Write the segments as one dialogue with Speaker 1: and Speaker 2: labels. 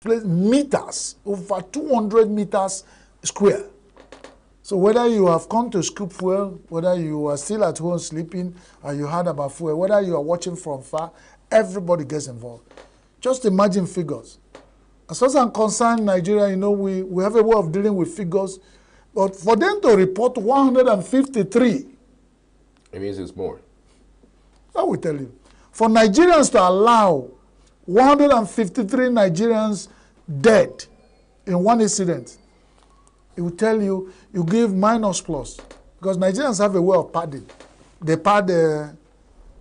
Speaker 1: place meters, over 200 meters square. So whether you have come to scoop fuel, whether you are still at home sleeping, or you heard about fuel, whether you are watching from far, everybody gets involved. Just imagine figures. As far as I'm concerned, Nigeria, you know, we have a way of dealing with figures, but for them to report 153,
Speaker 2: it means it's more.
Speaker 1: I will tell you. For Nigerians to allow 153 Nigerians dead in one incident, it will tell you, you give minus plus. Because Nigerians have a way of padding. They pad the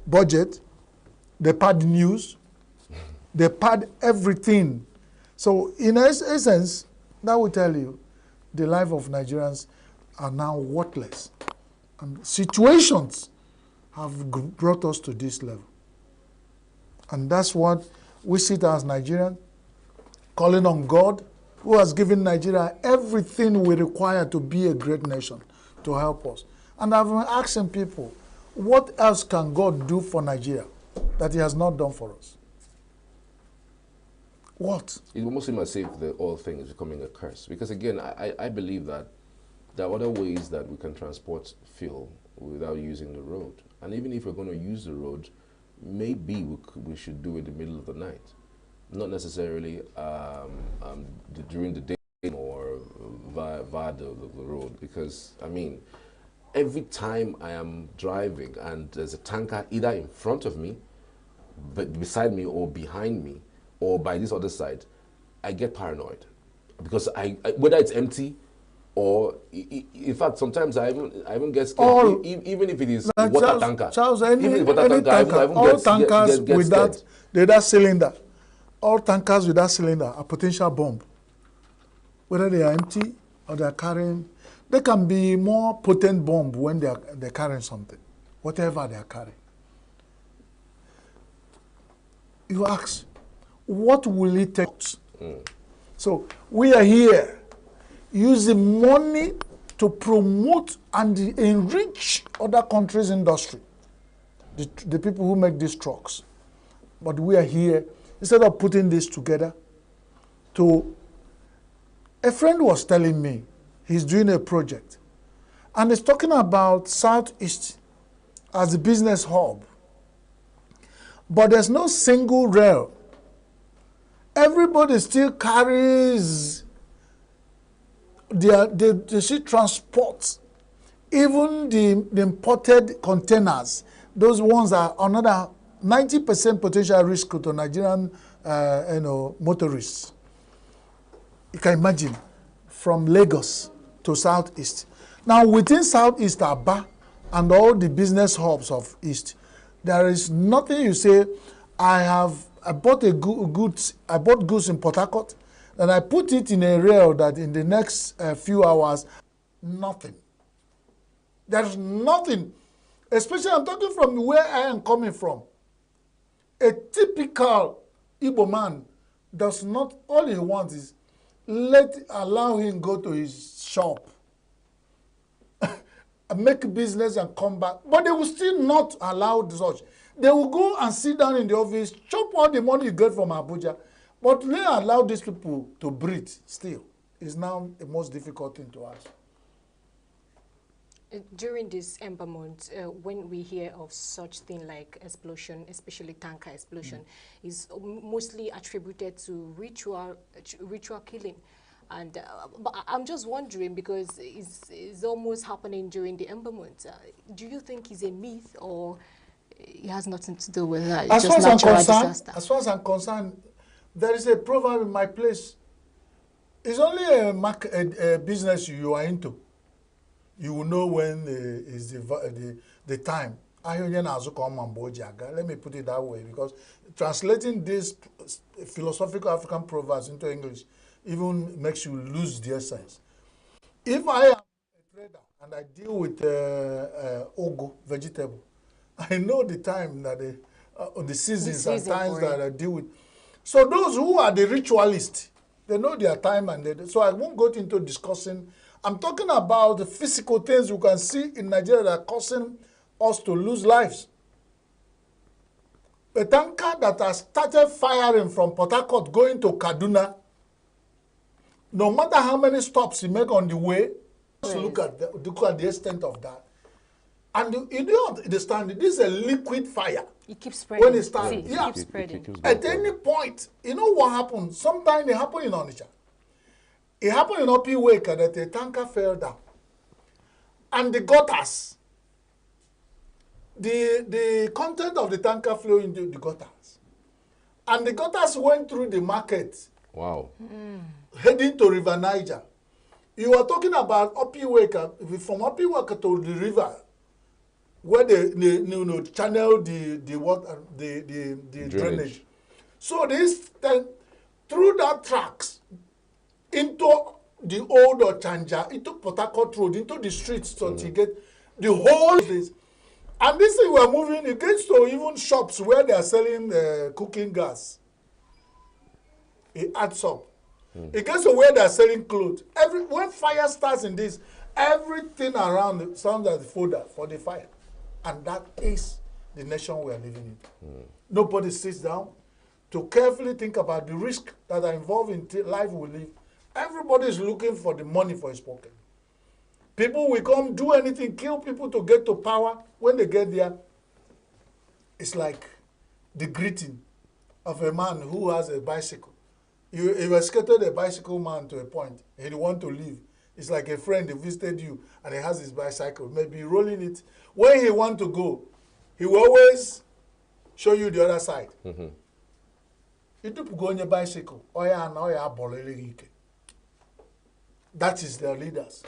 Speaker 1: budget, they pad news, they pad everything. So in essence, that will tell you the life of Nigerians are now worthless. And situations have brought us to this level. And that's what we sit as Nigerians, calling on God, who has given Nigeria everything we require to be a great nation, to help us. And I've been asking people, what else can God do for Nigeria that he has not done for us? What?
Speaker 2: It almost seems as if the whole thing is becoming a curse. Because again, I believe that there are other ways that we can transport fuel without using the road. And even if we're going to use the road, maybe we should do it in the middle of the night. Not necessarily during the day or via the road. Because, I mean, every time I am driving and there's a tanker either in front of me, but beside me or behind me, or by this other side, I get paranoid. Because whether it's empty or, in fact, sometimes I even get scared, even if it is water tanker.
Speaker 1: Charles, any tanker, all tankers with that cylinder, all tankers with that cylinder, a potential bomb. Whether they are empty or they are carrying, they can be more potent bomb when they're carrying something, whatever they are carrying. You ask, what will it take? So we are here using money to promote and enrich other countries' industry, the people who make these trucks. But we are here, instead of putting this together, a friend was telling me, he's doing a project, and he's talking about Southeast as a business hub. But there's no single rail. Everybody still carries the sea transports, even the imported containers. Those ones are another 90% potential risk to Nigerian motorists. You can imagine, from Lagos to Southeast. Now within Southeast Aba and all the business hubs of East, there is nothing you say, I bought goods in Port Harcourt, and I put it in a rail that in the next few hours, nothing. There's nothing. Especially, I'm talking from where I am coming from. A typical Igbo man does not, all he wants is, allow him go to his shop, make business and come back. But they will still not allow such. They will go and sit down in the office, chop all the money you get from Abuja, but they allow these people to breathe still. Is now the most difficult thing to ask.
Speaker 3: During this Ember month, when we hear of such thing like explosion, especially tanker explosion, is mostly attributed to ritual killing. And but I'm just wondering, because it's almost happening during the Ember month. Do you think it's a myth, or it has nothing to do with that? It's just natural disaster?
Speaker 1: As far as I'm concerned, there is a proverb in my place. It's only a business you are into. You will know when is the time. Let me put it that way, because translating these philosophical African proverbs into English even makes you lose the essence. If I am a trader and I deal with ugu, vegetable, I know the time that the seasons and times that I deal with. So those who are the ritualists, they know their time, and so I won't go into discussing. I'm talking about the physical things you can see in Nigeria that are causing us to lose lives. A tanker that has started firing from Port Harcourt going to Kaduna No matter how many stops you make on the way, just
Speaker 3: Right.
Speaker 1: look at the extent of that. And you don't understand, this is a liquid fire.
Speaker 3: It keeps spreading.
Speaker 1: When it starts,
Speaker 3: See, it
Speaker 1: yeah.
Speaker 3: keeps spreading.
Speaker 2: keeps going
Speaker 1: At any
Speaker 2: further.
Speaker 1: point, you know what happened? Sometimes it happened in Onitsha. It happened in Opi Wake that a tanker fell down. And the gutters, the content of the tanker flew into the gutters. And the gutters went through the market,
Speaker 2: Wow.
Speaker 1: heading to River Niger. You are talking about Opi Wake, from Opi Wake to the river, where they channel the water, the drainage. So this through that tracks into the old Ochanja, into Port Harcourt Road, into the streets to get the whole place. And this thing we are moving, it gets to even shops where they are selling cooking gas. It adds up. It gets to where they are selling clothes. When fire starts in this, everything around it sounds like the folder for the fire. And that is the nation we are living in. Nobody sits down to carefully think about the risk that are involved in life we live. Everybody is looking for the money for his pocket. People will come do anything, kill people to get to power. When they get there, it's like the greeting of a man who has a bicycle. You escorted a bicycle man to a point, and he want to leave. It's like a friend who visited you, and he has his bicycle, maybe rolling it. When he want to go, he will always show you the other side. You do go on your bicycle. That is their leaders.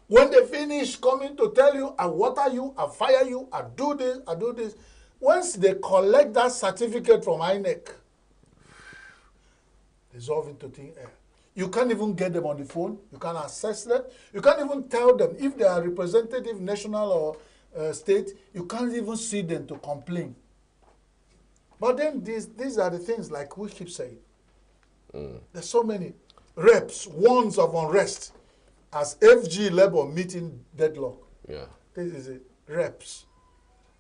Speaker 1: When they finish coming to tell you, I water you, I fire you, I do this, I do this. Once they collect that certificate from INEC, dissolve into thin air. You can't even get them on the phone. You can't access them. You can't even tell them if they are representative, national or state. You can't even see them to complain. But then these are the things like we keep saying. There's so many reps, warns of unrest as FG Labour meeting deadlock.
Speaker 2: Yeah.
Speaker 1: This is it. Reps.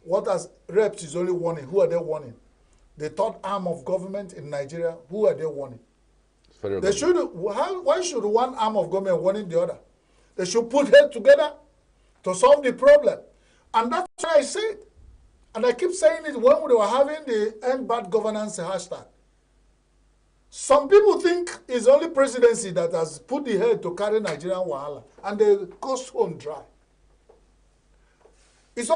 Speaker 1: What as reps is only warning. Who are they warning? The third arm of government in Nigeria, who are they warning? They should. Why should one arm of government warning the other? They should put heads together to solve the problem. And that's why I said, and I keep saying it when we were having the End Bad Governance hashtag. Some people think it's only presidency that has put the head to carry Nigerian wahala, and they go home dry. It's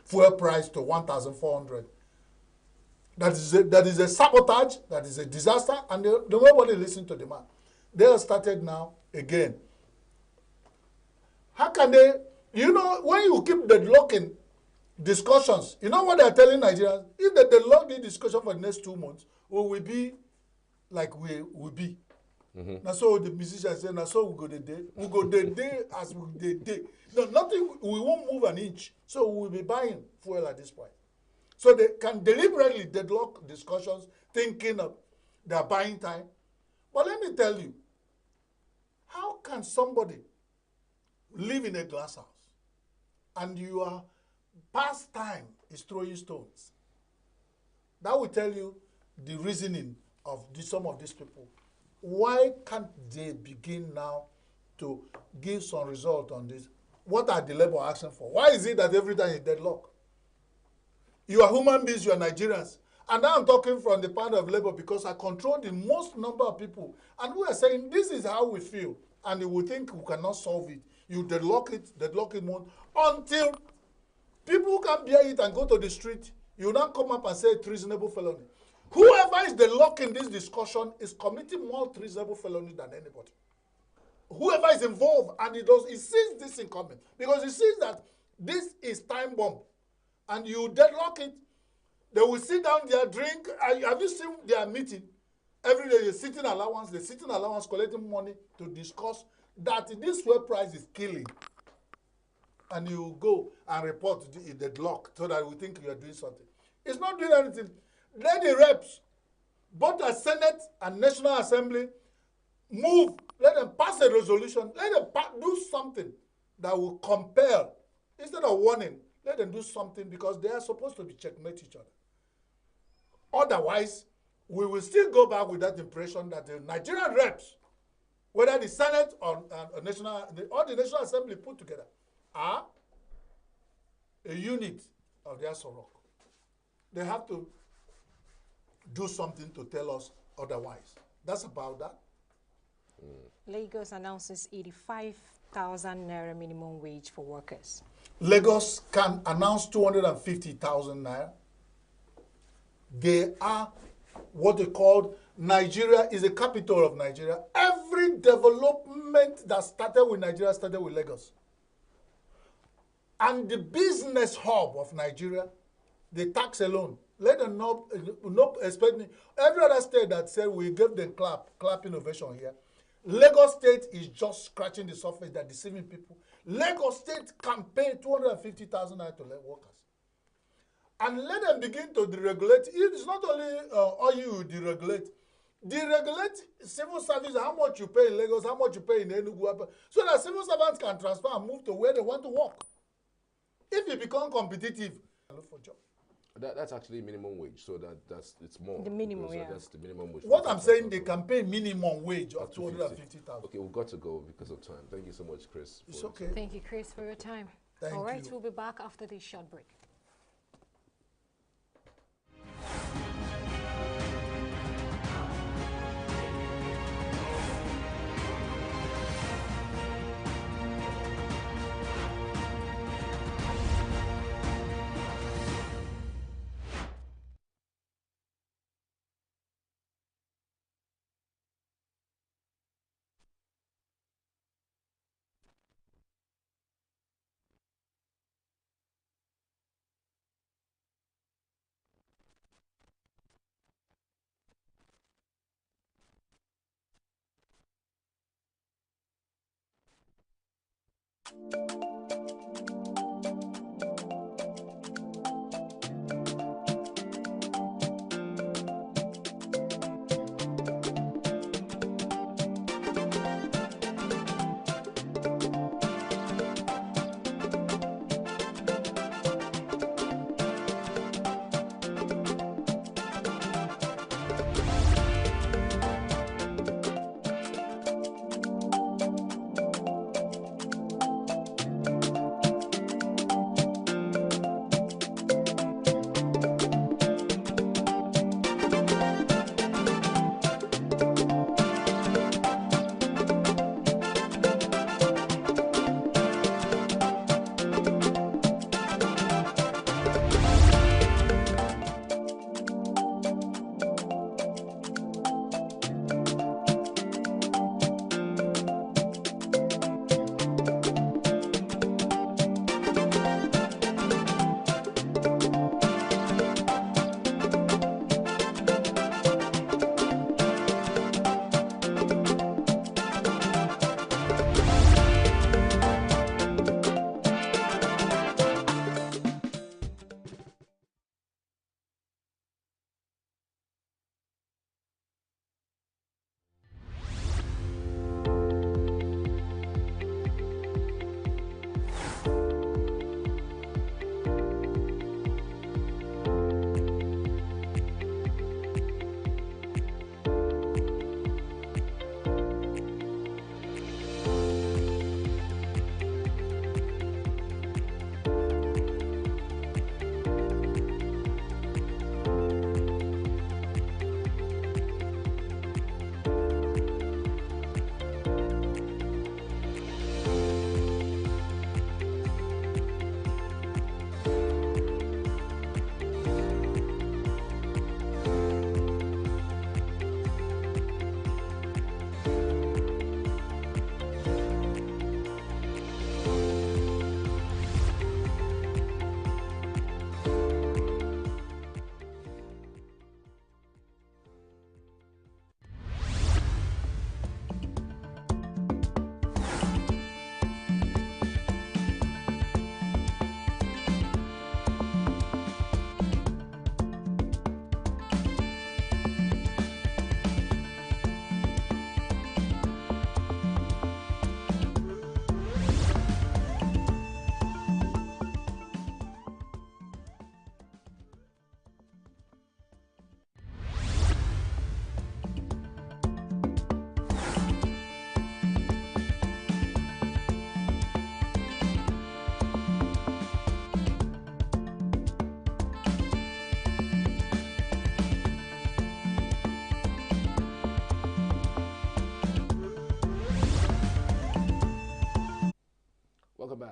Speaker 1: fuel price to 1,400. That is a sabotage, that is a disaster, and nobody listen to the man. They have started now again. How can they, when you keep deadlocking discussions, you know what they're telling Nigerians? If they deadlock the discussion for the next 2 months, we will be like we will be. Now so the musicians say, now so we go the day. We go the day as we the day. No, nothing, we won't move an inch. So we will be buying fuel at this point. So they can deliberately deadlock discussions, thinking of they're buying time. But let me tell you, how can somebody live in a glass house and your pastime is throwing stones? That will tell you the reasoning of some of these people. Why can't they begin now to give some result on this? What are the Labour asking for? Why is it that every time you deadlock? You are human beings, you are Nigerians. And now I'm talking from the point of Labour because I control the most number of people. And we are saying this is how we feel. And we think we cannot solve it. You deadlock it more until people can bear it and go to the street. You now come up and say treasonable felony. Whoever is deadlocking this discussion is committing more treasonable felony than anybody. Whoever is involved and he sees this in common because he sees that this is time bomb. And you deadlock it, they will sit down there, drink. Have you seen their meeting? Every day, they're sitting allowance, collecting money to discuss that this fuel price is killing. And you go and report the deadlock so that we think you are doing something. It's not doing anything. Let the reps, both the Senate and National Assembly, move. Let them pass a resolution. Let them do something that will compel, instead of warning, let them do something because they are supposed to be checkmate each other. Otherwise, we will still go back with that impression that the Nigerian reps, whether the Senate or or the National Assembly put together, are a unit of the Aso Rock. They have to do something to tell us otherwise. That's about that.
Speaker 3: Lagos announces 85,000 naira minimum wage for workers.
Speaker 1: Lagos can announce 250,000 naira. They are what they call Nigeria is the capital of Nigeria. Every development that started with Nigeria started with Lagos. And the business hub of Nigeria, the tax alone, let them not expect me. Every other state that said we give them clap innovation here. Lagos State is just scratching the surface. They're deceiving people. Lagos State can pay 250,000 naira to workers. And let them begin to deregulate. It's not only all you deregulate. Deregulate civil service, how much you pay in Lagos, how much you pay in ENUGU, so that civil servants can transfer and move to where they want to work. If you become competitive, look for job.
Speaker 2: That's actually minimum wage, so it's more.
Speaker 3: The minimum,
Speaker 2: because,
Speaker 3: yeah.
Speaker 2: That's the minimum wage.
Speaker 1: What I'm saying, they can pay minimum wage of 250,000.
Speaker 2: Okay, we've got to go because of time. Thank you so much, Chris.
Speaker 1: It's okay.
Speaker 3: Thank you, Chris, for your time.
Speaker 1: Thank
Speaker 3: All right,
Speaker 1: you.
Speaker 3: we'll be back after this short break.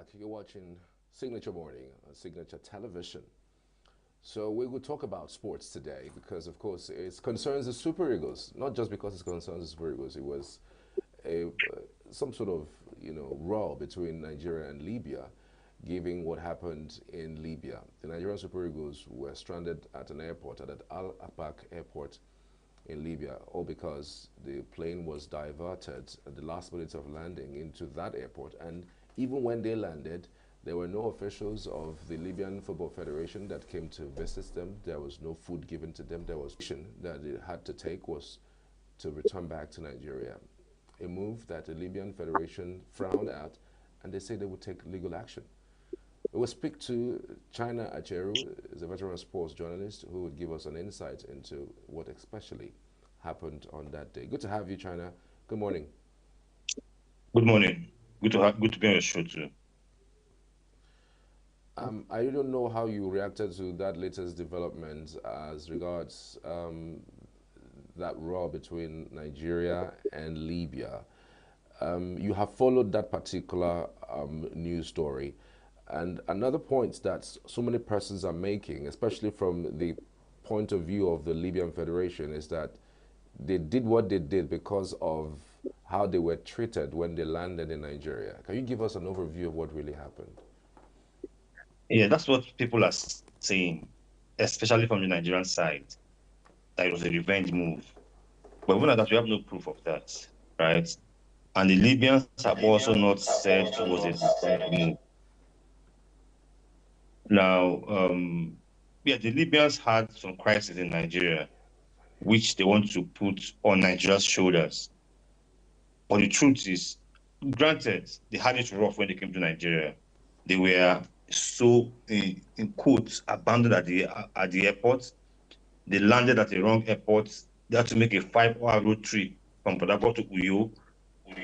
Speaker 2: back. You're watching Signature Morning on Signature Television. So we will talk about sports today because, of course, it concerns the Super Eagles. Not just because it concerns the Super Eagles. It was some sort of, row between Nigeria and Libya, given what happened in Libya. The Nigerian Super Eagles were stranded at an airport, at Al Apak airport in Libya, all because the plane was diverted at the last minute of landing into that airport. And even when they landed, there were no officials of the Libyan Football Federation that came to visit them. There was no food given to them. There was action that it had to take was to return back to Nigeria, a move that the Libyan Federation frowned at, and they said they would take legal action. We will speak to China Acheru, is a veteran sports journalist who would give us an insight into what especially happened on that day. Good to have you, China. Good morning.
Speaker 4: Good morning. Good to be on your show too.
Speaker 2: I don't know how you reacted to that latest development as regards that row between Nigeria and Libya. You have followed that particular news story. And another point that so many persons are making, especially from the point of view of the Libyan Federation, is that they did what they did because of how they were treated when they landed in Nigeria. Can you give us an overview of what really happened?
Speaker 4: Yeah, that's what people are saying, especially from the Nigerian side, that it was a revenge move. But even at that, we have no proof of that, right? And the Libyans have also not said it was a revenge move. Now, the Libyans had some crisis in Nigeria, which they want to put on Nigeria's shoulders. But the truth is, granted, they had it rough when they came to Nigeria. They were so, in quotes, abandoned at the airport. They landed at the wrong airport. They had to make a 5-hour road trip from Port Harcourt to Uyo.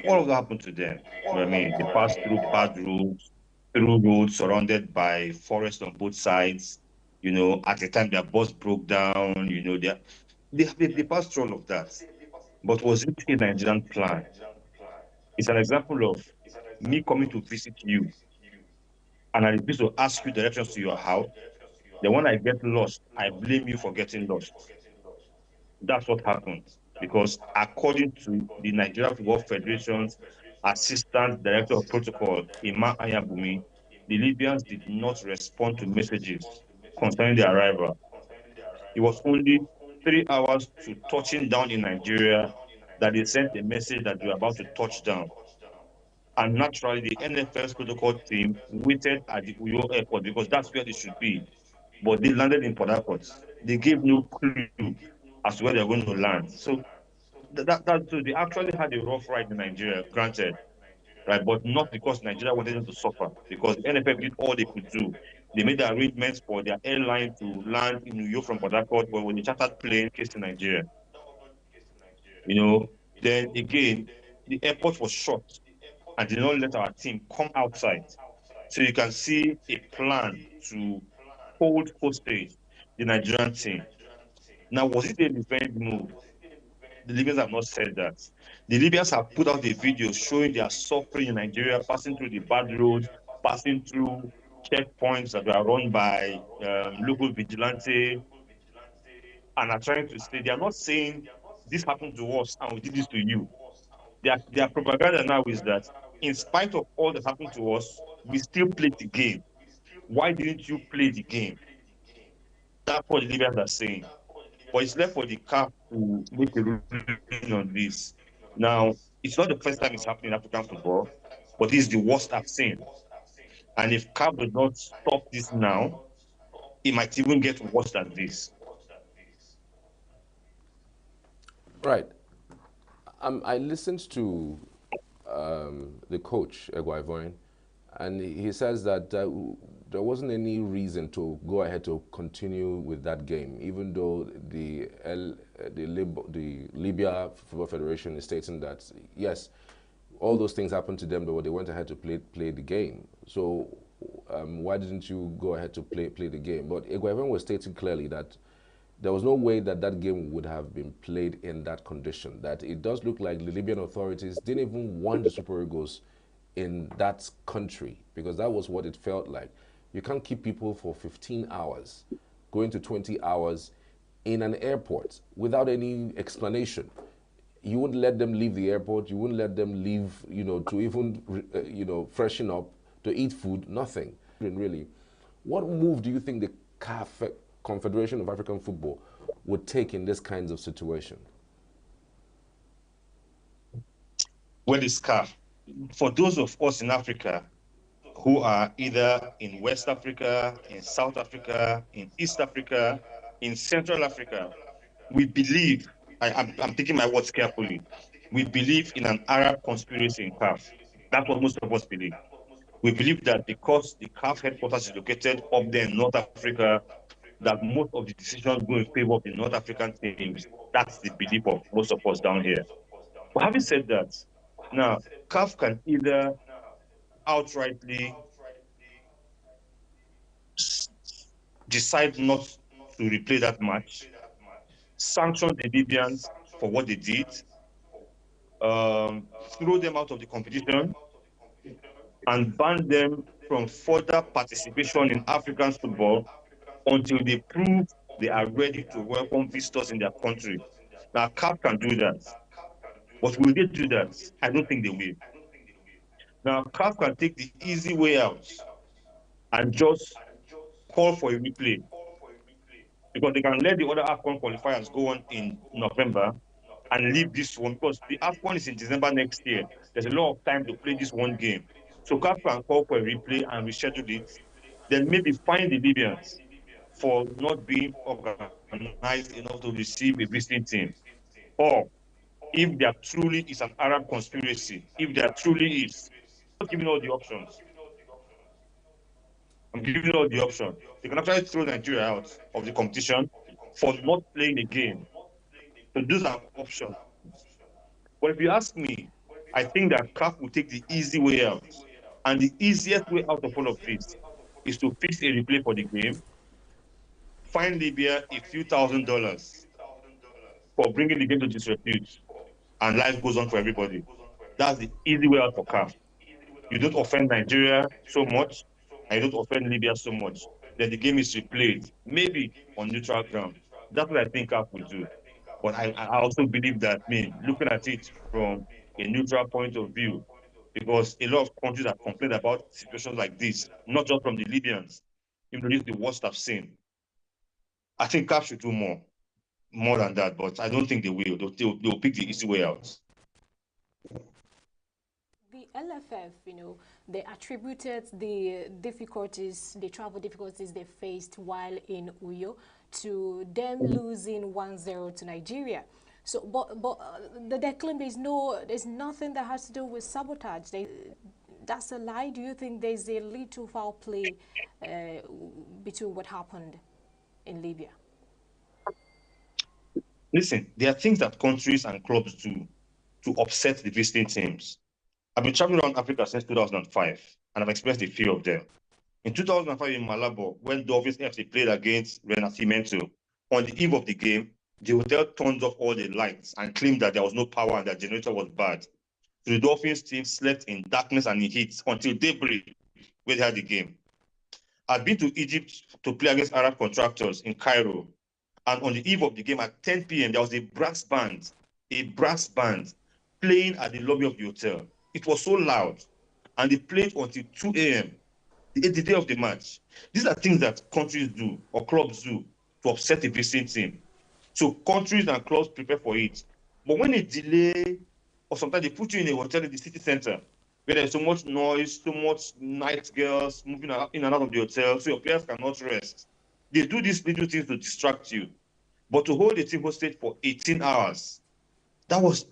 Speaker 4: All of that happened to them. I mean, they passed through bad roads, through roads surrounded by forest on both sides. At the time their bus broke down. They passed through all of that. But was it a Nigerian plan? It's an example of me coming to visit you, and I refuse to ask you directions to your house. Then when I get lost, I blame you for getting lost. That's what happened. Because according to the Nigeria Football Federation's Assistant Director of Protocol, Ima Ayabumi, the Libyans did not respond to messages concerning their arrival. It was only 3 hours to touching down in Nigeria that they sent a message that they were about to touch down. And naturally, the NFL's protocol team waited at the Uyo airport because that's where they should be. But they landed in Port Harcourt. They gave no clue as to where they're going to land. So so they actually had a rough ride in Nigeria, granted, right? But not because Nigeria wanted them to suffer, because the NFF did all they could do. They made the arrangements for their airline to land in New York from Port Harcourt, but when the chartered plane came to Nigeria, then again, the airport was shut and did not let our team come outside. So you can see a plan to hold hostage the Nigerian team. Now, was it a revenge move? The Libyans have not said that. The Libyans have put out a video showing their suffering in Nigeria, passing through the bad roads, passing through checkpoints that were run by local vigilante, and are trying to say, they are not saying this happened to us and we did this to you. Their propaganda now is that in spite of all that happened to us, we still played the game. Why didn't you play the game? That's what the Libyans are saying. But it's left for the CAF to make a ruling on this. Now, it's not the first time it's happening in African football, but this is the worst I've seen. And if CAF does not stop this now, it might even get worse than this.
Speaker 2: Right. I listened to the coach, Egwaivoin, and he says that there wasn't any reason to go ahead to continue with that game, even though the Libya Football Federation is stating that, yes, all those things happened to them, but they went ahead to play the game. So why didn't you go ahead to play the game? But Egwaivoin was stating clearly that there was no way that that game would have been played in that condition. That it does look like the Libyan authorities didn't even want the Super Eagles in that country, because that was what it felt like. You can't keep people for 15 hours, going to 20 hours in an airport without any explanation. You wouldn't let them leave the airport. You wouldn't let them leave, to even, freshen up, to eat food, nothing. Really, what move do you think the CAF, Confederation of African Football, would take in this kinds of situation?
Speaker 4: Well, it's CAF. For those of us in Africa who are either in West Africa, in South Africa, in East Africa, in Central Africa, we believe, I'm taking my words carefully, we believe in an Arab conspiracy in CAF. That's what most of us believe. We believe that because the CAF headquarters is located up there in North Africa, that most of the decisions go in favor of the North African teams. That's the belief of most of us down here. But having said that, now CAF can either outrightly decide not to replay that match, sanction the Libyans for what they did, throw them out of the competition, and ban them from further participation in African football until they prove they are ready to welcome visitors in their country. Now, CAF can do that. But will they do that? I don't think they will. Now, CAF can take the easy way out and just call for a replay, because they can let the other AFCON qualifiers go on in November and leave this one, because the AFCON is in December next year. There's a lot of time to play this one game. So CAF can call for a replay and reschedule it, then maybe fine the Libyans for not being organized enough to receive a visiting team. Or if there truly is an Arab conspiracy, if there truly is, I'm not giving all the options. I'm giving all the options. They can actually throw Nigeria out of the competition for not playing a game. So those are options. But if you ask me, I think that CAF will take the easy way out. And the easiest way out of all of this is to fix a replay for the game, fine Libya a few $1,000s for bringing the game to disrepute, and life goes on for everybody. That's the easy way out for CAF. You don't offend Nigeria so much, and you don't offend Libya so much. Then the game is replayed, maybe on neutral ground. That's what I think CAF will do. But I also believe that, looking at it from a neutral point of view, because a lot of countries have complained about situations like this, not just from the Libyans, even though this is the worst I've seen. I think CAF should do more than that, but I don't think they will. They'll pick the easy way out.
Speaker 3: The LFF, they attributed the difficulties, the travel difficulties they faced while in Uyo to them losing 1-0 to Nigeria. So, but they claim there's nothing that has to do with sabotage. That's a lie. Do you think there's a little foul play between what happened in Libya?
Speaker 4: Listen, there are things that countries and clubs do to upset the visiting teams. I've been traveling around Africa since 2005, and I've experienced a few of them. In 2005 in Malabo, when Dolphins FC played against Renacimento, on the eve of the game, the hotel turned off all the lights and claimed that there was no power and that generator was bad. So the Dolphins team slept in darkness and in heat until daybreak, where they had the game. I'd been to Egypt to play against Arab contractors in Cairo, and on the eve of the game at 10 p.m., there was a brass band playing at the lobby of the hotel. It was so loud, and they played until 2 a.m., the day of the match. These are things that countries do or clubs do to upset the visiting team. So countries and clubs prepare for it. But when they delay, or sometimes they put you in a hotel in the city center, where there's so much noise, so much night girls moving in and out of the hotel, so your players cannot rest. They do these little things to distract you. But to hold a team hostage for 18 hours, that was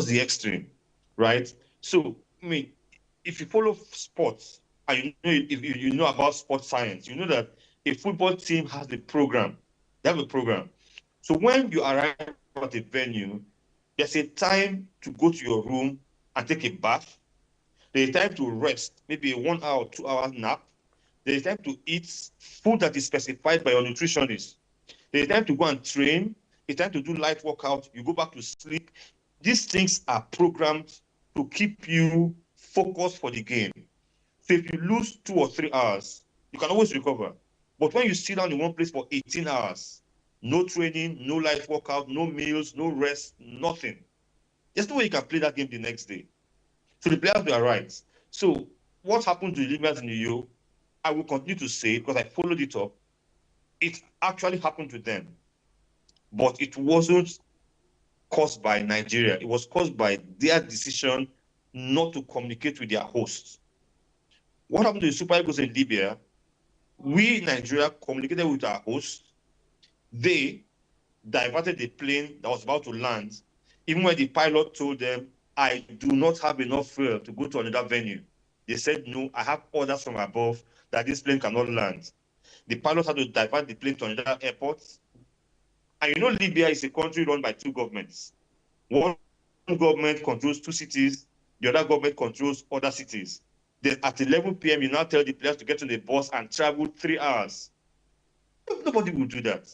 Speaker 4: the extreme, right? So, if you follow sports and if you know about sports science, you know that a football team has a program. They have a program. So when you arrive at a venue, there's a time to go to your room and take a bath. There's a time to rest, maybe a 1 hour, 2 hour nap. There's a time to eat food that is specified by your nutritionist. There's a time to go and train. A time to do light workout. You go back to sleep. These things are programmed to keep you focused for the game. So if you lose 2 or 3 hours, you can always recover. But when you sit down in one place for 18 hours, no training, no light workout, no meals, no rest, nothing, there's no way you can play that game the next day. So the players were right. So what happened to the Libyans in the EU, I will continue to say, because I followed it up, it actually happened to them. But it wasn't caused by Nigeria. It was caused by their decision not to communicate with their hosts. What happened to the Super Eagles in Libya? We, Nigeria, communicated with our hosts. They diverted the plane that was about to land, even when the pilot told them, I do not have enough fuel to go to another venue. They said, no, I have orders from above that this plane cannot land. The pilot had to divert the plane to another airport. And you know, Libya is a country run by two governments. One government controls 2 cities, the other government controls other cities. Then at 11 p.m., you now tell the players to get on the bus and travel 3 hours. Nobody will do that.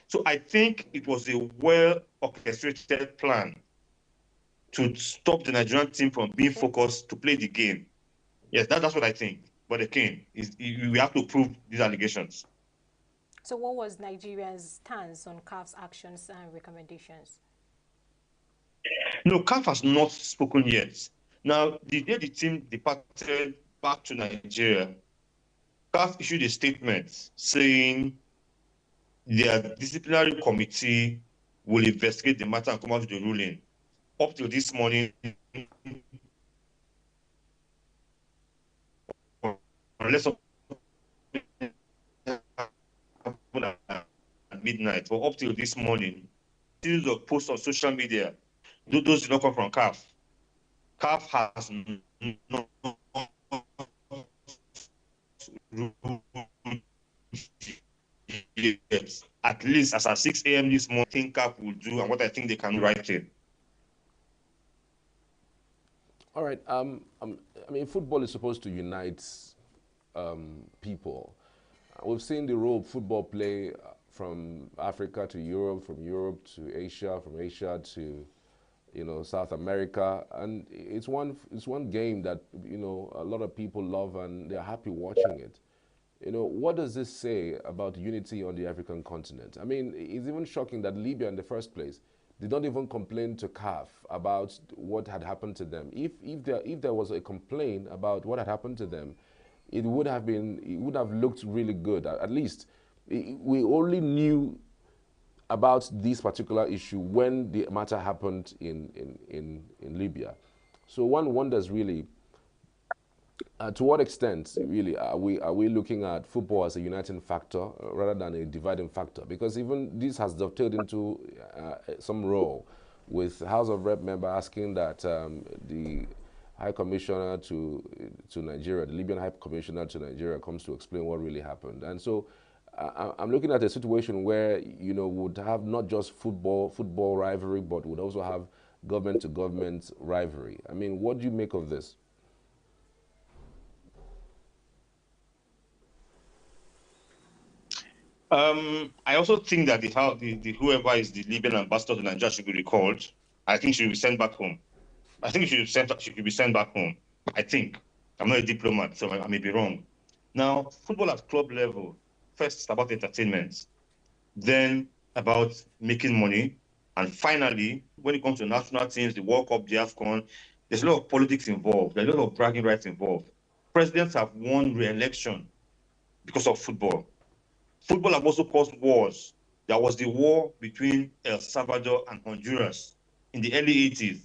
Speaker 4: So I think it was a well-orchestrated plan to stop the Nigerian team from being focused to play the game. Yes, that's what I think. But again, we have to prove these allegations.
Speaker 3: So what was Nigeria's stance on CAF's actions and recommendations?
Speaker 4: No, CAF has not spoken yet. Now, the day the team departed back to Nigeria, CAF issued a statement saying their disciplinary committee will investigate the matter and come out with a ruling. Up till this morning, unless at midnight, but up till this morning, series of posts on social media, those did not come from CAF. CAF has not yet. At least as at 6 a.m. this morning, I think CAF will do and what I think they can write in.
Speaker 2: All right. I mean, football is supposed to unite people. We've seen the role football play from Africa to Europe, from Europe to Asia, from Asia to, South America, and it's one game that a lot of people love and they're happy watching it. What does this say about unity on the African continent? I mean, it's even shocking that Libya in the first place did not even complain to CAF about what had happened to them. If there was a complaint about what had happened to them, it would have looked really good. At least we only knew about this particular issue when the matter happened in Libya. So one wonders really, to what extent really are we looking at football as a uniting factor rather than a dividing factor? Because even this has dovetailed into some role with House of Rep member asking that the High Commissioner to Nigeria, the Libyan High Commissioner to Nigeria, comes to explain what really happened. And so I'm looking at a situation where would have not just football rivalry, but would also have government to government rivalry. I mean, what do you make of this?
Speaker 4: I also think that the whoever is the Libyan ambassador to Nigeria should be recalled. I think she should be sent back home. I think she should be sent back home. I think. I'm not a diplomat, so I may be wrong. Now, football at club level, first it's about entertainment, then about making money, and finally, when it comes to national teams, the World Cup, the AFCON, there's a lot of politics involved. There's a lot of bragging rights involved. Presidents have won re-election because of football. Football have also caused wars. There was the war between El Salvador and Honduras in the early 80s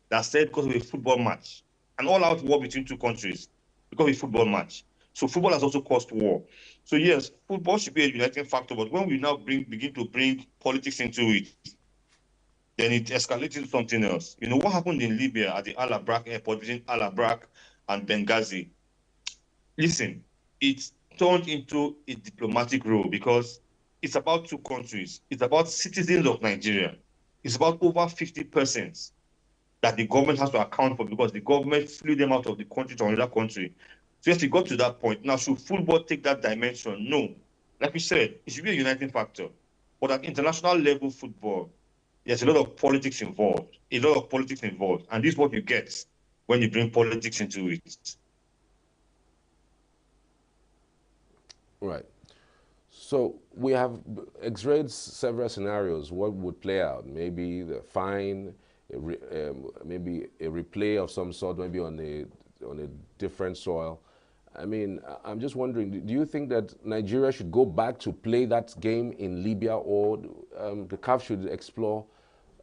Speaker 4: that said because of a football match, an all-out war between two countries because of a football match. So football has also caused war. So yes, football should be a uniting factor, but when we now begin to bring politics into it, then it escalates into something else. What happened in Libya at the Al Abrak airport between Al Abrak and Benghazi? Listen, it turned into a diplomatic role because it's about two countries. It's about citizens of Nigeria. It's about over 50% that the government has to account for because the government flew them out of the country to another country. So yes, we got to that point. Now, should football take that dimension? No. Like we said, it should be a uniting factor. But at international level football, there's a lot of politics involved. And this is what you get when you bring politics into it.
Speaker 2: Right. So we have x-rayed several scenarios. What would play out? Maybe the fine, maybe a replay of some sort, maybe on a different soil. I mean, I'm just wondering, do you think that Nigeria should go back to play that game in Libya, or the CAF should explore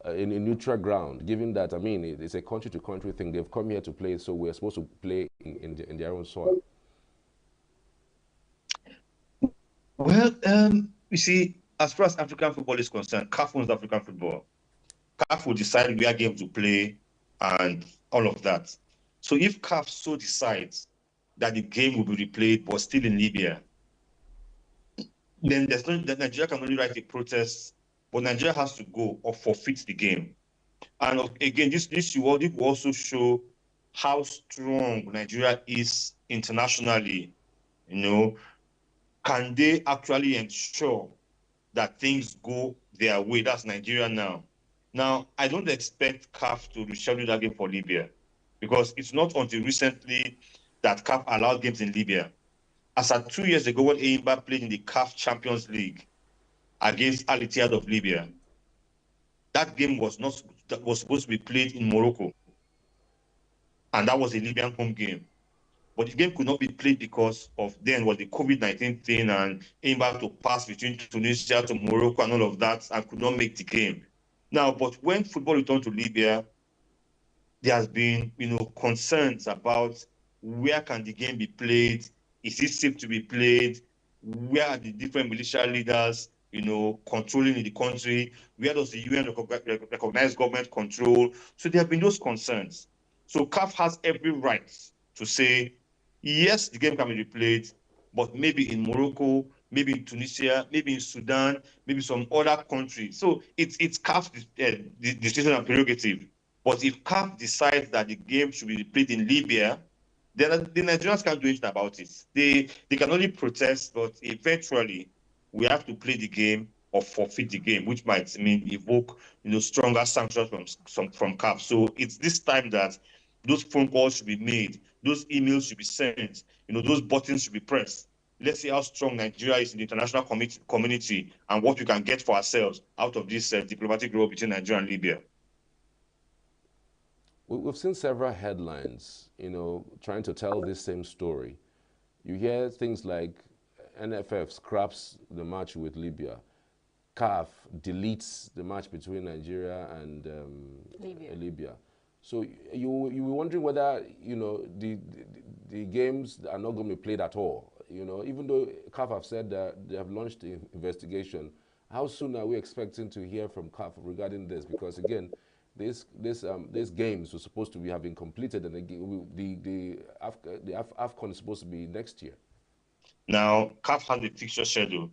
Speaker 2: in a neutral ground, given that, I mean, it's a country-to-country thing. They've come here to play, so we're supposed to play in their own soil.
Speaker 4: Well, you see, as far as African football is concerned, CAF owns African football. CAF will decide where game to play and all of that. So if CAF so decides that the game will be replayed but still in Libya, then there's no, that Nigeria can only write a protest, but Nigeria has to go or forfeit the game. And again, this will also show how strong Nigeria is internationally. You know, can they actually ensure that things go their way? That's Nigeria now. Now, I don't expect CAF to reschedule that game for Libya, because it's not until recently that CAF allowed games in Libya. As at 2 years ago, when Eimba played in the CAF Champions League against Al Ittihad of Libya, that game was supposed to be played in Morocco, and that was a Libyan home game. But the game could not be played because of then was the COVID-19 thing, and Eimba to pass between Tunisia to Morocco and all of that, and could not make the game. Now, but when football returned to Libya, there has been, concerns about where can the game be played? Is it safe to be played? Where are the different militia leaders, controlling in the country? Where does the UN recognize government control? So there have been those concerns. So CAF has every right to say, yes, the game can be replayed, but maybe in Morocco, maybe in Tunisia, maybe in Sudan, maybe some other country. So it's CAF's decision and prerogative. But if CAF decides that the game should be played in Libya, then the Nigerians can't do anything about it. They can only protest, but eventually we have to play the game or forfeit the game, which might mean evoke stronger sanctions from CAF. So it's this time that those phone calls should be made, those emails should be sent, those buttons should be pressed. Let's see how strong Nigeria is in the international community and what we can get for ourselves out of this diplomatic role between Nigeria and Libya.
Speaker 2: We've seen several headlines, trying to tell this same story. You hear things like NFF scraps the match with Libya, CAF deletes the match between Nigeria and Libya. So you were wondering whether the games are not going to be played at all. Even though CAF have said that they have launched the investigation, how soon are we expecting to hear from CAF regarding this? Because again, these games were supposed to have been completed, and the AFCON is supposed to be next year.
Speaker 4: Now, CAF has a fixture schedule.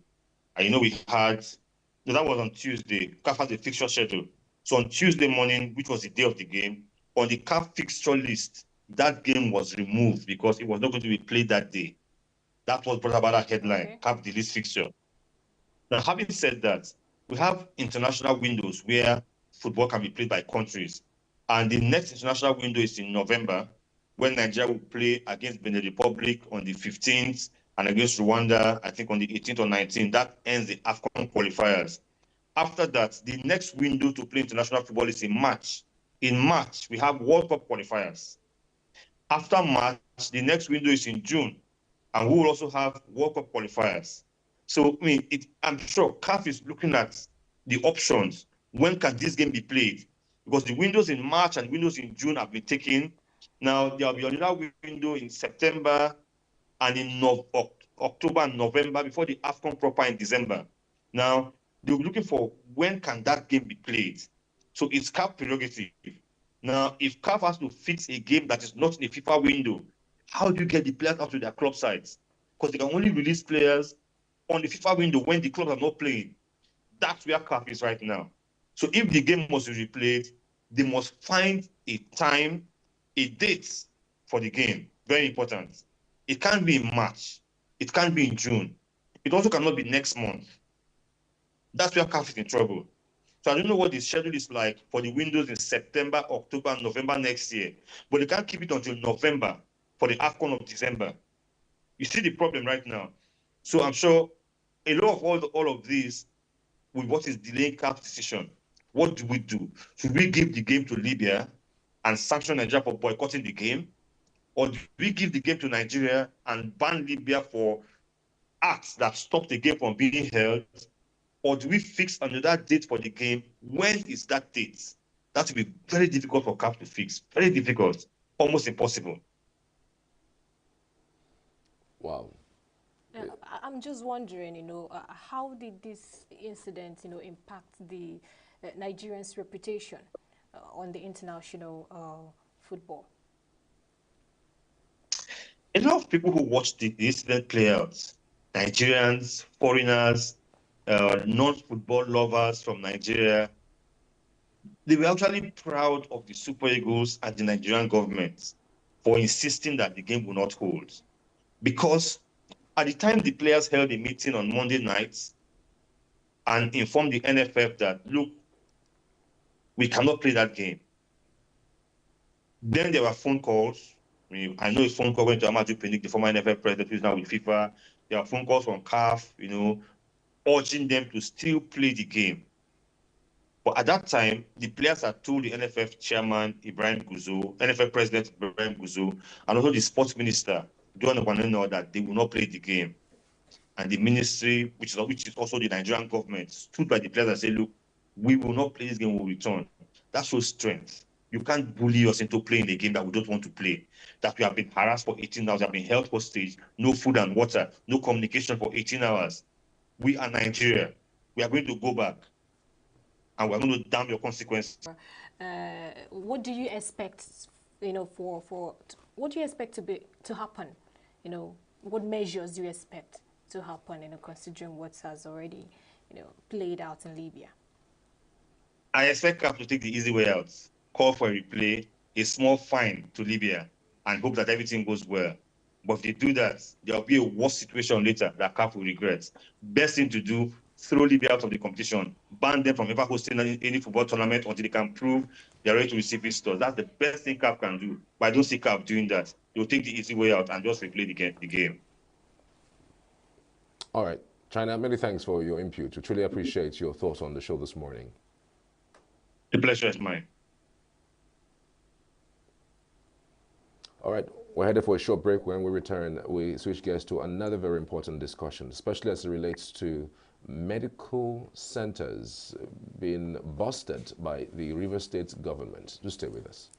Speaker 4: And that was on Tuesday. CAF has a fixture schedule. So on Tuesday morning, which was the day of the game, on the CAF fixture list, that game was removed because it was not going to be played that day. That was brought about that headline, okay. CAF deletes fixture. Now, having said that, we have international windows where football can be played by countries. And the next international window is in November, when Nigeria will play against Benin Republic on the 15th and against Rwanda, I think on the 18th or 19th. That ends the AFCON qualifiers. After that, the next window to play international football is in March. In March, we have World Cup qualifiers. After March, the next window is in June, and we will also have World Cup qualifiers. So, I'm sure CAF is looking at the options. When can this game be played? Because the windows in March and windows in June have been taken. Now, there will be another window in September and in October and November before the AFCON proper in December. Now, they'll be looking for when can that game be played. So it's CAF prerogative. Now, if CAF has to fix a game that is not in a FIFA window, how do you get the players out to their club sites? Because they can only release players on the FIFA window when the clubs are not playing. That's where CAF is right now. So if the game must be replayed, they must find a time, a date for the game. Very important. It can't be in March. It can't be in June. It also cannot be next month. That's where CAF is in trouble. So I don't know what the schedule is like for the windows in September, October, November next year. But they can't keep it until November for the AFCON of December. You see the problem right now. So I'm sure a lot of all of this with what is delaying CAF's decision. What do we do? Should we give the game to Libya and sanction Nigeria for boycotting the game? Or do we give the game to Nigeria and ban Libya for acts that stop the game from being held? Or do we fix another date for the game? When is that date? That will be very difficult for CAF to fix. Very difficult, almost impossible.
Speaker 2: Wow.
Speaker 3: I'm just wondering, how did this incident, impact the Nigerians' reputation on the international football?
Speaker 4: A lot of people who watched the incident play out, Nigerians, foreigners, non-football lovers from Nigeria, they were actually proud of the Super Eagles and the Nigerian government for insisting that the game will not hold. Because at the time the players held a meeting on Monday nights and informed the NFF that, look, we cannot play that game. Then there were phone calls. I know a phone call went to Amadou Pinnick, the former NFF president who is now with FIFA. There were phone calls from CAF, urging them to still play the game. But at that time, the players had told the NFF chairman, Ibrahim Gouzo, NFF president, Ibrahim Gouzo, and also the sports minister, John Obaneno, that they will not play the game. And the ministry, which is also the Nigerian government, stood by the players and said, look, we will not play this game, we will return. That shows strength. You can't bully us into playing a game that we don't want to play, that we have been harassed for 18 hours, we have been held hostage, no food and water, no communication for 18 hours. We are Nigeria. We are going to go back, and we're going to damn your consequences.
Speaker 3: What do you expect, what do you expect to happen? What measures do you expect to happen, considering what has already, played out in Libya?
Speaker 4: I expect CAF to take the easy way out, call for a replay, a small fine to Libya, and hope that everything goes well. But if they do that, there will be a worse situation later that CAF will regret. Best thing to do, throw Libya out of the competition, ban them from ever hosting any football tournament until they can prove they're ready to receive visitors. That's the best thing CAF can do. But I don't see CAF doing that. They'll take the easy way out and just replay the game.
Speaker 2: All right. China, many thanks for your input. We truly appreciate your thoughts on the show this morning.
Speaker 4: The pleasure is mine.
Speaker 2: All right, we're headed for a short break. When we return, we switch gears to another very important discussion, especially as it relates to medical centers being busted by the River State government. Do stay with us.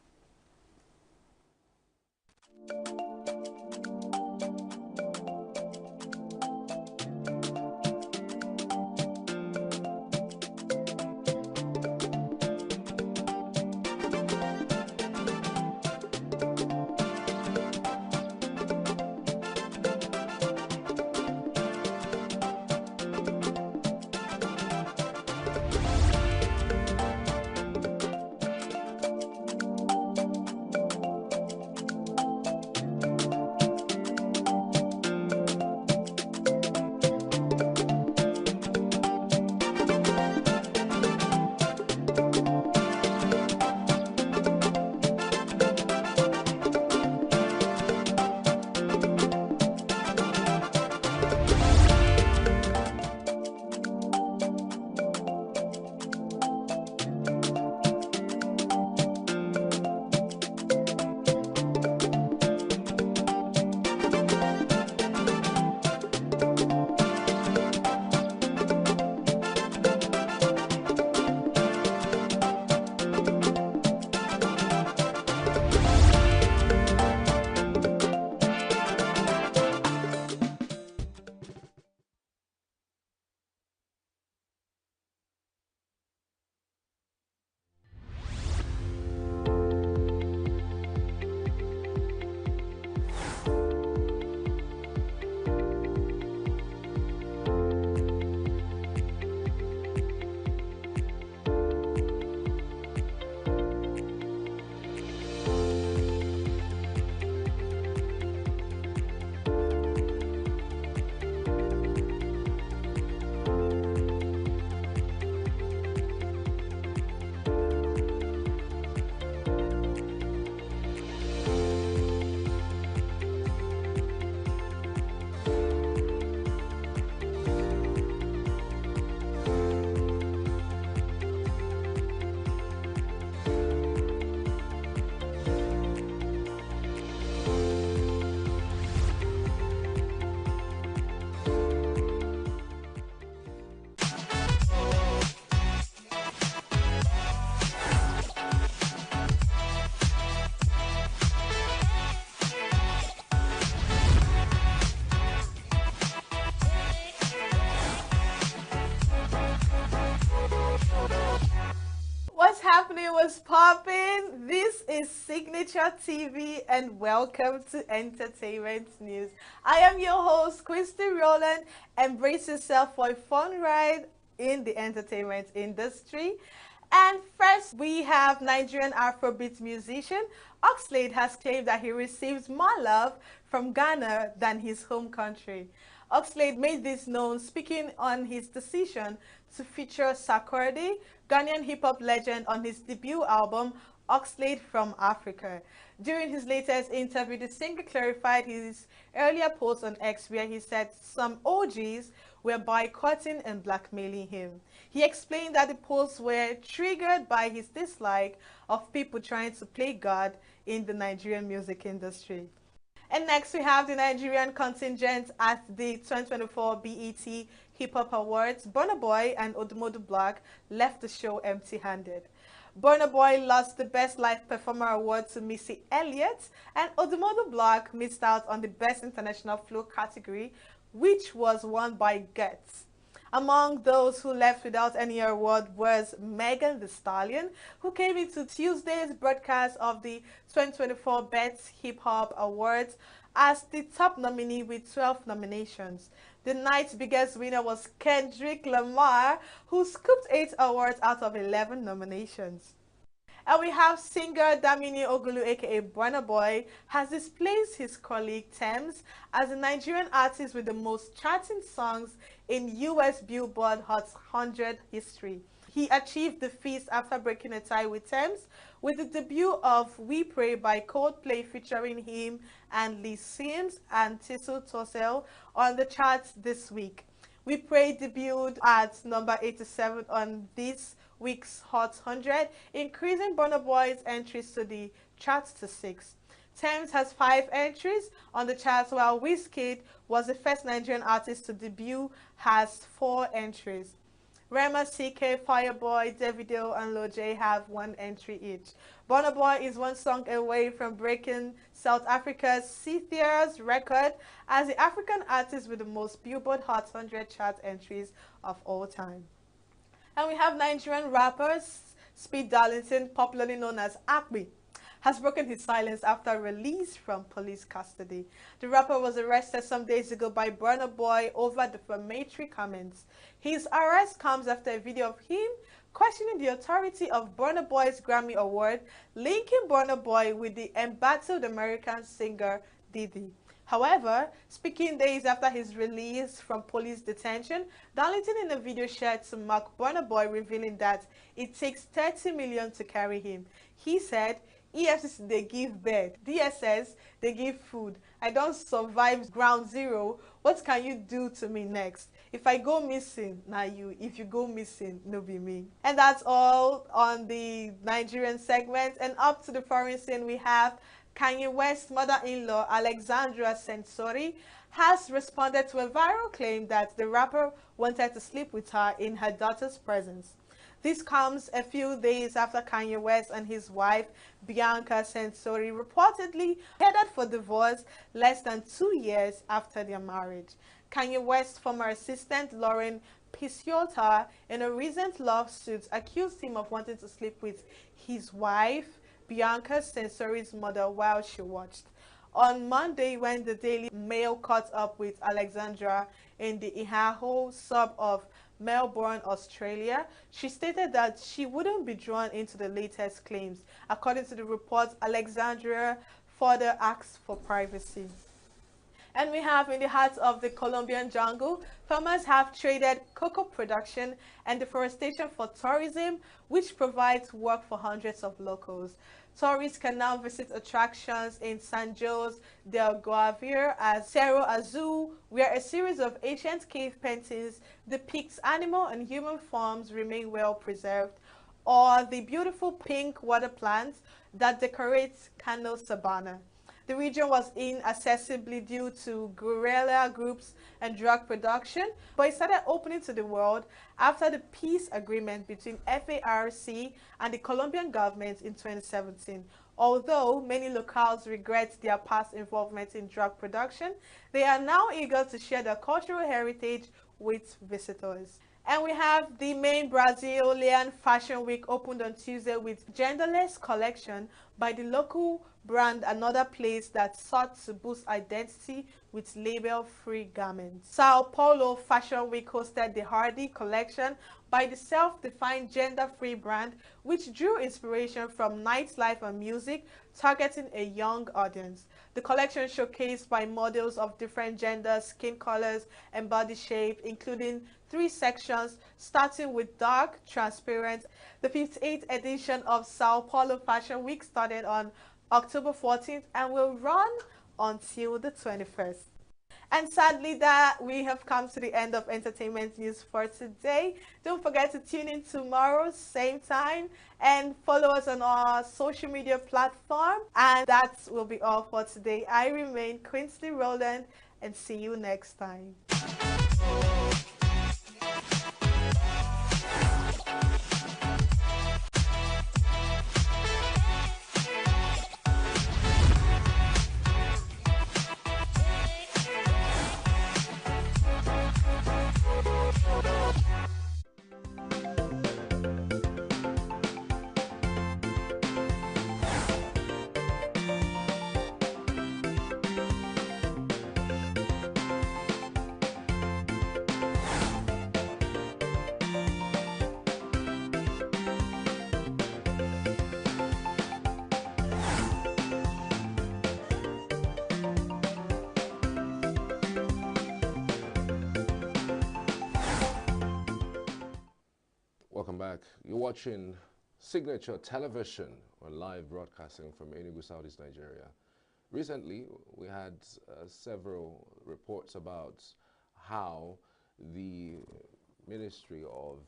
Speaker 5: happening? What's popping? This is Signature TV and welcome to Entertainment News. I am your host, Christy Rowland. Embrace yourself for a fun ride in the entertainment industry. And first, we have Nigerian Afrobeat musician Oxlade has claimed that he receives more love from Ghana than his home country. Oxlade made this known speaking on his decision to feature Sarkodie, Ghanaian hip-hop legend, on his debut album, Oxlade from Africa. During his latest interview, the singer clarified his earlier post on X where he said some OGs were boycotting and blackmailing him. He explained that the posts were triggered by his dislike of people trying to play God in the Nigerian music industry. And next we have the Nigerian contingent at the 2024 BET Hip Hop Awards. Burna Boy and Odumodu Black left the show empty-handed. Burna Boy lost the Best Live Performer Award to Missy Elliott, and Odumodu Black missed out on the Best International Flow category, which was won by Guts. Among those who left without any award was Megan Thee Stallion, who came into Tuesday's broadcast of the 2024 Best Hip Hop Awards as the top nominee with 12 nominations. The night's biggest winner was Kendrick Lamar, who scooped 8 awards out of 11 nominations. And we have singer Damini Ogulu, aka Burna Boy, has displaced his colleague Tems as the Nigerian artist with the most charting songs in US Billboard Hot 100 history. He achieved the feat after breaking a tie with Tems with the debut of We Pray by Coldplay featuring him and Lee Sims and Tissot Tossell on the charts this week. We Pray debuted at number 87 on this week's Hot 100, increasing Burna Boy's entries to the charts to 6. Tems has 5 entries on the charts, while Wizkid was the first Nigerian artist to debut, has 4 entries. Rema, CK, Fireboy, Davido, and Lil J have 1 entry each. Burna Boy is 1 song away from breaking South Africa's Cynthia's record as the African artist with the most Billboard Hot 100 chart entries of all time. And we have Nigerian rapper Speed Darlington, popularly known as Akbi, has broken his silence after release from police custody. The rapper was arrested some days ago by Burna Boy over defamatory comments. His arrest comes after a video of him questioning the authority of Burna Boy's Grammy Award, linking Burna Boy with the embattled American singer Diddy. However, speaking days after his release from police detention, Darlington in a video shared to mock Burna Boy, revealing that it takes 30 million to carry him. He said, EFCC, they give bed. DSS, they give food. I don't survive ground zero. What can you do to me next? If I go missing, now you. If you go missing, no be me. And that's all on the Nigerian segment. And up to the foreign scene, we have Kanye West's mother-in-law, Alexandra Sensori, has responded to a viral claim that the rapper wanted to sleep with her in her daughter's presence. This comes a few days after Kanye West and his wife, Bianca Sensori, reportedly headed for divorce less than 2 years after their marriage. Kanye West's former assistant, Lauren Piciota, in a recent lawsuit, accused him of wanting to sleep with his wife, Bianca Sensori's mother, while she watched. On Monday, when the Daily Mail caught up with Alexandra in the Ihaho sub of Melbourne, Australia, she stated that she wouldn't be drawn into the latest claims. According to the report, Alexandra further asked for privacy. And we have in the heart of the Colombian jungle, farmers have traded cocoa production and deforestation for tourism, which provides work for hundreds of locals. Tourists can now visit attractions in San Jose del Guavir as Cerro Azul, where a series of ancient cave paintings depicts animal and human forms remain well preserved, or the beautiful pink water plants that decorate Cano Sabana. The region was inaccessible due to guerrilla groups and drug production, but it started opening to the world after the peace agreement between FARC and the Colombian government in 2017. Although many locals regret their past involvement in drug production, they are now eager to share their cultural heritage with visitors. And we have the main Brazilian Fashion Week opened on Tuesday with genderless collection by the local brand, another place that sought to boost identity with label-free garments. Sao Paulo Fashion Week hosted the Hardy collection by the self-defined gender-free brand, which drew inspiration from nightlife and music, targeting a young audience. The collection showcased by models of different genders, skin colors, and body shape, including 3 sections, starting with dark, transparent. The 58th edition of Sao Paulo Fashion Week started on October 14th and will run until the 21st. And sadly that we have come to the end of entertainment news for today. Don't forget to tune in tomorrow, same time, and follow us on our social media platform. And that will be all for today. I remain Quincy Rowland, and see you next time.
Speaker 2: Welcome back. You're watching Signature Television on live broadcasting from ENUGU, Southeast Nigeria. Recently, we had several reports about how the Ministry of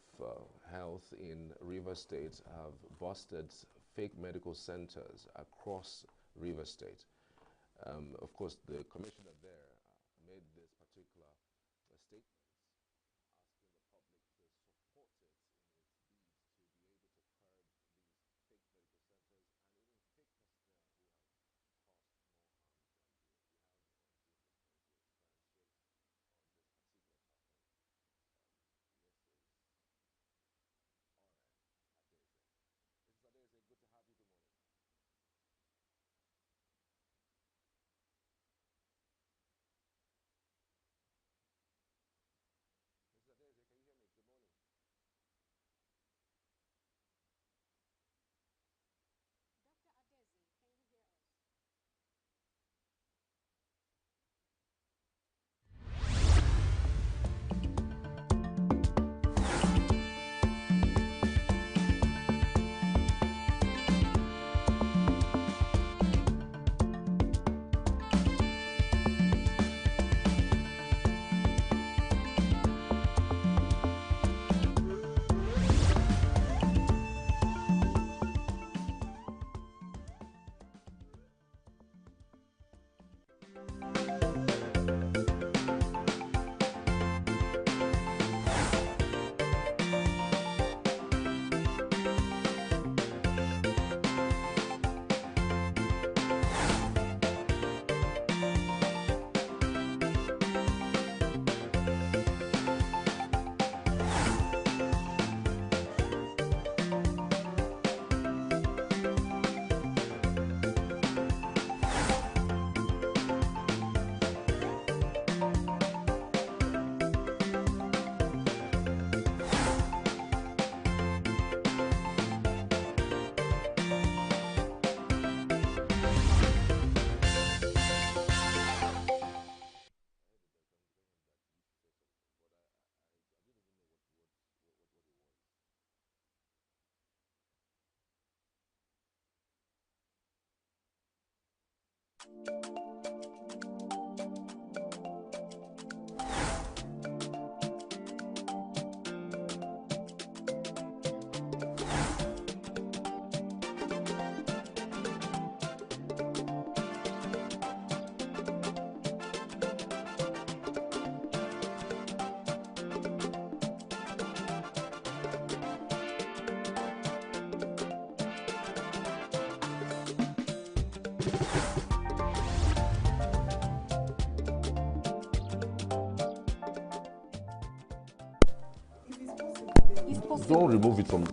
Speaker 2: Health in Rivers State have busted fake medical centers across Rivers State. Of course, the commissioner there made this particular statement don't remove it from.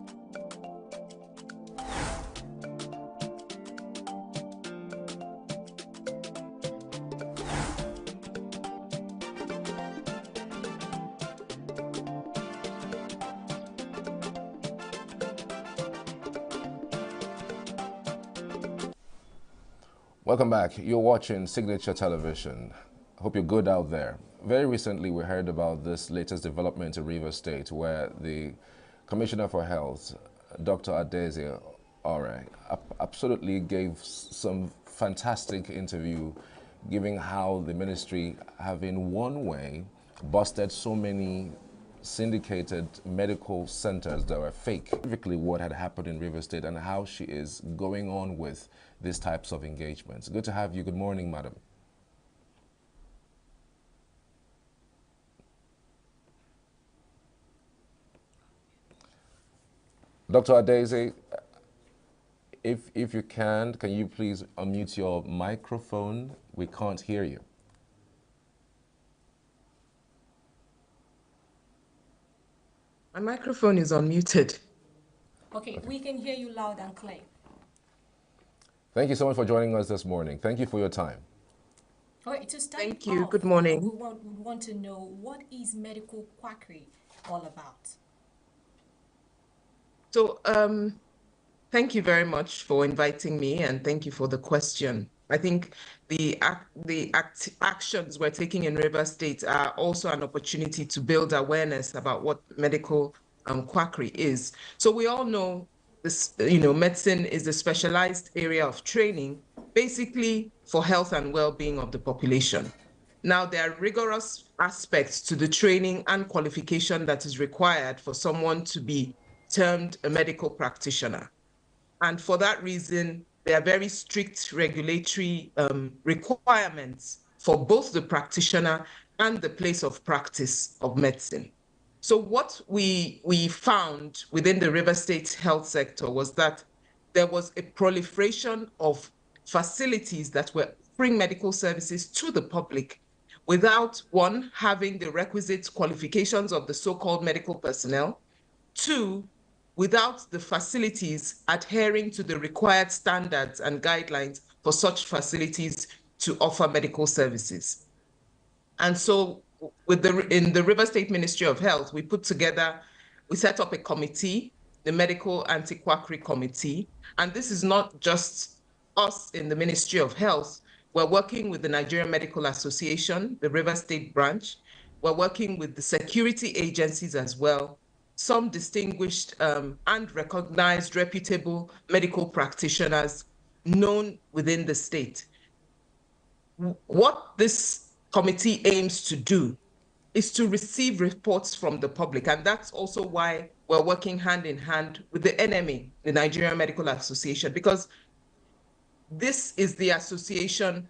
Speaker 2: Welcome back. You're watching Signature Television. Hope you're good out there. Very recently, we heard about this latest development in Rivers State, where the Commissioner for Health, Dr. Adeze Ore, absolutely gave some fantastic interview, giving how the ministry have in one way busted so many syndicated medical centers that were fake. Specifically what had happened in Rivers State and how she is going on with these types of engagements. Good to have you. Good morning, madam. Dr. Adeze, if you can you please unmute your microphone? We can't hear you.
Speaker 6: My microphone is unmuted.
Speaker 3: Okay, we can hear you loud and clear.
Speaker 2: Thank you so much for joining us this morning. Thank you for your time.
Speaker 3: All right, to start
Speaker 6: Thank you.
Speaker 3: off,
Speaker 6: Good morning.
Speaker 3: We want to know, what is medical quackery all about?
Speaker 6: So, thank you very much for inviting me, and thank you for the question. I think the actions we're taking in Rivers State are also an opportunity to build awareness about what medical quackery is. So we all know this, medicine is a specialized area of training, basically for health and well-being of the population. Now, there are rigorous aspects to the training and qualification that is required for someone to be termed a medical practitioner. And for that reason, there are very strict regulatory requirements for both the practitioner and the place of practice of medicine. So what we found within the River State health sector was that there was a proliferation of facilities that were offering medical services to the public without, one, having the requisite qualifications of the so-called medical personnel, two, without the facilities adhering to the required standards and guidelines for such facilities to offer medical services. And so in the River State Ministry of Health, we set up a committee, the Medical Anti-Quackery Committee. And this is not just us in the Ministry of Health. We're working with the Nigerian Medical Association, the River State branch. We're working with the security agencies as well, some distinguished and recognized reputable medical practitioners known within the state. What this committee aims to do is to receive reports from the public, and that's also why we're working hand in hand with the NMA, the Nigerian Medical Association, because this is the association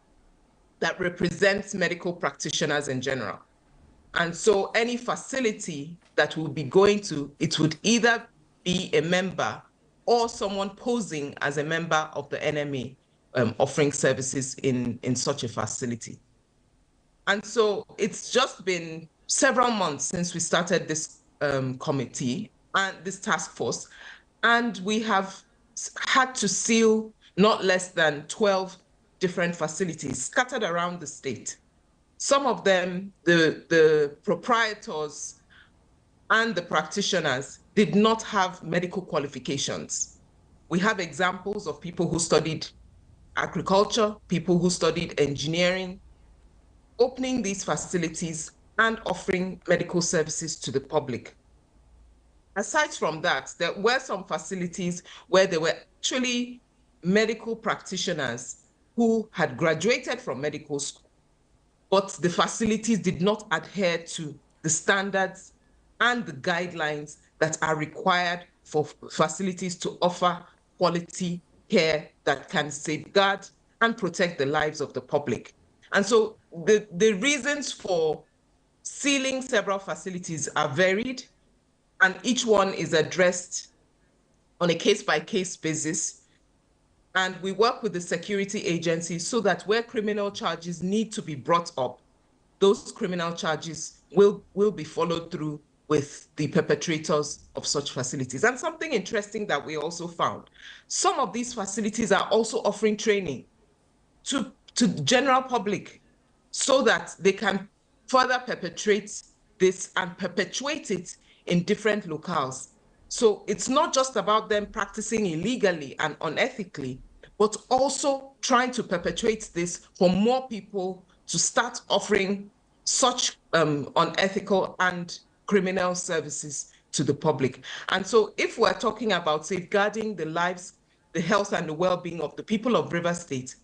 Speaker 6: that represents medical practitioners in general. And so any facility that we'll be going to, it would either be a member or someone posing as a member of the NMA offering services in such a facility. And so it's just been several months since we started this committee and this task force, and we have had to seal not less than 12 different facilities scattered around the state. Some of them, the proprietors and the practitioners did not have medical qualifications. We have examples of people who studied agriculture, people who studied engineering, opening these facilities and offering medical services to the public. Aside from that, there were some facilities where there were actually medical practitioners who had graduated from medical school, but the facilities did not adhere to the standards and the guidelines that are required for facilities to offer quality care that can safeguard and protect the lives of the public. And so the reasons for sealing several facilities are varied, and each one is addressed on a case-by-case basis. And we work with the security agencies so that where criminal charges need to be brought up, those criminal charges will be followed through with the perpetrators of such facilities. And something interesting that we also found, some of these facilities are also offering training to the general public so that they can further perpetrate this and perpetuate it in different locales. So it's not just about them practicing illegally and unethically, but also trying to perpetuate this for more people to start offering such unethical and criminal services to the public. And so if we're talking about safeguarding the lives, the health and the well-being of the people of Rivers State,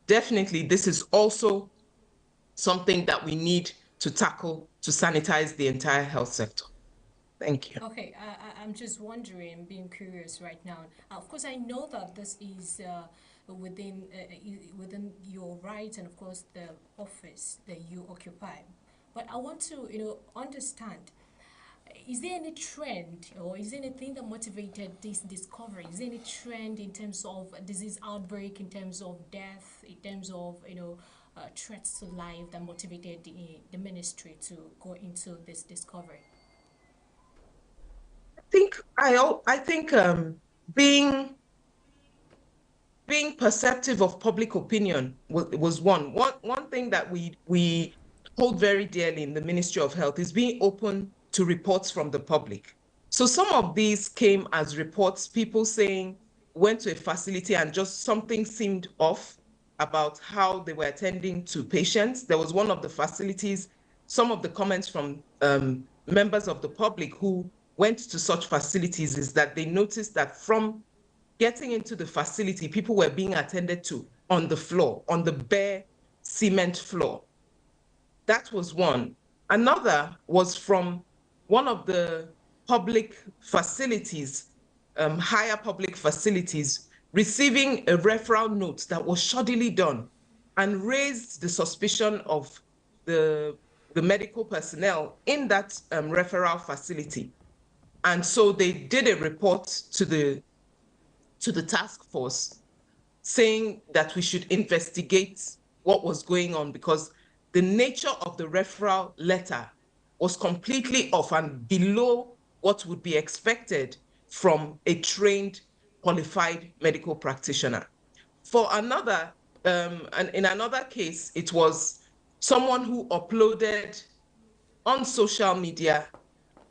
Speaker 6: definitely this is also something that we need to tackle to sanitize the entire health sector. Thank you.
Speaker 3: Okay, I'm just wondering, being curious right now. Of course, I know that this is within your rights and, of course, the office that you occupy. But I want to, understand. Is there any trend or is there anything that motivated this discovery? Is there any trend in terms of disease outbreak, in terms of death, in terms of threats to life that motivated the ministry to go into this discovery?
Speaker 6: I think being perceptive of public opinion was one thing that we hold very dearly in the Ministry of Health is being open to reports from the public. So some of these came as reports, people saying went to a facility and just something seemed off about how they were attending to patients. There was one of the facilities, some of the comments from members of the public who went to such facilities is that they noticed that from getting into the facility, people were being attended to on the floor, on the bare cement floor. That was one. Another was from one of the public facilities, higher public facilities, receiving a referral note that was shoddily done and raised the suspicion of the medical personnel in that referral facility. And so they did a report to the task force saying that we should investigate what was going on because the nature of the referral letter was completely off and below what would be expected from a trained, qualified medical practitioner. For another, and in another case, it was someone who uploaded on social media,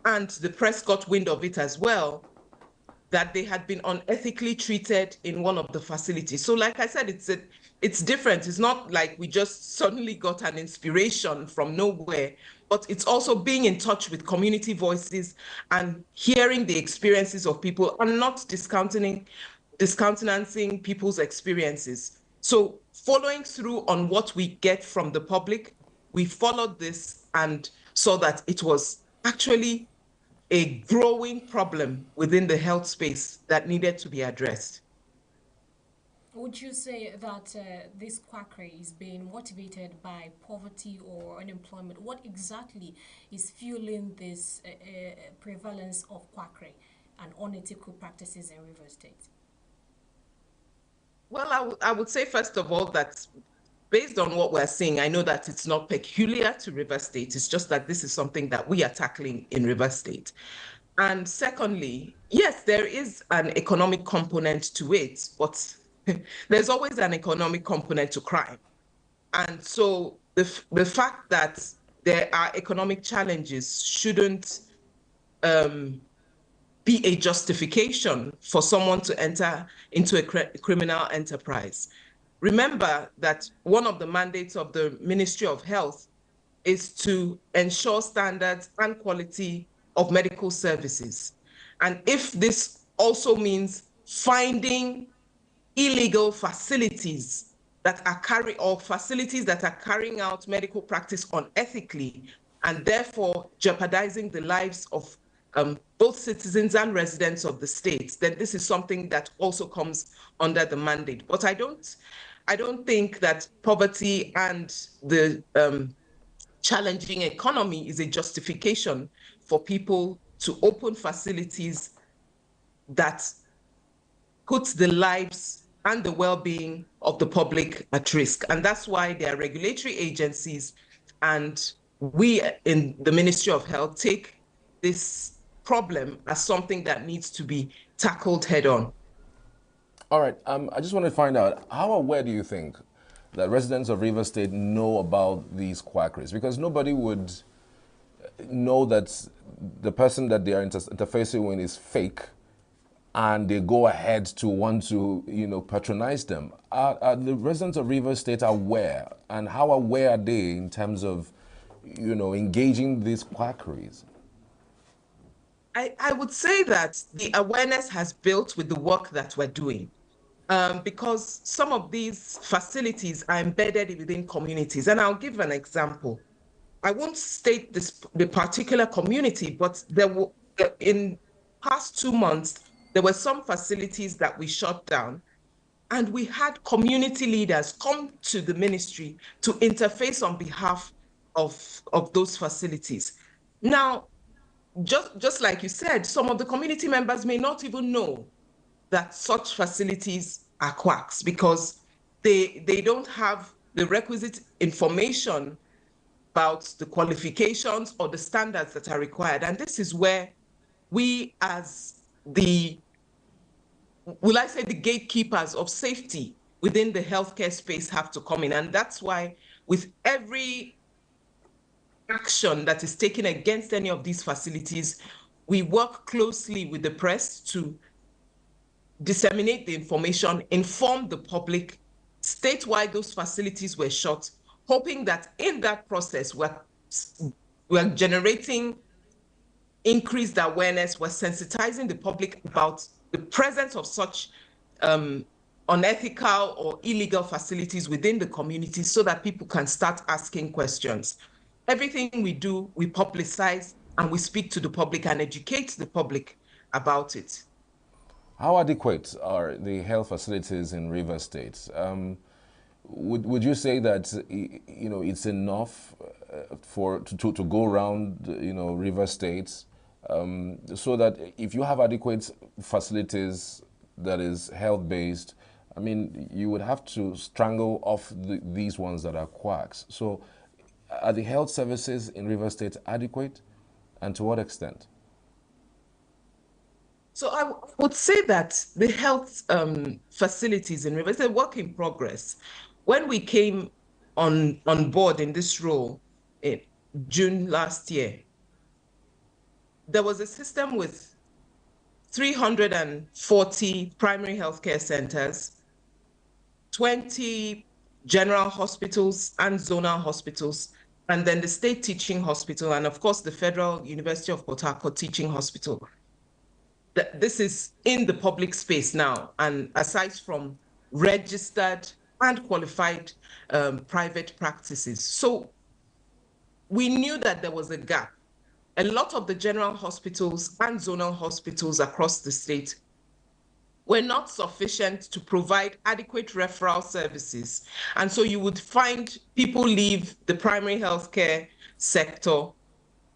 Speaker 6: and the press got wind of it as well, that they had been unethically treated in one of the facilities. So like I said, it's different. It's not like we just suddenly got an inspiration from nowhere, but it's also being in touch with community voices and hearing the experiences of people and not discountenancing people's experiences. So following through on what we get from the public, we followed this and saw that it was actually a growing problem within the health space that needed to be addressed.
Speaker 3: Would you say that this quackery is being motivated by poverty or unemployment? What exactly is fueling this prevalence of quackery and unethical practices in Rivers State?
Speaker 6: Well, I would say, first of all, that based on what we're seeing, I know that it's not peculiar to Rivers State. It's just that this is something that we are tackling in Rivers State. And secondly, yes, there is an economic component to it, but there's always an economic component to crime. And so the fact that there are economic challenges shouldn't be a justification for someone to enter into a criminal enterprise. Remember that one of the mandates of the Ministry of Health is to ensure standards and quality of medical services. And if this also means finding illegal facilities that are facilities that are carrying out medical practice unethically and therefore jeopardizing the lives of both citizens and residents of the state, then this is something that also comes under the mandate. But I don't think that poverty and the challenging economy is a justification for people to open facilities that puts the lives and the well-being of the public at risk. And that's why there are regulatory agencies, and we in the Ministry of Health take this problem as something that needs to be tackled head on.
Speaker 2: All right. I just want to find out, how aware do you think that residents of Rivers State know about these quackeries? Because nobody would know that the person that they are interfacing with is fake, and they go ahead to want to, patronize them. Are the residents of Rivers State aware, and how aware are they in terms of, engaging these quackeries?
Speaker 6: I would say that the awareness has built with the work that we're doing. Because some of these facilities are embedded within communities. And I'll give an example. I won't state the particular community, but in past 2 months, there were some facilities that we shut down, and we had community leaders come to the ministry to interface on behalf of those facilities. Now, just like you said, some of the community members may not even know that such facilities are quacks because they don't have the requisite information about the qualifications or the standards that are required. And this is where we, as the gatekeepers of safety within the healthcare space, have to come in. And that's why with every action that is taken against any of these facilities, we work closely with the press to disseminate the information, inform the public, state why those facilities were shut, hoping that in that process we're generating increased awareness, we're sensitizing the public about the presence of such unethical or illegal facilities within the community so that people can start asking questions. Everything we do, we publicize and we speak to the public and educate the public about it.
Speaker 2: How adequate are the health facilities in Rivers State? Would you say that it's enough to go around Rivers State, so that if you have adequate facilities that is health based, I mean, you would have to strangle off these ones that are quacks. So are the health services in Rivers State adequate, and to what extent?
Speaker 6: So I would say that the health facilities in Rivers, a work in progress. When we came on board in this role in June last year, there was a system with 340 primary healthcare centers, 20 general hospitals and zonal hospitals, and then the state teaching hospital, and of course the Federal University of Port Harcourt teaching hospital. This is in the public space now, and aside from registered and qualified private practices. So we knew that there was a gap. A lot of the general hospitals and zonal hospitals across the state were not sufficient to provide adequate referral services. And so you would find people leave the primary healthcare sector,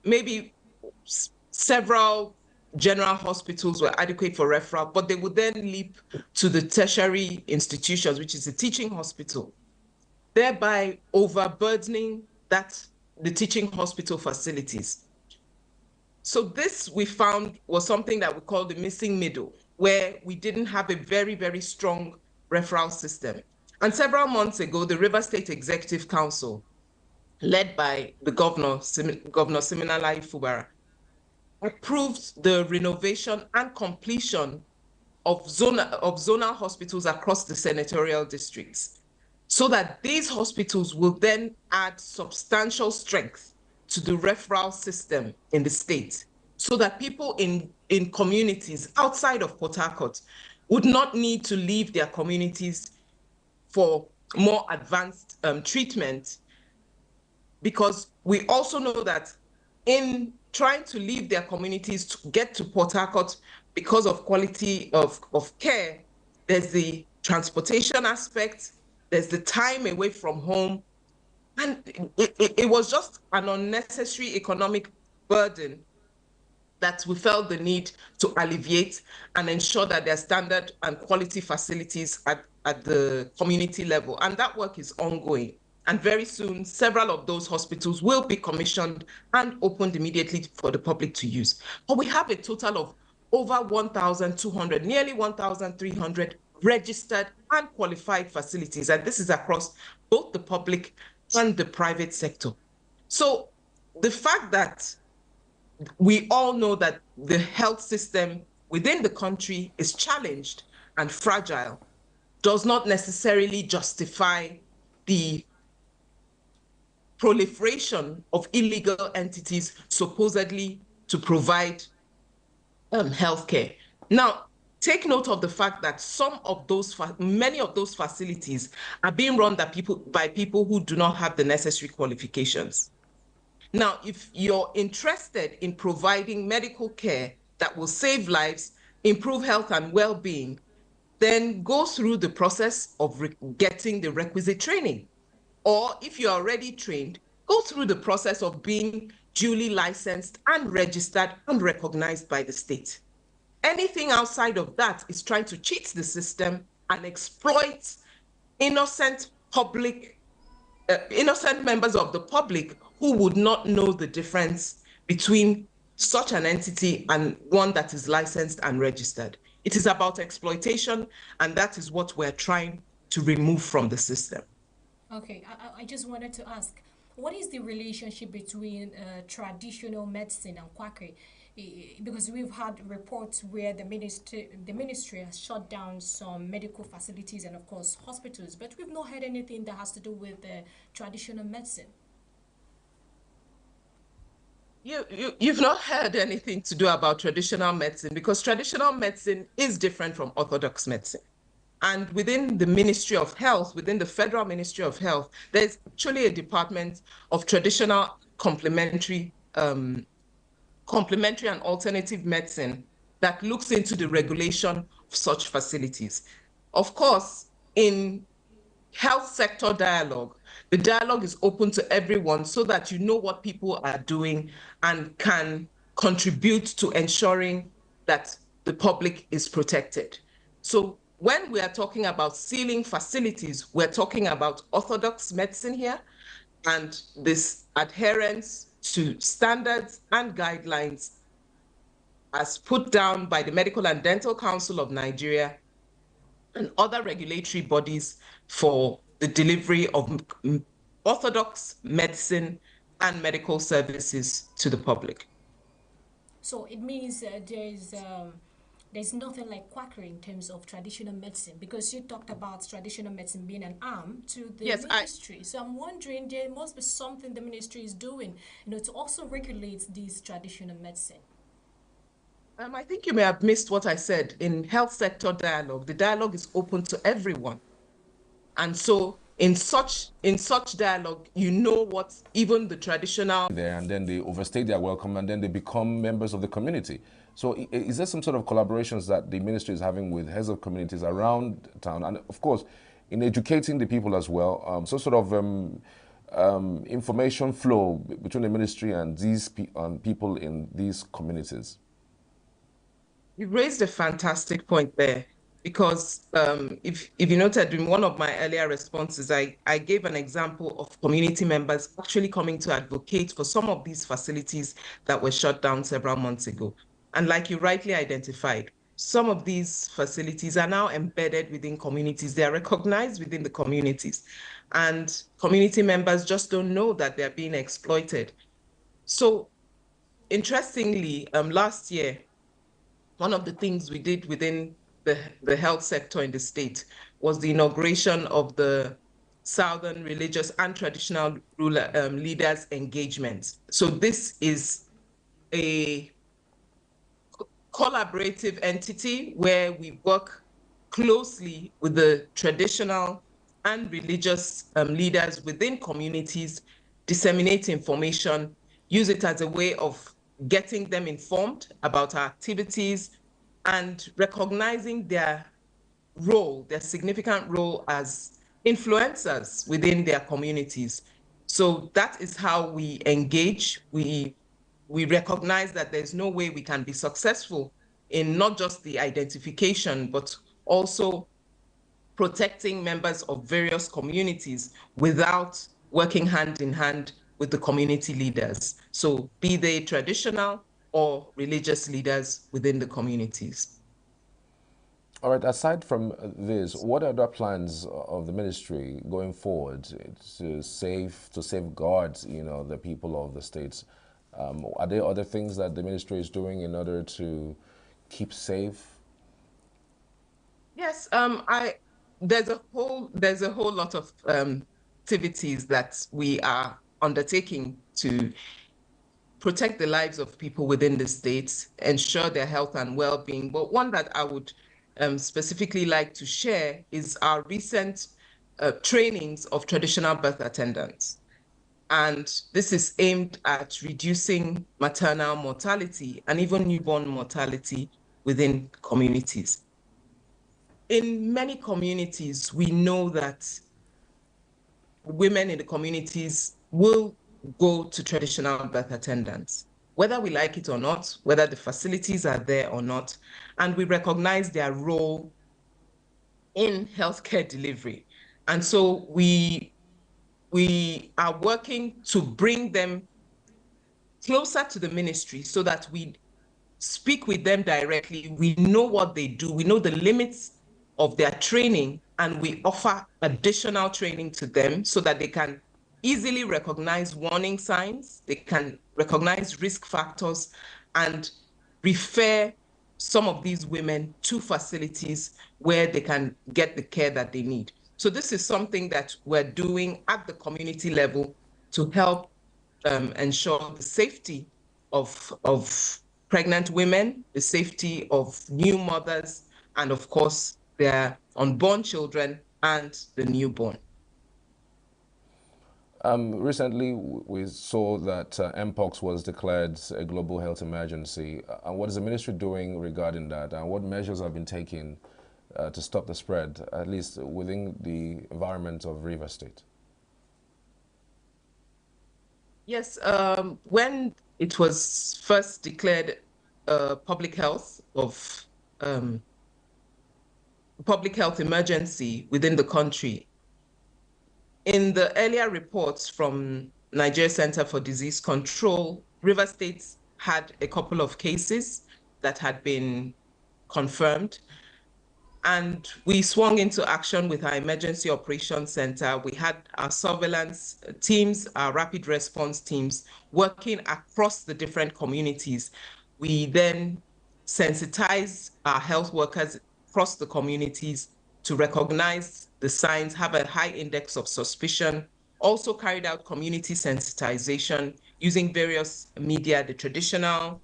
Speaker 6: maybe several general hospitals were adequate for referral, but they would then leap to the tertiary institutions, which is the teaching hospital, thereby overburdening the teaching hospital facilities. So this, we found, was something that we call the missing middle, where we didn't have a very, very strong referral system. And several months ago, the Rivers State Executive Council, led by the Governor Siminalayi Fubara, approved the renovation and completion of zonal hospitals across the senatorial districts, so that these hospitals will then add substantial strength to the referral system in the state, so that people in communities outside of Port Harcourt would not need to leave their communities for more advanced treatment, because we also know that in trying to leave their communities to get to Port Harcourt because of quality of care, there's the transportation aspect, there's the time away from home, and it was just an unnecessary economic burden that we felt the need to alleviate and ensure that there are standard and quality facilities at the community level. And that work is ongoing. And very soon, several of those hospitals will be commissioned and opened immediately for the public to use. But we have a total of over 1,200, nearly 1,300 registered and qualified facilities. And this is across both the public and the private sector. So the fact that we all know that the health system within the country is challenged and fragile does not necessarily justify the proliferation of illegal entities supposedly to provide healthcare. Now, take note of the fact that many of those facilities are being run by people who do not have the necessary qualifications. Now, if you're interested in providing medical care that will save lives, improve health and well-being, then go through the process of getting the requisite training. Or if you're already trained, go through the process of being duly licensed and registered and recognized by the state. Anything outside of that is trying to cheat the system and exploit innocent members of the public who would not know the difference between such an entity and one that is licensed and registered. It is about exploitation, and that is what we're trying to remove from the system.
Speaker 3: Okay, I just wanted to ask, what is the relationship between traditional medicine and quackery? Because we've had reports where the ministry has shut down some medical facilities and of course hospitals, but we've not heard anything that has to do with traditional medicine.
Speaker 6: You've not heard anything to do about traditional medicine, because traditional medicine is different from orthodox medicine. And within the Ministry of Health, within the Federal Ministry of Health, there's actually a department of traditional complementary and alternative medicine that looks into the regulation of such facilities. Of course, in health sector dialogue, the dialogue is open to everyone so that you know what people are doing and can contribute to ensuring that the public is protected. So when we are talking about sealing facilities, we're talking about orthodox medicine here, and this adherence to standards and guidelines as put down by the Medical and Dental Council of Nigeria and other regulatory bodies for the delivery of orthodox medicine and medical services to the public.
Speaker 3: So it means there's nothing like quackery in terms of traditional medicine, because you talked about traditional medicine being an arm to the ministry. So I'm wondering, there must be something the ministry is doing, to also regulate this traditional medicine.
Speaker 6: I think you may have missed what I said. In health sector dialogue, the dialogue is open to everyone. And so in such dialogue, you know what even the traditional
Speaker 2: there, and then they overstay their welcome, and then they become members of the community. So is there some sort of collaborations that the ministry is having with heads of communities around town, and of course in educating the people as well, some sort of information flow between the ministry and these people in these communities?
Speaker 6: You raised a fantastic point there, because if you noted in one of my earlier responses, I gave an example of community members actually coming to advocate for some of these facilities that were shut down several months ago. And like you rightly identified, some of these facilities are now embedded within communities. They are recognized within the communities, and community members just don't know that they're being exploited. So interestingly, last year, one of the things we did within the health sector in the state was the inauguration of the Southern Religious and Traditional Leaders Engagement. So this is a collaborative entity where we work closely with the traditional and religious leaders within communities, disseminate information, use it as a way of getting them informed about our activities, and recognizing their role, their significant role as influencers within their communities. So that is how we engage. We recognize that there's no way we can be successful in not just the identification, but also protecting members of various communities without working hand in hand with the community leaders. So be they traditional or religious leaders within the communities.
Speaker 2: All right, aside from this, what are the plans of the ministry going forward to safeguard, the people of the states? Are there other things that the ministry is doing in order to keep safe?
Speaker 6: Yes, there's a whole lot of activities that we are undertaking to protect the lives of people within the states, ensure their health and well-being. But one that I would specifically like to share is our recent trainings of traditional birth attendants. And this is aimed at reducing maternal mortality and even newborn mortality within communities. In many communities, we know that women in the communities will go to traditional birth attendants, whether we like it or not, whether the facilities are there or not, and we recognize their role in healthcare delivery. And so we are working to bring them closer to the ministry so that we speak with them directly. We know what they do. We know the limits of their training, and we offer additional training to them so that they can easily recognize warning signs, they can recognize risk factors, and refer some of these women to facilities where they can get the care that they need. So this is something that we're doing at the community level to help ensure the safety of pregnant women, the safety of new mothers, and of course, their unborn children and the newborn.
Speaker 2: Recently, we saw that Mpox was declared a global health emergency. And what is the ministry doing regarding that? And what measures have been taken to stop the spread, at least within the environment of Rivers State?
Speaker 6: Yes, when it was first declared public health emergency within the country, in the earlier reports from Nigeria Center for Disease Control, Rivers State had a couple of cases that had been confirmed. And we swung into action with our Emergency Operations Center. We had our surveillance teams, our rapid response teams working across the different communities. We then sensitized our health workers across the communities to recognize the signs, have a high index of suspicion, also carried out community sensitization using various media, the traditional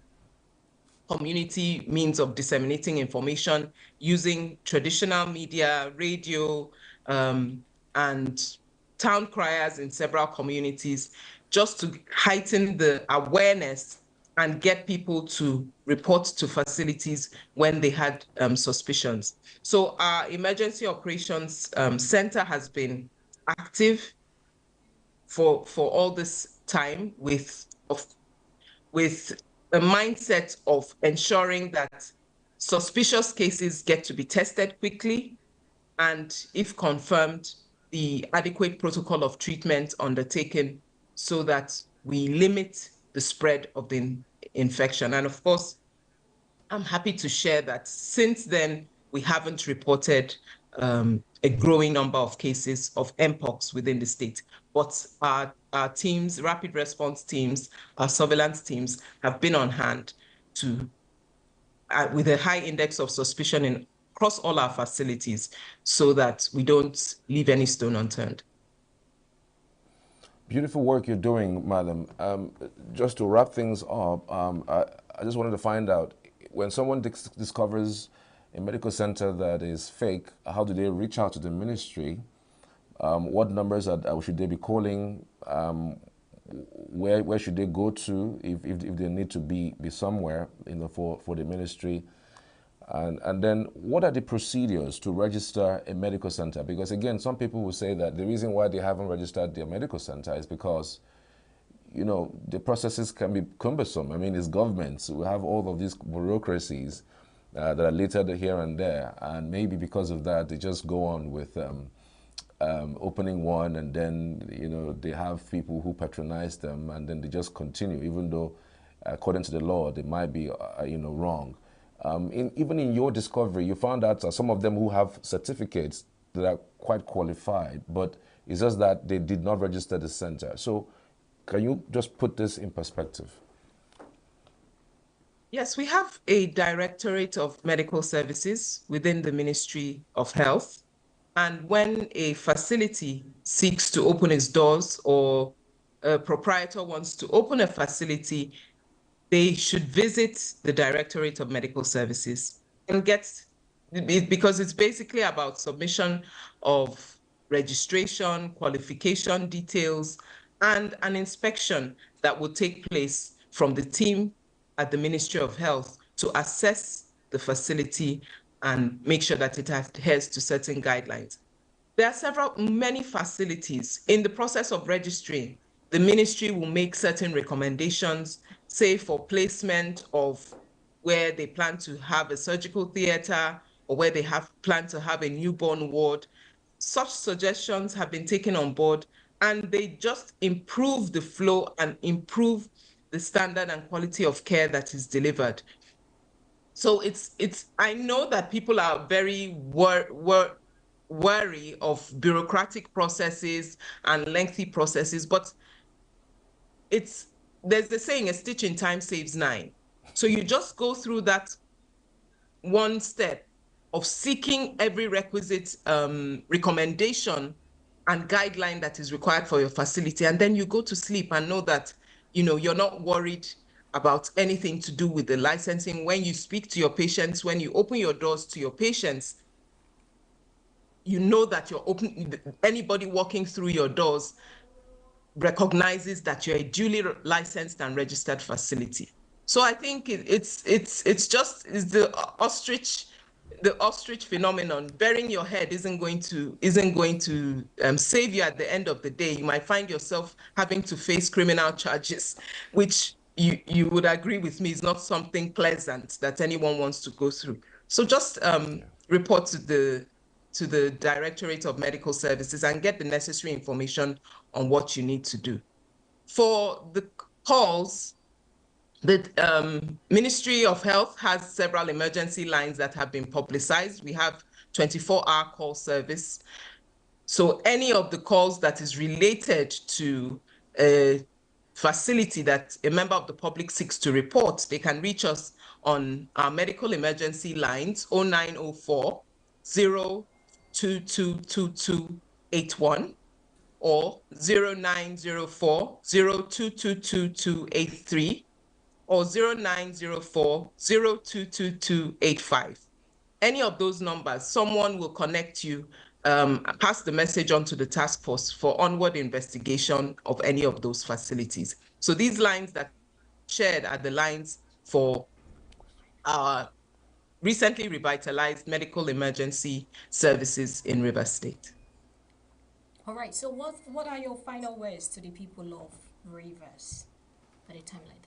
Speaker 6: community means of disseminating information using traditional media, radio, and town criers in several communities, just to heighten the awareness and get people to report to facilities when they had suspicions. So our Emergency Operations Center has been active for all this time with a mindset of ensuring that suspicious cases get to be tested quickly, and if confirmed, the adequate protocol of treatment undertaken so that we limit the spread of the infection. And of course, I'm happy to share that since then, we haven't reported a growing number of cases of Mpox within the state. But our teams, rapid response teams, our surveillance teams have been on hand to, with a high index of suspicion across all our facilities so that we don't leave any stone unturned.
Speaker 2: Beautiful work you're doing, madam. Just to wrap things up, I just wanted to find out, when someone discovers a medical center that is fake, how do they reach out to the ministry? What numbers should they be calling? Where should they go to if they need to be somewhere for the ministry? And then what are the procedures to register a medical center? Because again, some people will say that the reason why they haven't registered their medical center is because the processes can be cumbersome. I mean, it's governments. We have all of these bureaucracies that are littered here and there, and maybe because of that, they just go on with opening one, and then they have people who patronize them, and then they just continue, even though according to the law they might be wrong. Even in your discovery, you found out some of them who have certificates that are quite qualified, but it's just that they did not register the center. So can you just put this in perspective?
Speaker 6: Yes, we have a Directorate of Medical Services within the Ministry of Health. And when a facility seeks to open its doors, or a proprietor wants to open a facility, they should visit the Directorate of Medical Services and because it's basically about submission of registration, qualification details, and an inspection that will take place from the team at the Ministry of Health to assess the facility and make sure that it adheres to certain guidelines. There are many facilities. In the process of registering, the ministry will make certain recommendations, say for placement of where they plan to have a surgical theater, or where they plan to have a newborn ward. Such suggestions have been taken on board, and they just improve the flow and improve the standard and quality of care that is delivered. So I know that people are very wary of bureaucratic processes and lengthy processes, but there's the saying, a stitch in time saves 9. So you just go through that one step of seeking every requisite recommendation and guideline that is required for your facility, and then you go to sleep and know that you're not worried about anything to do with the licensing. When you speak to your patients, when you open your doors to your patients, you know that anybody walking through your doors recognizes that you're a duly licensed and registered facility. So I think it's the ostrich phenomenon. Burying your head isn't going to save you at the end of the day. You might find yourself having to face criminal charges, which you would agree with me is not something pleasant that anyone wants to go through. So just report to the Directorate of Medical Services and get the necessary information on what you need to do. For the calls, the Ministry of Health has several emergency lines that have been publicized. We have 24-hour call service. So any of the calls that is related to a facility that a member of the public seeks to report, they can reach us on our medical emergency lines, 0904 0222281 or 0904 0222283 or 0904 022285. Any of those numbers, someone will connect you, pass the message on to the task force for onward investigation of any of those facilities. So these lines that shared are the lines for our recently revitalized medical emergency services in Rivers State.
Speaker 3: All right, so what are your final words to the people of Rivers at a time like this?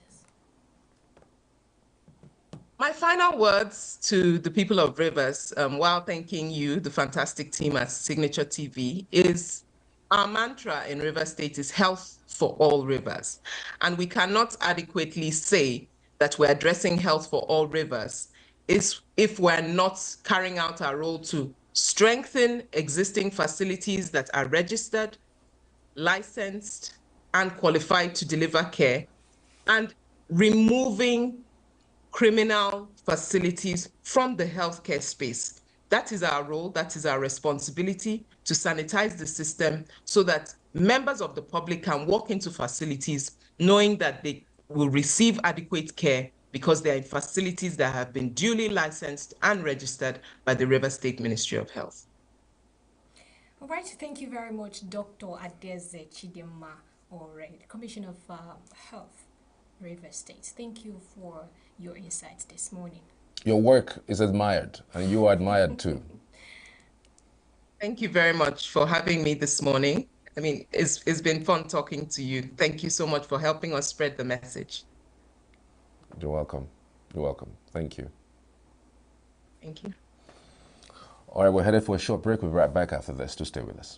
Speaker 6: My final words to the people of Rivers, while thanking you, the fantastic team at Signature TV, is our mantra in Rivers State is health for all rivers. And we cannot adequately say that we're addressing health for all rivers if we're not carrying out our role to strengthen existing facilities that are registered, licensed, and qualified to deliver care, and removing criminal facilities from the healthcare space. That is our role, that is our responsibility, to sanitize the system so that members of the public can walk into facilities knowing that they will receive adequate care because they're in facilities that have been duly licensed and registered by the Rivers State Ministry of Health.
Speaker 3: All right, thank you very much, Dr. Adeze Chidema Ored, Commissioner of Health, Rivers State. Thank you for your insights this morning.
Speaker 2: Your work is admired, and you are admired too.
Speaker 6: Thank you very much for having me this morning. I mean, it's been fun talking to you. Thank you so much for helping us spread the message.
Speaker 2: You're welcome. You're welcome. Thank you.
Speaker 6: Thank you.
Speaker 2: All right, we're headed for a short break. We'll be right back after this. Do stay with us.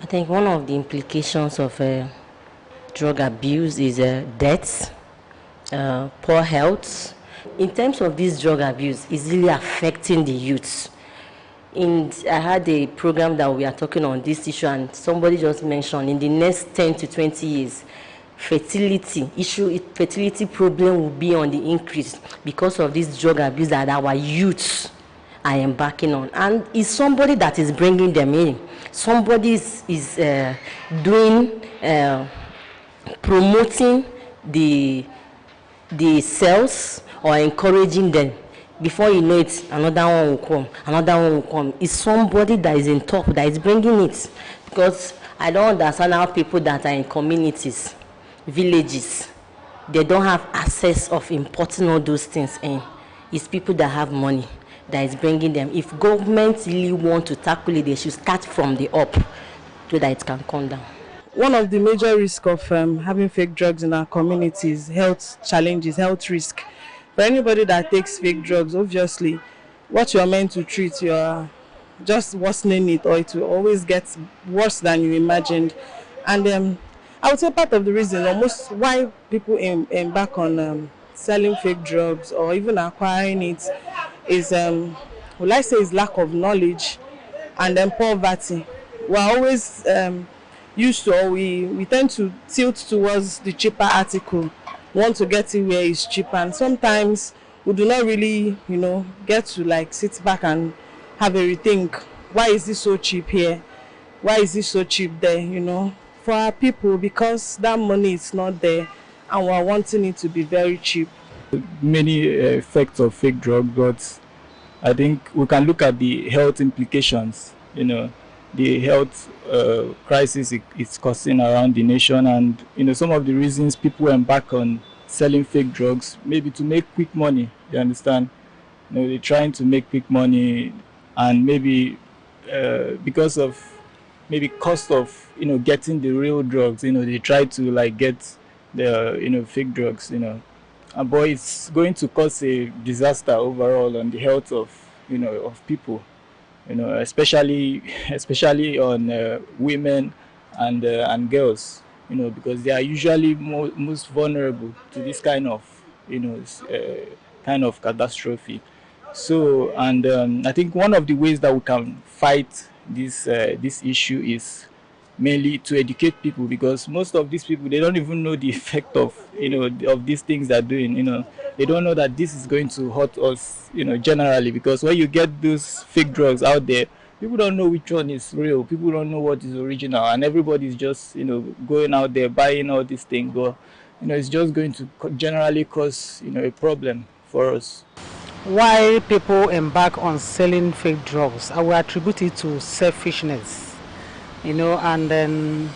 Speaker 7: I think one of the implications of drug abuse is death, poor health. In terms of this drug abuse, it's really affecting the youth. I had a program that we are talking on this issue, and somebody just mentioned in the next 10 to 20 years, fertility problem will be on the increase because of this drug abuse that our youths are embarking on. And it's somebody that is bringing them in. Somebody is promoting the sales or encouraging them. Before you know it, another one will come, another one will come. It's somebody that is in top that is bringing it. Because I don't understand how people that are in communities, villages, they don't have access of importing all those things in. It's people that have money that is bringing them. If government really want to tackle it, they should start from the up so that it can come down.
Speaker 8: One of the major risks of having fake drugs in our communities, health challenges, health risk. For anybody that takes fake drugs, obviously, what you are meant to treat, you are just worsening it, or it will always get worse than you imagined. And I would say part of the reason, almost why people embark on selling fake drugs or even acquiring it, is, well, I say, is lack of knowledge and then poverty. We're always used to, or we tend to tilt towards the cheaper article, want to get it where it's cheap, and sometimes we do not really, get to like sit back and have a rethink. Why is this so cheap here? Why is this so cheap there? For our people, because that money is not there and we're wanting it to be very cheap.
Speaker 9: Many effects of fake drugs, but I think we can look at the health implications. The health crisis it's causing around the nation, and some of the reasons people embark on selling fake drugs, maybe to make quick money. You understand? They're trying to make quick money, and maybe because of maybe cost of getting the real drugs. They try to like get the fake drugs. But it's going to cause a disaster overall on the health of of people. Especially on women and girls, because they are usually most vulnerable to this kind of catastrophe. So, and I think one of the ways that we can fight this issue is mainly to educate people, because most of these people, they don't even know the effect of of these things they're doing. They don't know that this is going to hurt us generally, because when you get those fake drugs out there, people don't know which one is real, people don't know what is original, and everybody's just going out there buying all these things. But it's just going to generally cause a problem for us.
Speaker 10: Why people embark on selling fake drugs, I will attribute it to selfishness. And then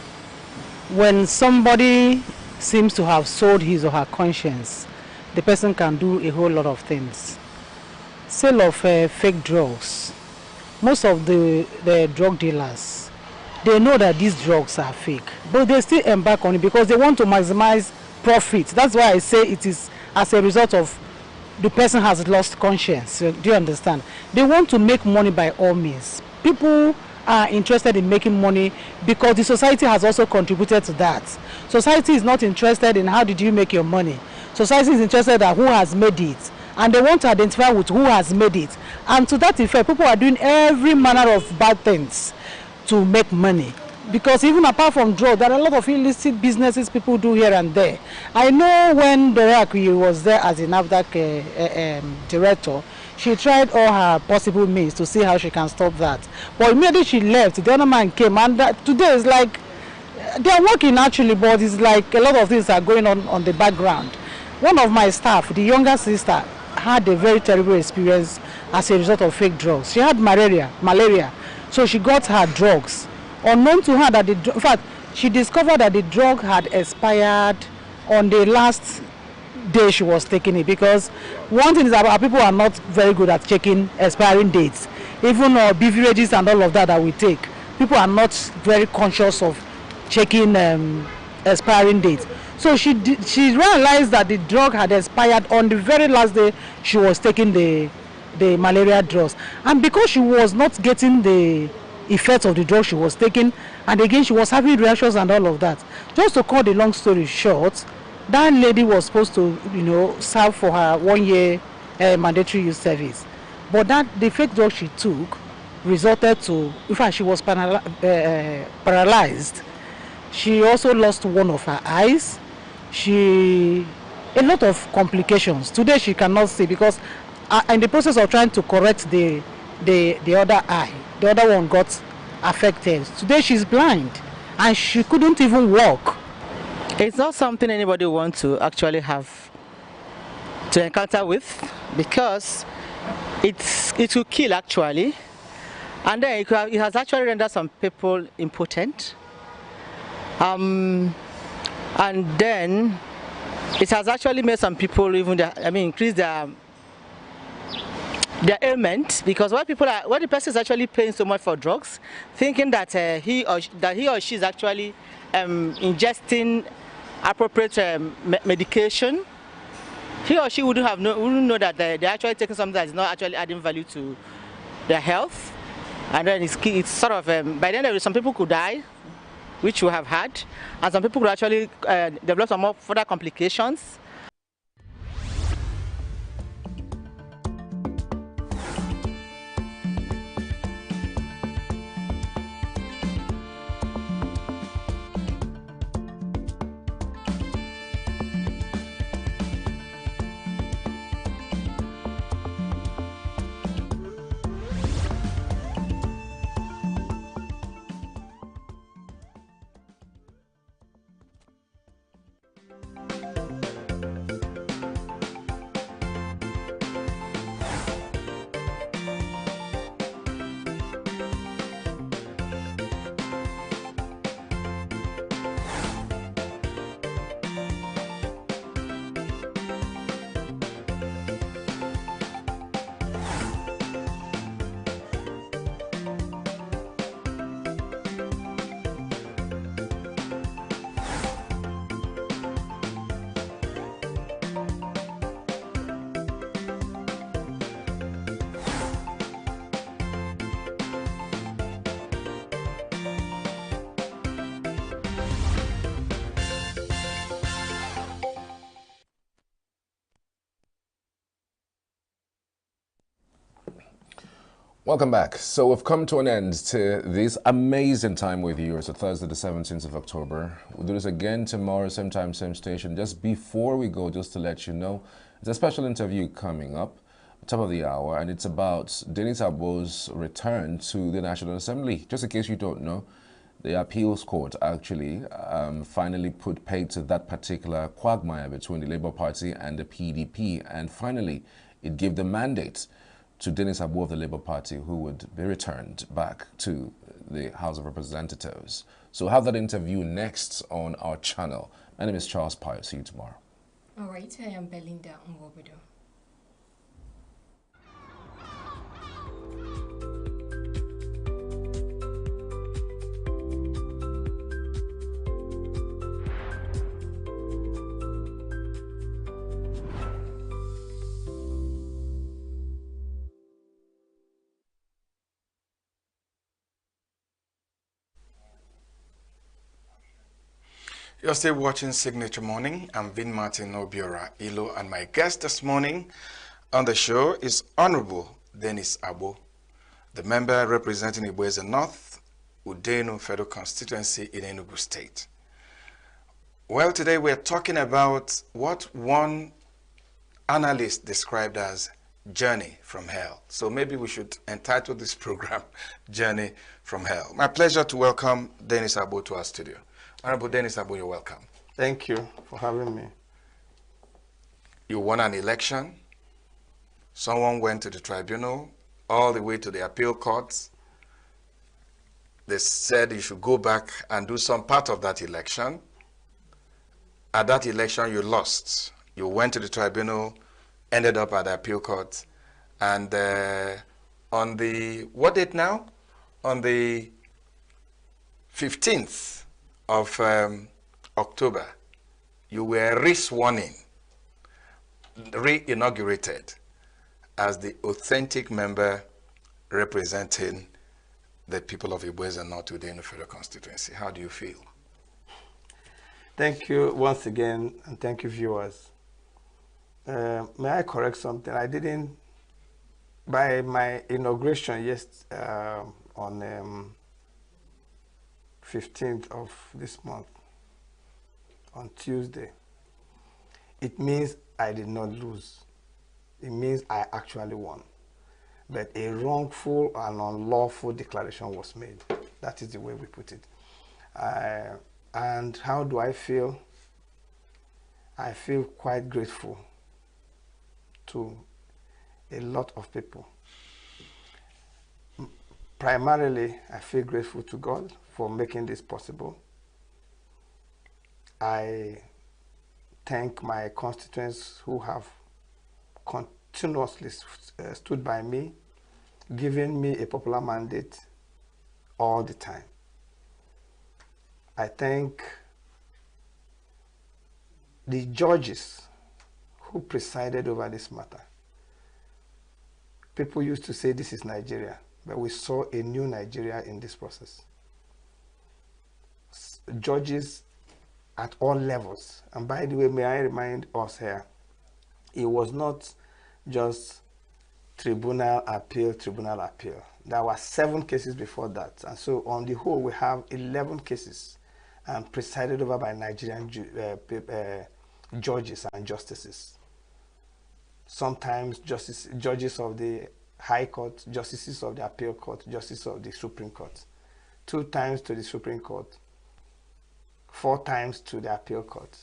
Speaker 10: when somebody seems to have sold his or her conscience, the person can do a whole lot of things. Sale of fake drugs. Most of the drug dealers, they know that these drugs are fake, but they still embark on it because they want to maximize profit. That's why I say it is as a result of the person has lost conscience. Do you understand? They want to make money by all means. People are interested in making money because the society has also contributed to that. Society is not interested in how did you make your money. Society is interested in who has made it, and they want to identify with who has made it. And to that effect, people are doing every manner of bad things to make money. Because even apart from drugs, there are a lot of illicit businesses people do here and there. I know when Derek was there as a NAFDAC director, she tried all her possible means to see how she can stop that. But immediately she left, the other man came, and today is like, they are working actually, but it's like a lot of things are going on the background. One of my staff, the younger sister, had a very terrible experience as a result of fake drugs. She had malaria, so she got her drugs. Unknown to her that in fact, she discovered that the drug had expired on the last day she was taking it, because one thing is that our people are not very good at checking expiring dates. Even beverages and all of that we take, people are not very conscious of checking expiring dates. So she realized that the drug had expired on the very last day she was taking the malaria drugs, and because she was not getting the effects of the drug she was taking, and again she was having reactions and all of that. Just to cut the long story short, that lady was supposed to, you know, serve for her 1 year mandatory youth service, but that the fake drug she took resulted to, in fact, she was paralyzed. She also lost one of her eyes. A lot of complications. Today she cannot see because in the process of trying to correct the other eye, the other one got affected. Today she's blind and she couldn't even walk. It's not something anybody wants to actually have to encounter with, because it will kill actually, and then it has actually rendered some people impotent, and then it has actually made some people even increase their ailment, because when the person is actually paying so much for drugs, thinking that he or she is actually ingesting appropriate medication, he or she wouldn't know that they're actually taking something that is not actually adding value to their health, and then it's sort of by the end of it, some people could die, which we have had, and some people could actually develop some more further complications.
Speaker 2: Welcome back. So we've come to an end to this amazing time with you. It's a Thursday, the 17th of October. We'll do this again tomorrow, same time, same station. Just before we go, just to let you know, there's a special interview coming up, top of the hour, and it's about Dennis Abo's return to the National Assembly. Just in case you don't know, the appeals court actually finally put paid to that particular quagmire between the Labour Party and the PDP, and finally it gave the mandate to Dennis Abo of the Labour Party, who would be returned back to the House of Representatives. So we'll have that interview next on our channel. My name is Charles Pio. See you tomorrow.
Speaker 3: All right, I am Belinda Mwobodo.
Speaker 11: You're still watching Signature Morning. I'm Vin Martin Obiora Ilo, and my guest this morning on the show is Honorable Dennis Abo, the member representing Iboeze North, Udenu Federal Constituency in Enugu State. Well, today we're talking about what one analyst described as Journey from Hell. So maybe we should entitle this program Journey from Hell. My pleasure to welcome Dennis Abo to our studio. Honorable Dennis Abo, you're welcome.
Speaker 12: Thank you for having me.
Speaker 11: You won an election. Someone went to the tribunal, all the way to the appeal courts. They said you should go back and do some part of that election. At that election, you lost. You went to the tribunal, ended up at the appeal court, and on the, what date now? On the 15th of October, you were re-sworn in, re-inaugurated as the authentic member representing the people of Ibueza North within the federal constituency. How do you feel?
Speaker 12: Thank you once again, and thank you, viewers. May I correct something? I didn't, by my inauguration on 15th of this month, on Tuesday, it means I did not lose. It means I actually won. But a wrongful and unlawful declaration was made. That is the way we put it. And how do I feel? I feel quite grateful to a lot of people. Primarily, I feel grateful to God for making this possible. I thank my constituents who have continuously stood by me, giving me a popular mandate all the time. I thank the judges who presided over this matter. People used to say this is Nigeria, but we saw a new Nigeria in this process. Judges at all levels. And by the way, may I remind us here, it was not just tribunal appeal. There were 7 cases before that. And so on the whole, we have 11 cases presided over by Nigerian judges and justices. Sometimes judges of the High Court, justices of the Appeal Court, justices of the Supreme Court. 2 times to the Supreme Court, 4 times to the Appeal Court,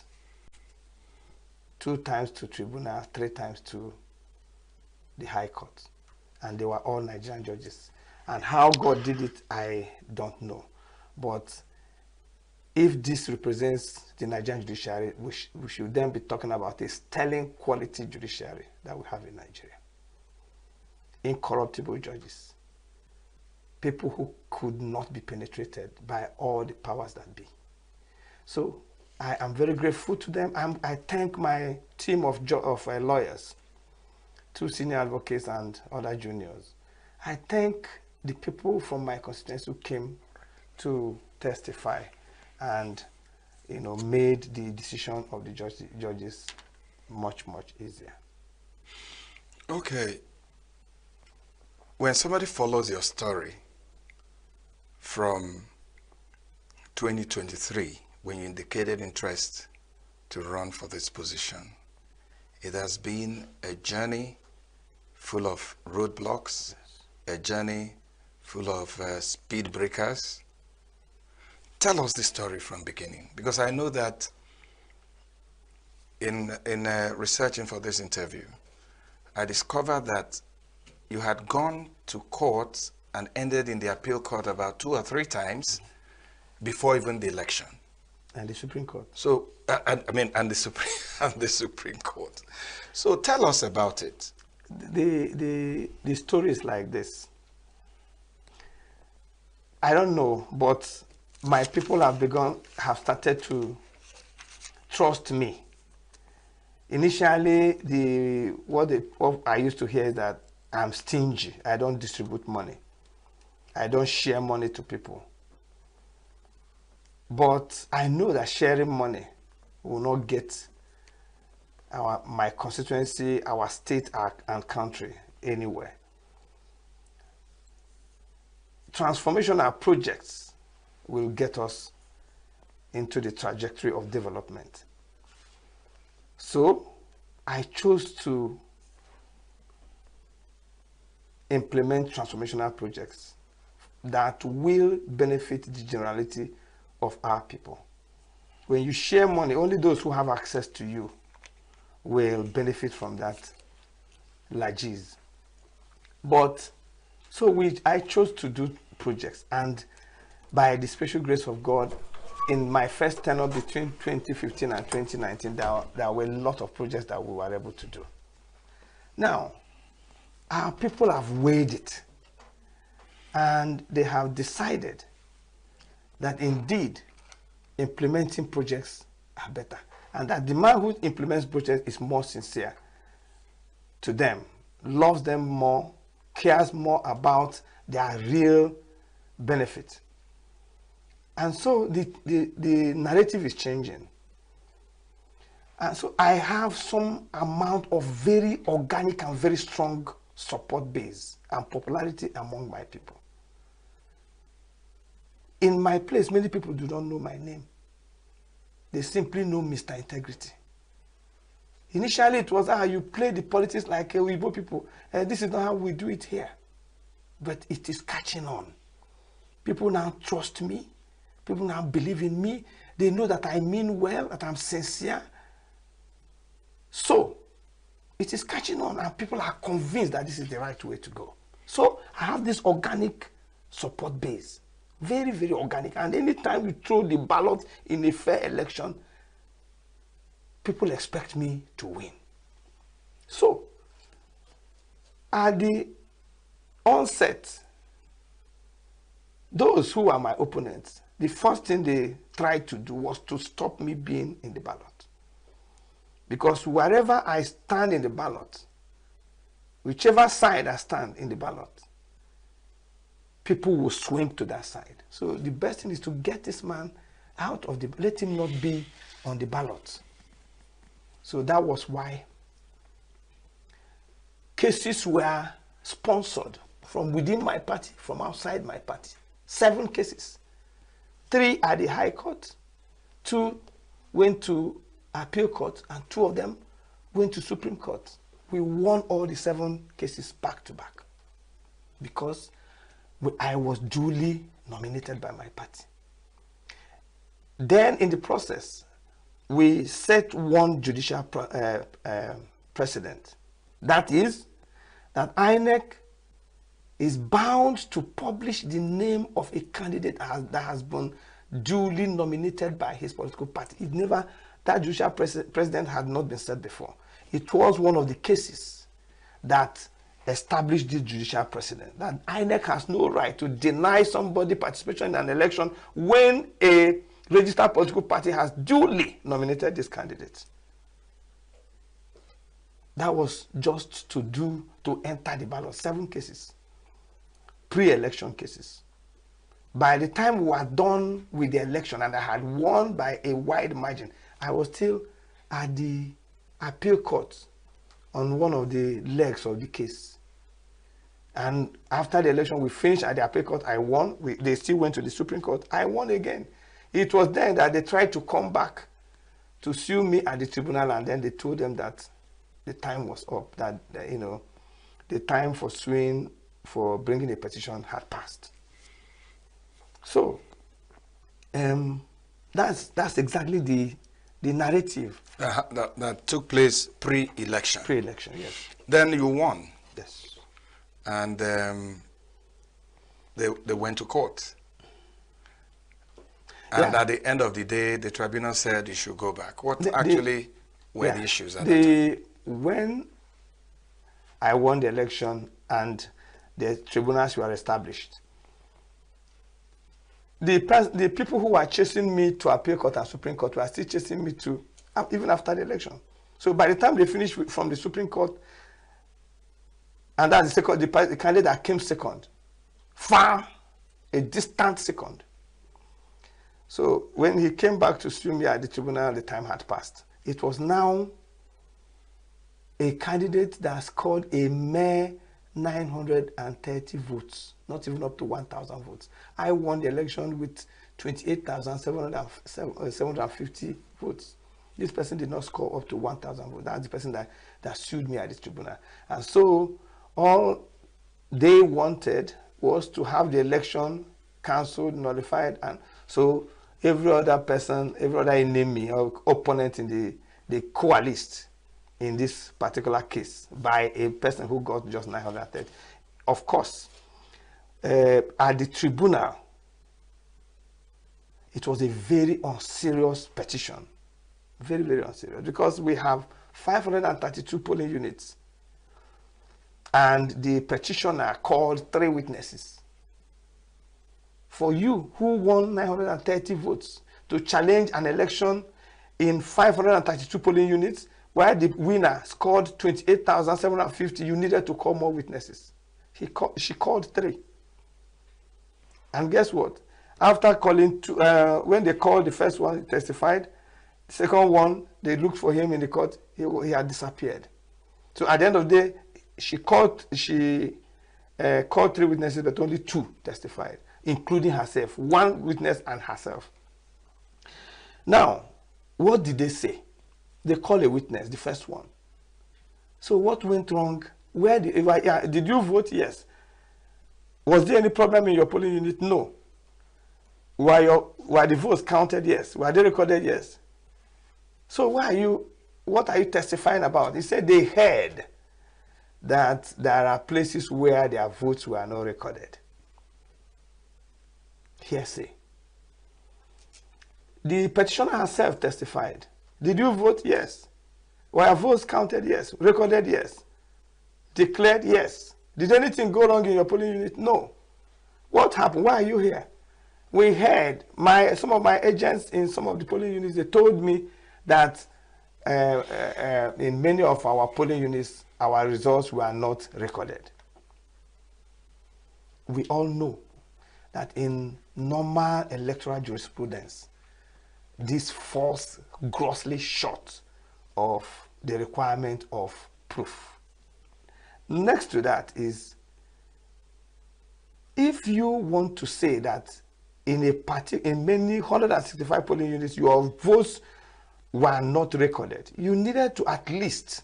Speaker 12: 2 times to Tribunal, 3 times to the High Court. And they were all Nigerian judges. And how God did it, I don't know. But if this represents the Nigerian judiciary, we should then be talking about a sterling quality judiciary that we have in Nigeria. Incorruptible judges. People who could not be penetrated by all the powers that be. So I am very grateful to them. I thank my team of lawyers, 2 senior advocates and other juniors. I thank the people from my constituency who came to testify and made the decision of the judges much easier.
Speaker 11: Okay. When somebody follows your story from 2023, when you indicated interest to run for this position, it has been a journey full of roadblocks, a journey full of speed breakers. Tell us the story from beginning, because I know that in researching for this interview, I discovered that you had gone to court and ended in the appeal court about 2 or 3 times before even the election.
Speaker 12: And the Supreme Court.
Speaker 11: So, and the Supreme Court. So tell us about it.
Speaker 12: The story is like this. I don't know, but my people have started to trust me. Initially, what I used to hear is that I'm stingy. I don't distribute money. I don't share money to people. But I know that sharing money will not get my constituency, our state and country anywhere. Transformational projects will get us into the trajectory of development. So I chose to implement transformational projects that will benefit the generality of our people. When you share money, only those who have access to you will benefit from that largesse. But so I chose to do projects, and by the special grace of God, in my first tenure between 2015 and 2019, there were a lot of projects that we were able to do. Now, our people have weighed it, and they have decided that indeed implementing projects are better, and that the man who implements projects is more sincere to them, loves them more, cares more about their real benefit. And so the narrative is changing. And so I have some amount of very organic and very strong support base and popularity among my people. In my place, many people do not know my name. They simply know Mr. Integrity. Initially, it was, you play the politics like Weibo people. This is not how we do it here. But it is catching on. People now trust me. People now believe in me. They know that I mean well, that I'm sincere. So, it is catching on, and people are convinced that this is the right way to go. So, I have this organic support base. Very, very organic. And anytime you throw the ballot in a fair election, people expect me to win. So, at the onset, those who are my opponents, the first thing they tried to do was to stop me being in the ballot. Because wherever I stand in the ballot, whichever side I stand in the ballot, people will swing to that side. So the best thing is to get this man out of the, let him not be on the ballot. So that was why cases were sponsored from within my party, from outside my party. 7 cases. 3 at the High Court, 2 went to Appeal Court, and 2 of them went to Supreme Court. We won all the 7 cases back to back because I was duly nominated by my party. Then in the process, we set one judicial precedent. That is, that INEC is bound to publish the name of a candidate that has been duly nominated by his political party. It never, that judicial precedent had not been set before. It was one of the cases that established this judicial precedent, that INEC has no right to deny somebody participation in an election when a registered political party has duly nominated this candidate. That was just to enter the ballot. 7 cases, pre-election cases. By the time we were done with the election and I had won by a wide margin, I was still at the appeal court on one of the legs of the case. And after the election, we finished at the appeal court. I won. They still went to the Supreme Court. I won again. It was then that they tried to come back to sue me at the tribunal, and then they told them that the time was up, that the time for suing, for bringing a petition had passed. So that's exactly the narrative
Speaker 11: that took place pre-election.
Speaker 12: Pre-election, yes.
Speaker 11: Then you won.
Speaker 12: Yes.
Speaker 11: And they went to court. And at the end of the day, the tribunal said you should go back. What actually were the issues at that time?
Speaker 12: When I won the election and the tribunals were established, the people who were chasing me to appeal court and Supreme Court were still chasing me to, even after the election. So by the time they finished from the Supreme Court, and that's the candidate that came second, far, a distant second. So when he came back to sue me at the tribunal, the time had passed. It was now a candidate that scored a mere 930 votes, not even up to 1,000 votes. I won the election with 28,750 votes. This person did not score up to 1,000 votes. That's the person that sued me at the tribunal. And so all they wanted was to have the election cancelled, nullified, and so every other person, every other enemy or opponent in the coalesced in this particular case by a person who got just 930. Of course, at the tribunal, it was a very unserious petition. Very, very unserious, because we have 532 polling units. And the petitioner called 3 witnesses. For you, who won 930 votes, to challenge an election in 532 polling units, where the winner scored 28,750, you needed to call more witnesses. She called 3. And guess what? After calling, when they called the first one, he testified. The second one, they looked for him in the court. He had disappeared. So at the end of the day, she called 3 witnesses, but only 2 testified, including herself. 1 witness and herself. Now, what did they say? They called a witness, the first one. So what went wrong? Did you vote? Yes. Was there any problem in your polling unit? No. Were the votes counted? Yes. Were they recorded? Yes. So what are you testifying about? He said they heard that there are places where their votes were not recorded. Hearsay. The petitioner herself testified. Did you vote? Yes. Were votes counted? Yes. Recorded? Yes. Declared? Yes. Did anything go wrong in your polling unit? No. What happened? Why are you here? We heard some of my agents in some of the polling units, they told me that in many of our polling units, our results were not recorded. We all know that in normal electoral jurisprudence, this falls grossly short of the requirement of proof. Next to that is, if you want to say that in many 165 polling units, your votes were not recorded, you needed to at least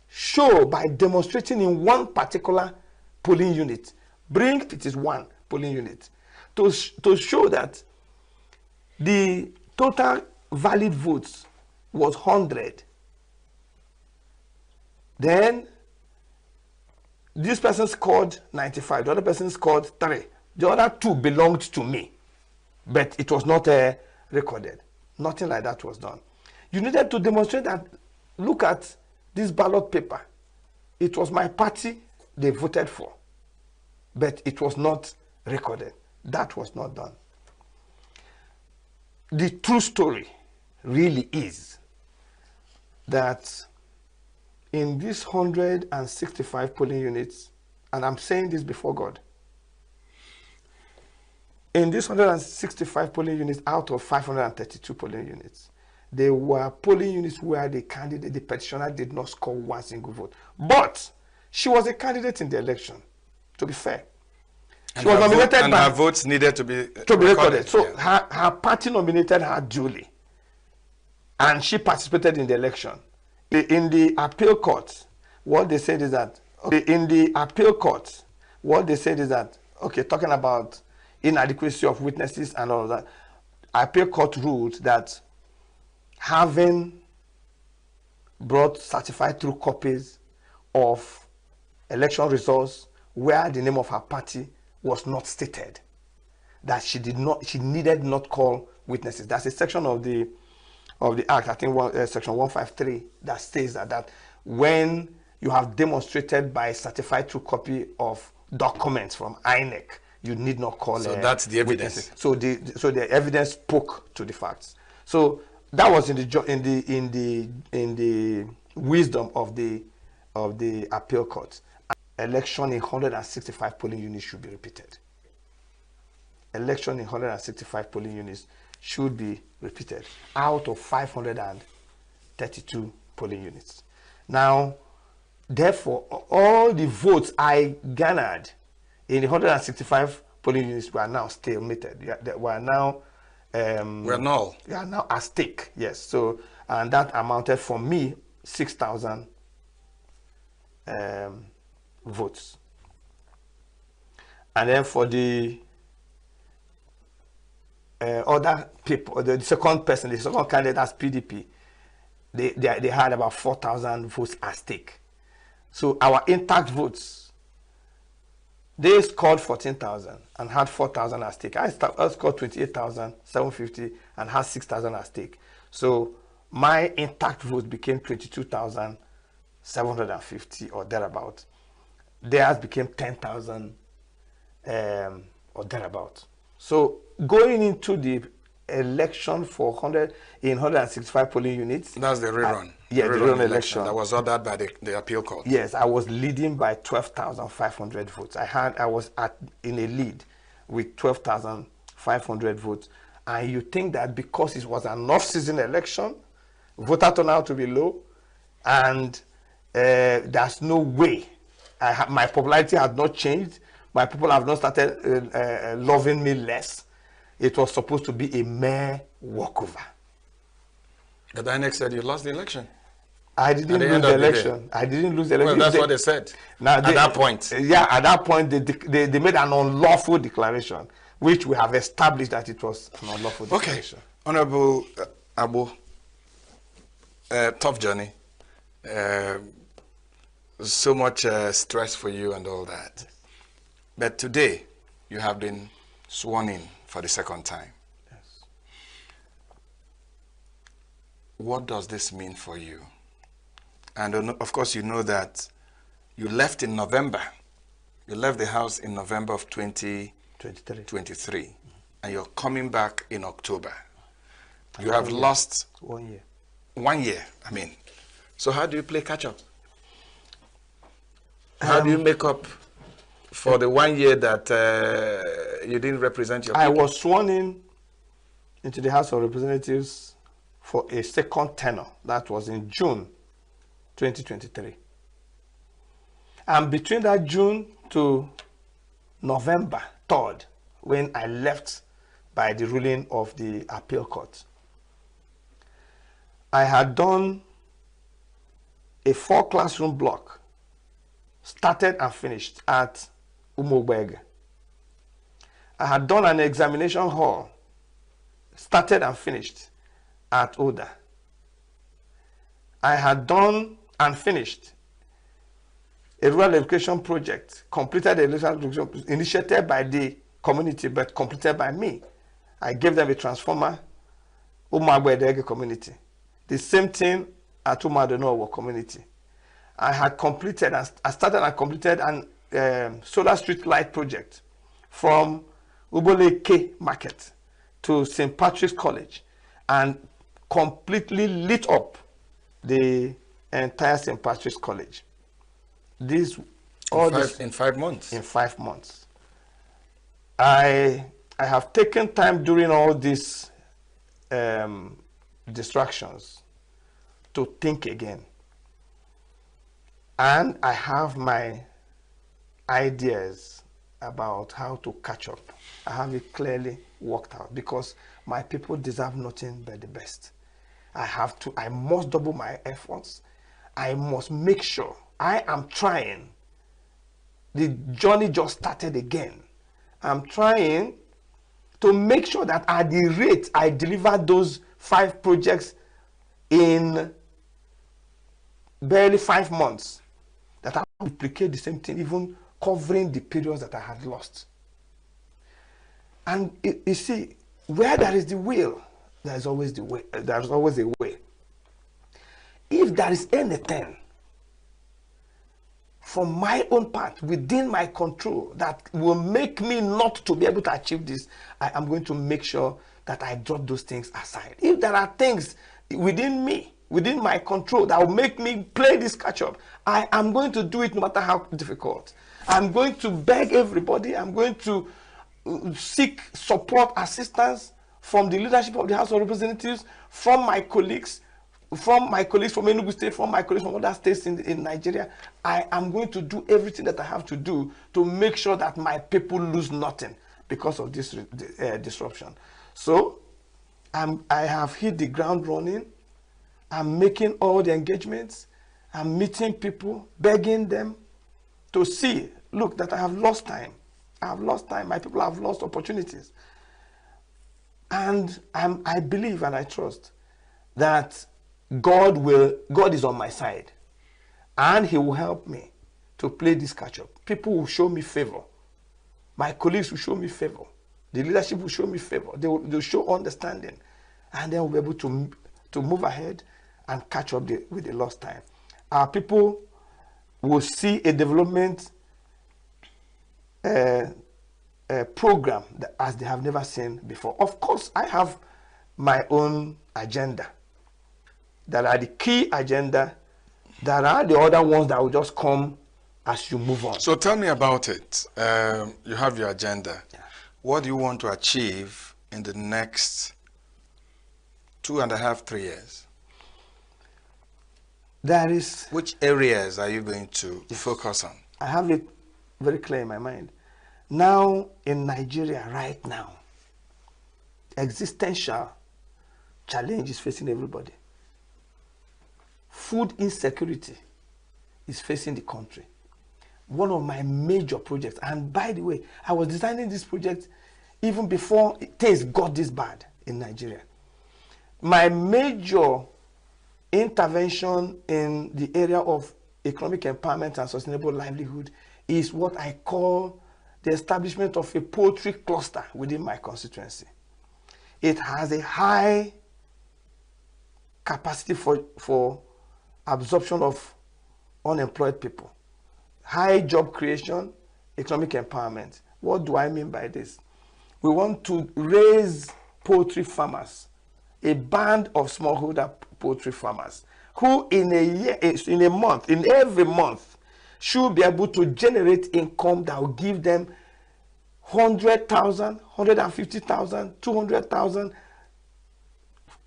Speaker 12: show by demonstrating in one particular polling unit, it is one polling unit, to show that the total valid votes was 100. Then this person scored 95, the other person scored 3. The other 2 belonged to me, but it was not recorded. Nothing like that was done. You needed to demonstrate that, look at this ballot paper. It was my party they voted for, but it was not recorded. That was not done. The true story really is that in these 165 polling units, and I'm saying this before God, in these 165 polling units out of 532 polling units, there were polling units where the petitioner did not score 1 single vote. But she was a candidate in the election, to be fair. She was nominated
Speaker 11: and her votes needed to be recorded.
Speaker 12: So her party nominated her duly, and she participated in the election. In the appeal court, what they said is that, talking about inadequacy of witnesses and all of that, appeal court ruled that having brought certified true copies of election results where the name of her party was not stated, that she needed not call witnesses. That's a section of the act, I think section 153, that states that when you have demonstrated by a certified true copy of documents from INEC, you need not call.
Speaker 11: So that's the evidence.
Speaker 12: Witnesses. So the evidence spoke to the facts. So that was in the wisdom of the appeal court. Election in 165 polling units should be repeated. Election in 165 polling units should be repeated out of 532 polling units. Now, therefore, all the votes I garnered in the 165 polling units were now stalemated. They were now
Speaker 11: were null.
Speaker 12: They are now at stake. Yes. So, and that amounted for me 6,000 votes. And then for the other people, the second candidate as PDP, they had about 4,000 votes at stake. So our intact votes, they scored 14,000 and had 4,000 at stake. I scored 28,750 and had 6,000 at stake. So my intact vote became 22,750 or thereabout. Theirs became 10,000 or thereabout. So going into the election for 165 polling units.
Speaker 11: That's the rerun.
Speaker 12: The rerun election.
Speaker 11: That was ordered by the appeal court.
Speaker 12: Yes, I was leading by 12,500 votes. I was in a lead with 12,500 votes. And you think that because it was an off-season election, voter turnout to be low, and there's no way. My popularity has not changed. My people have not started loving me less. It was supposed to be a mere walkover.
Speaker 11: The INEC said you lost the election.
Speaker 12: I didn't lose the election. I didn't lose the election.
Speaker 11: Well, that's what they said. Now, at that point.
Speaker 12: Yeah, at that point, they made an unlawful declaration, which we have established that it was an unlawful declaration.
Speaker 11: Okay. Honorable Abu, tough journey. So much stress for you and all that. But today, you have been sworn in for the second time.
Speaker 12: Yes.
Speaker 11: What does this mean for you? And of course, you know that you left in November. You left the house in November of 2023. And you're coming back in October. You have lost
Speaker 12: 1 year.
Speaker 11: 1 year, I mean. So how do you play catch up? How do you make up for the 1 year that you didn't represent your people?
Speaker 12: I was sworn in into the House of Representatives for a second tenure. That was in June 2023. And between that June to November 3rd, when I left by the ruling of the appeal court, I had done a 4-classroom block, started and finished at Umugbege. I had done an examination hall, started and finished at Oda. I had done and finished a rural education project, completed a rural education initiated by the community but completed by me. I gave them a transformer, Umugbege community. The same thing at Umadenowo community. I had completed, I started and completed an solar street light project from Uboleke Market to St. Patrick's College and completely lit up the entire St. Patrick's College. In
Speaker 11: 5 months?
Speaker 12: In 5 months. I have taken time during all these distractions to think again. And I have my ideas about how to catch up. I have it clearly worked out because my people deserve nothing but the best. I must double my efforts. I must make sure I am trying. The journey just started again. I'm trying to make sure that at the rate I deliver those 5 projects in barely 5 months, that I will duplicate the same thing, even covering the periods that I had lost. And you see, where there is the will, there is always the way. There is always a way. If there is anything from my own part, within my control, that will make me not to be able to achieve this, I am going to make sure that I drop those things aside. If there are things within me, within my control, that will make me play this catch-up, I am going to do it no matter how difficult. I'm going to beg everybody. I'm going to seek support, assistance from the leadership of the House of Representatives, from my colleagues from ENUGU State, from my colleagues from other states in Nigeria. I am going to do everything that I have to do to make sure that my people lose nothing because of this disruption. So I have hit the ground running. I'm making all the engagements. I'm meeting people, begging them to see, look, that I have lost time. I have lost time. My people have lost opportunities. And I believe and I trust that God is on my side, and He will help me to play this catch-up. People will show me favor. My colleagues will show me favor. The leadership will show me favor. They'll show understanding, and then we'll be able to move ahead and catch up with the lost time. Our people will see a development program as they have never seen before. Of course, I have my own agenda. That are the key agenda. There are the other ones that will just come as you move on.
Speaker 11: So tell me about it. You have your agenda.
Speaker 12: Yeah.
Speaker 11: what do you want to achieve in the next 2.5, 3 years?
Speaker 12: There is...
Speaker 11: Which areas are you going to focus on?
Speaker 12: I have it very clear in my mind. Now, in Nigeria, right now, existential challenge is facing everybody. Food insecurity is facing the country. One of my major projects, and by the way, I was designing this project even before things got this bad in Nigeria. My major intervention in the area of economic empowerment and sustainable livelihood is what I call the establishment of a poultry cluster within my constituency. It has a high capacity for absorption of unemployed people, high job creation, economic empowerment. What do I mean by this? We want to raise poultry farmers, a band of smallholder poultry farmers, who in a year, in a month, in every month, should be able to generate income that will give them 100,000, 150,000, 200,000,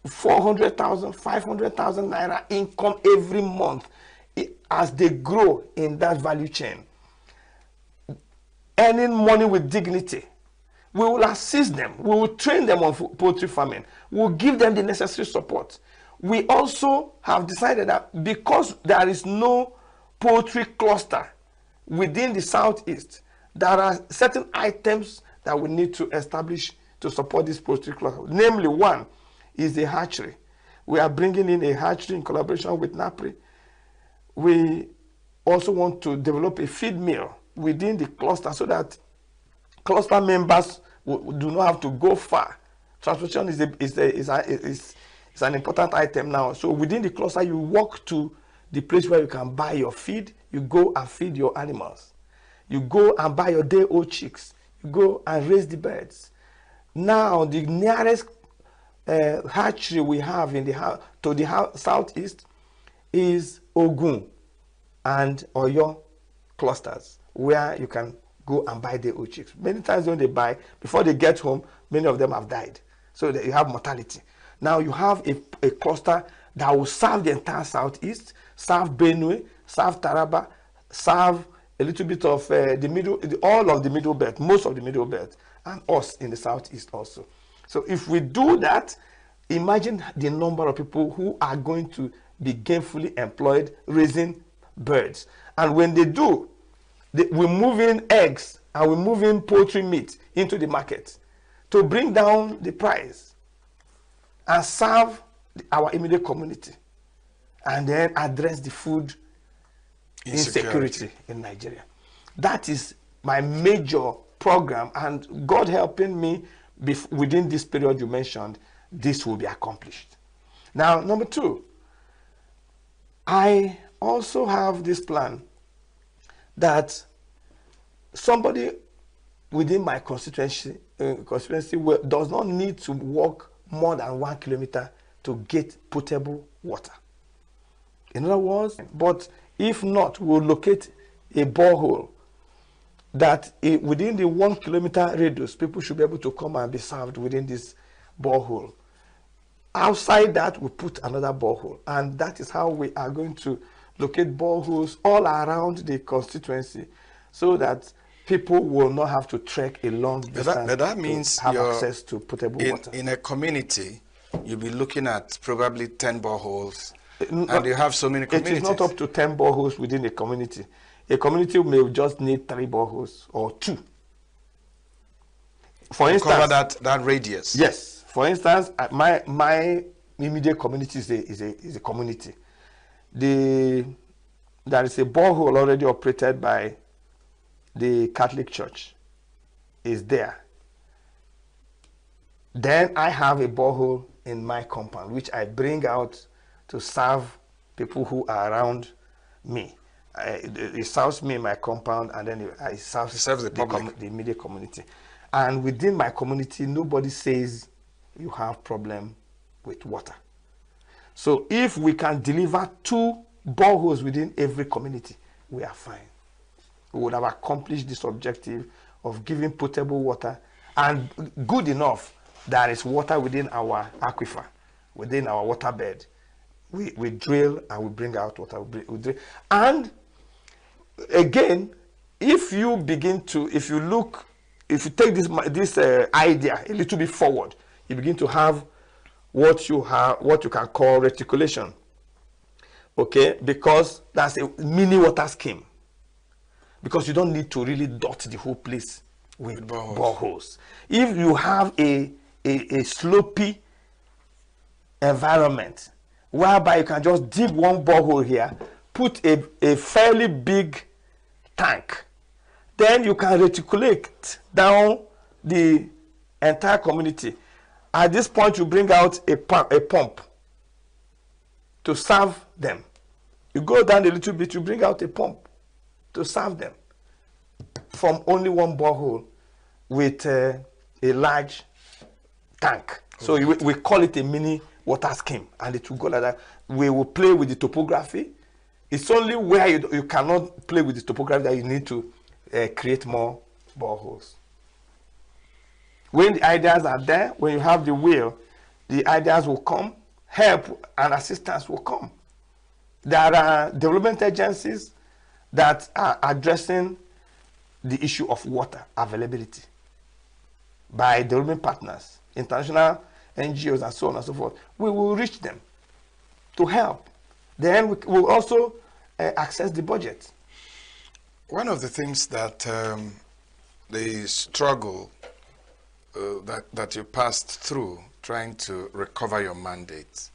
Speaker 12: 400,000, 500,000 naira income every month as they grow in that value chain. Earning money with dignity. We will assist them. We will train them on poultry farming. We will give them the necessary support. We also have decided that because there is no poultry cluster within the Southeast, there are certain items that we need to establish to support this poultry cluster. Namely, one is a hatchery. We are bringing in a hatchery in collaboration with NAPRI. We also want to develop a feed mill within the cluster so that cluster members do not have to go far. Transportation is an important item now. So within the cluster, you walk to the place where you can buy your feed. You go and feed your animals. You go and buy your day-old chicks. You go and raise the birds. Now, the nearest hatchery we have in to the southeast is Ogun and Oyo clusters, where you can go and buy the old chicks. Many times when they buy, before they get home, many of them have died. So that you have mortality. Now you have a cluster that will serve the entire southeast, serve Benue, serve Taraba, serve a little bit of all of the middle belt, most of the middle belt, and us in the southeast also. So if we do that, imagine the number of people who are going to be gainfully employed raising birds. And when they do, we move in eggs and we move in poultry meat into the market to bring down the price and serve our immediate community, and then address the food insecurity in Nigeria. That is my major program, and God helping me within this period you mentioned, this will be accomplished. Now, number two, I also have this plan that somebody within my constituency does not need to walk more than 1 kilometer to get potable water. In other words, but if not, we'll locate a borehole that within the 1 kilometer radius, people should be able to come and be served within this borehole. Outside that, we put another borehole, and that is how we are going to locate boreholes all around the constituency so that people will not have to trek a long distance
Speaker 11: but that means
Speaker 12: to have access to potable water.
Speaker 11: In a community, you'll be looking at probably 10 boreholes, and you have so many communities.
Speaker 12: It is not up to 10 boreholes within a community. A community may just need 3 boreholes or 2. For instance,
Speaker 11: cover that radius.
Speaker 12: Yes. For instance, my immediate community is a community. There is a borehole already operated by the Catholic Church. Is there. Then I have a borehole in my compound, which I bring out to serve people who are around me. It serves me in my compound, and then it serves
Speaker 11: the public,
Speaker 12: the immediate community. And within my community, nobody says you have problem with water. So if we can deliver 2 boreholes within every community, we are fine. We would have accomplished this objective of giving potable water and good enough, there is water within our aquifer, within our water bed. We drill and we bring out water. We drill. And again, if you take this idea a little bit forward, you begin to have what you can call reticulation. Okay, because that's a mini water scheme. Because you don't need to really dot the whole place with boreholes. If you have a slopey environment whereby you can just dig one borehole here, put a fairly big tank, then you can reticulate down the entire community. At this point, you bring out a pump to serve them. You go down a little bit, you bring out a pump to serve them from only one borehole with a large tank. So we call it a mini water scheme, and it will go like that. We will play with the topography. It's only where you cannot play with the topography that you need to create more boreholes. When the ideas are there, when you have the will, the ideas will come, help and assistance will come. There are development agencies that are addressing the issue of water availability by development partners, international NGOs, and so on and so forth. We will reach them to help. Then we will also access the budget.
Speaker 11: One of the things that the struggle that you passed through trying to recover your mandate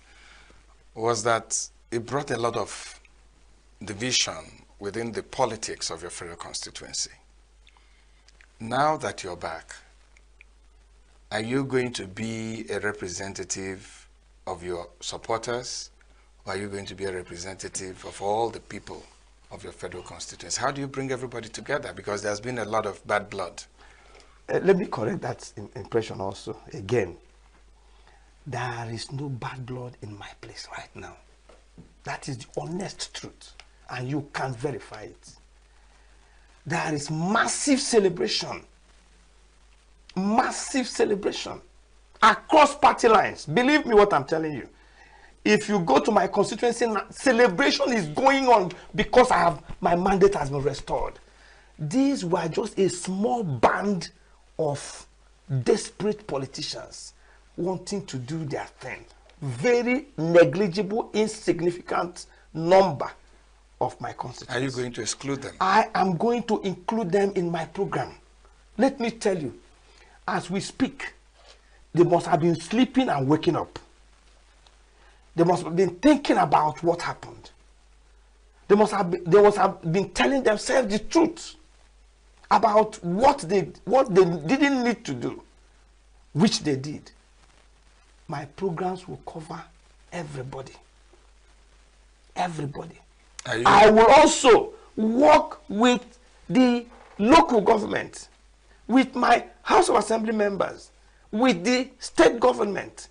Speaker 11: was that it brought a lot of division within the politics of your federal constituency. Now that you're back, are you going to be a representative of your supporters, or are you going to be a representative of all the people of your federal constituency? How do you bring everybody together? Because there's been a lot of bad blood.
Speaker 12: Let me correct that impression also. Again, there is no bad blood in my place right now. That is the honest truth, and you can verify it. There is massive celebration across party lines. Believe me what I'm telling you. If you go to my constituency, celebration is going on because my mandate has been restored. These were just a small band of desperate politicians wanting to do their thing. Very negligible, insignificant number of my constituency.
Speaker 11: Are you going to exclude them?
Speaker 12: I am going to include them in my program. Let me tell you, as we speak, they must have been sleeping and waking up. They must have been thinking about what happened. They must have been telling themselves the truth about what they didn't need to do, which they did. My programs will cover everybody. Everybody. I will also work with the local government, with my House of Assembly members, with the state government,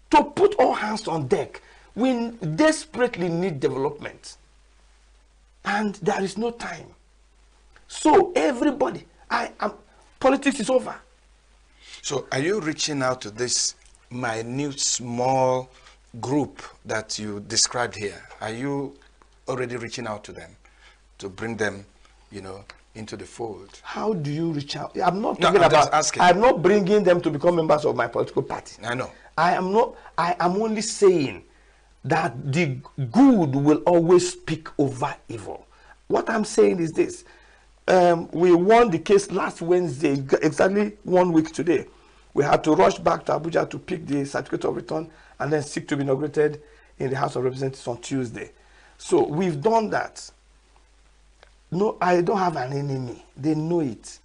Speaker 12: to put all hands on deck. We desperately need development, and there is no time. So everybody, politics is over.
Speaker 11: So are you reaching out to this minute, small group that you described here? Are you already reaching out to them to bring them, into the fold?
Speaker 12: How do you reach out? I'm not talking about. I'm not bringing them to become members of my political party.
Speaker 11: I know.
Speaker 12: I am not. I am only saying that the good will always speak over evil. What I'm saying is this: we won the case last Wednesday, exactly 1 week today. We had to rush back to Abuja to pick the certificate of return and then seek to be inaugurated in the House of Representatives on Tuesday. So we've done that. No, I don't have an enemy. They know it.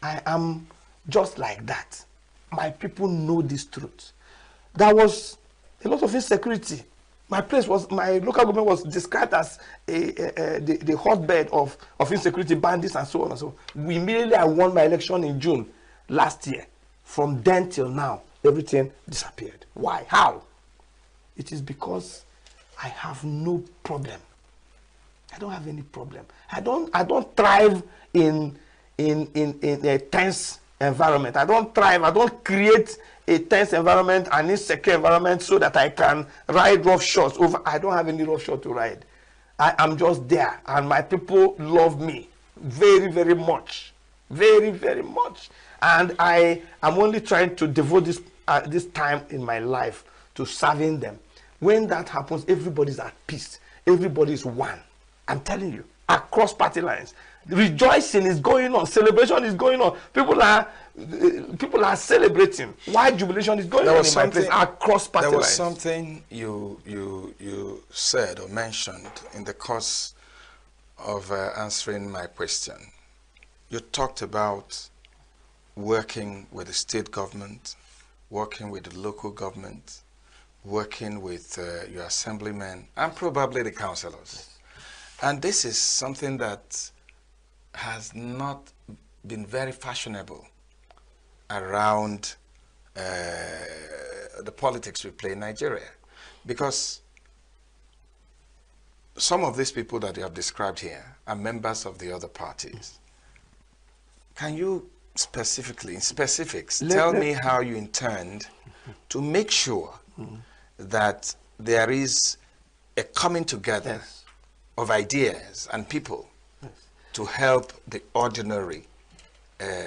Speaker 12: I am just like that. My people know this truth. There was a lot of insecurity. My local government was described as the hotbed of insecurity, bandits, and so on and so on. Immediately I won my election in June last year. From then till now, everything disappeared. Why? How? It is because I have no problem. I don't have any problem. I don't thrive in a tense environment. I don't thrive. I don't create a tense environment, an insecure environment so that I can ride rough shots over. I don't have any rough shot to ride. I am just there, and my people love me very, very much. Very, very much. And I am only trying to devote this time in my life to serving them. When that happens, everybody's at peace. Everybody's one. I'm telling you, across party lines. Rejoicing is going on. Celebration is going on. People are celebrating. Why jubilation is going on in my place across party lines?
Speaker 11: There was something you said or mentioned in the course of answering my question. You talked about working with the state government, working with the local government, working with your assemblymen, and probably the councillors. And this is something that has not been very fashionable around the politics we play in Nigeria. Because some of these people that you have described here are members of the other parties. Can you specifically, in specifics, tell me how you intend to make sure that there is a coming together of ideas and people to help the ordinary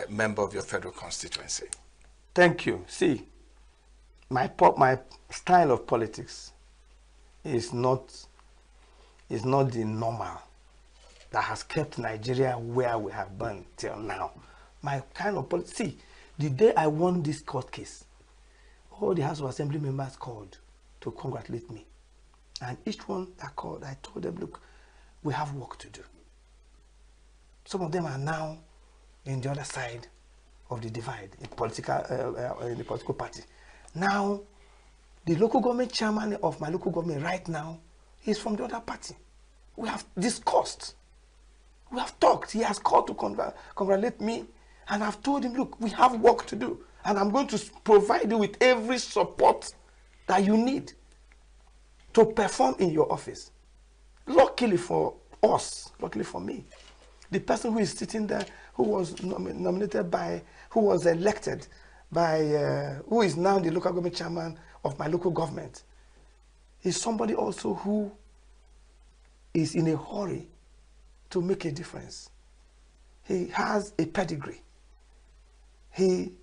Speaker 11: member of your federal constituency?
Speaker 12: Thank you. See, my style of politics is not the normal that has kept Nigeria where we have been till now. My kind of politics. See, the day I won this court case, all the House of Assembly members called to congratulate me. And each one that called, I told them, look, we have work to do. Some of them are now in the other side of the divide in the political party. Now, the local government chairman of my local government right now is from the other party. We have discussed. We have talked. He has called to congratulate me, and I've told him, look, we have work to do, and I'm going to provide you with every support that you need to perform in your office. Luckily for us, luckily for me, the person who is sitting there, who was nominated by, who was elected by, who is now the local government chairman of my local government, is somebody also who is in a hurry to make a difference. He has a pedigree. He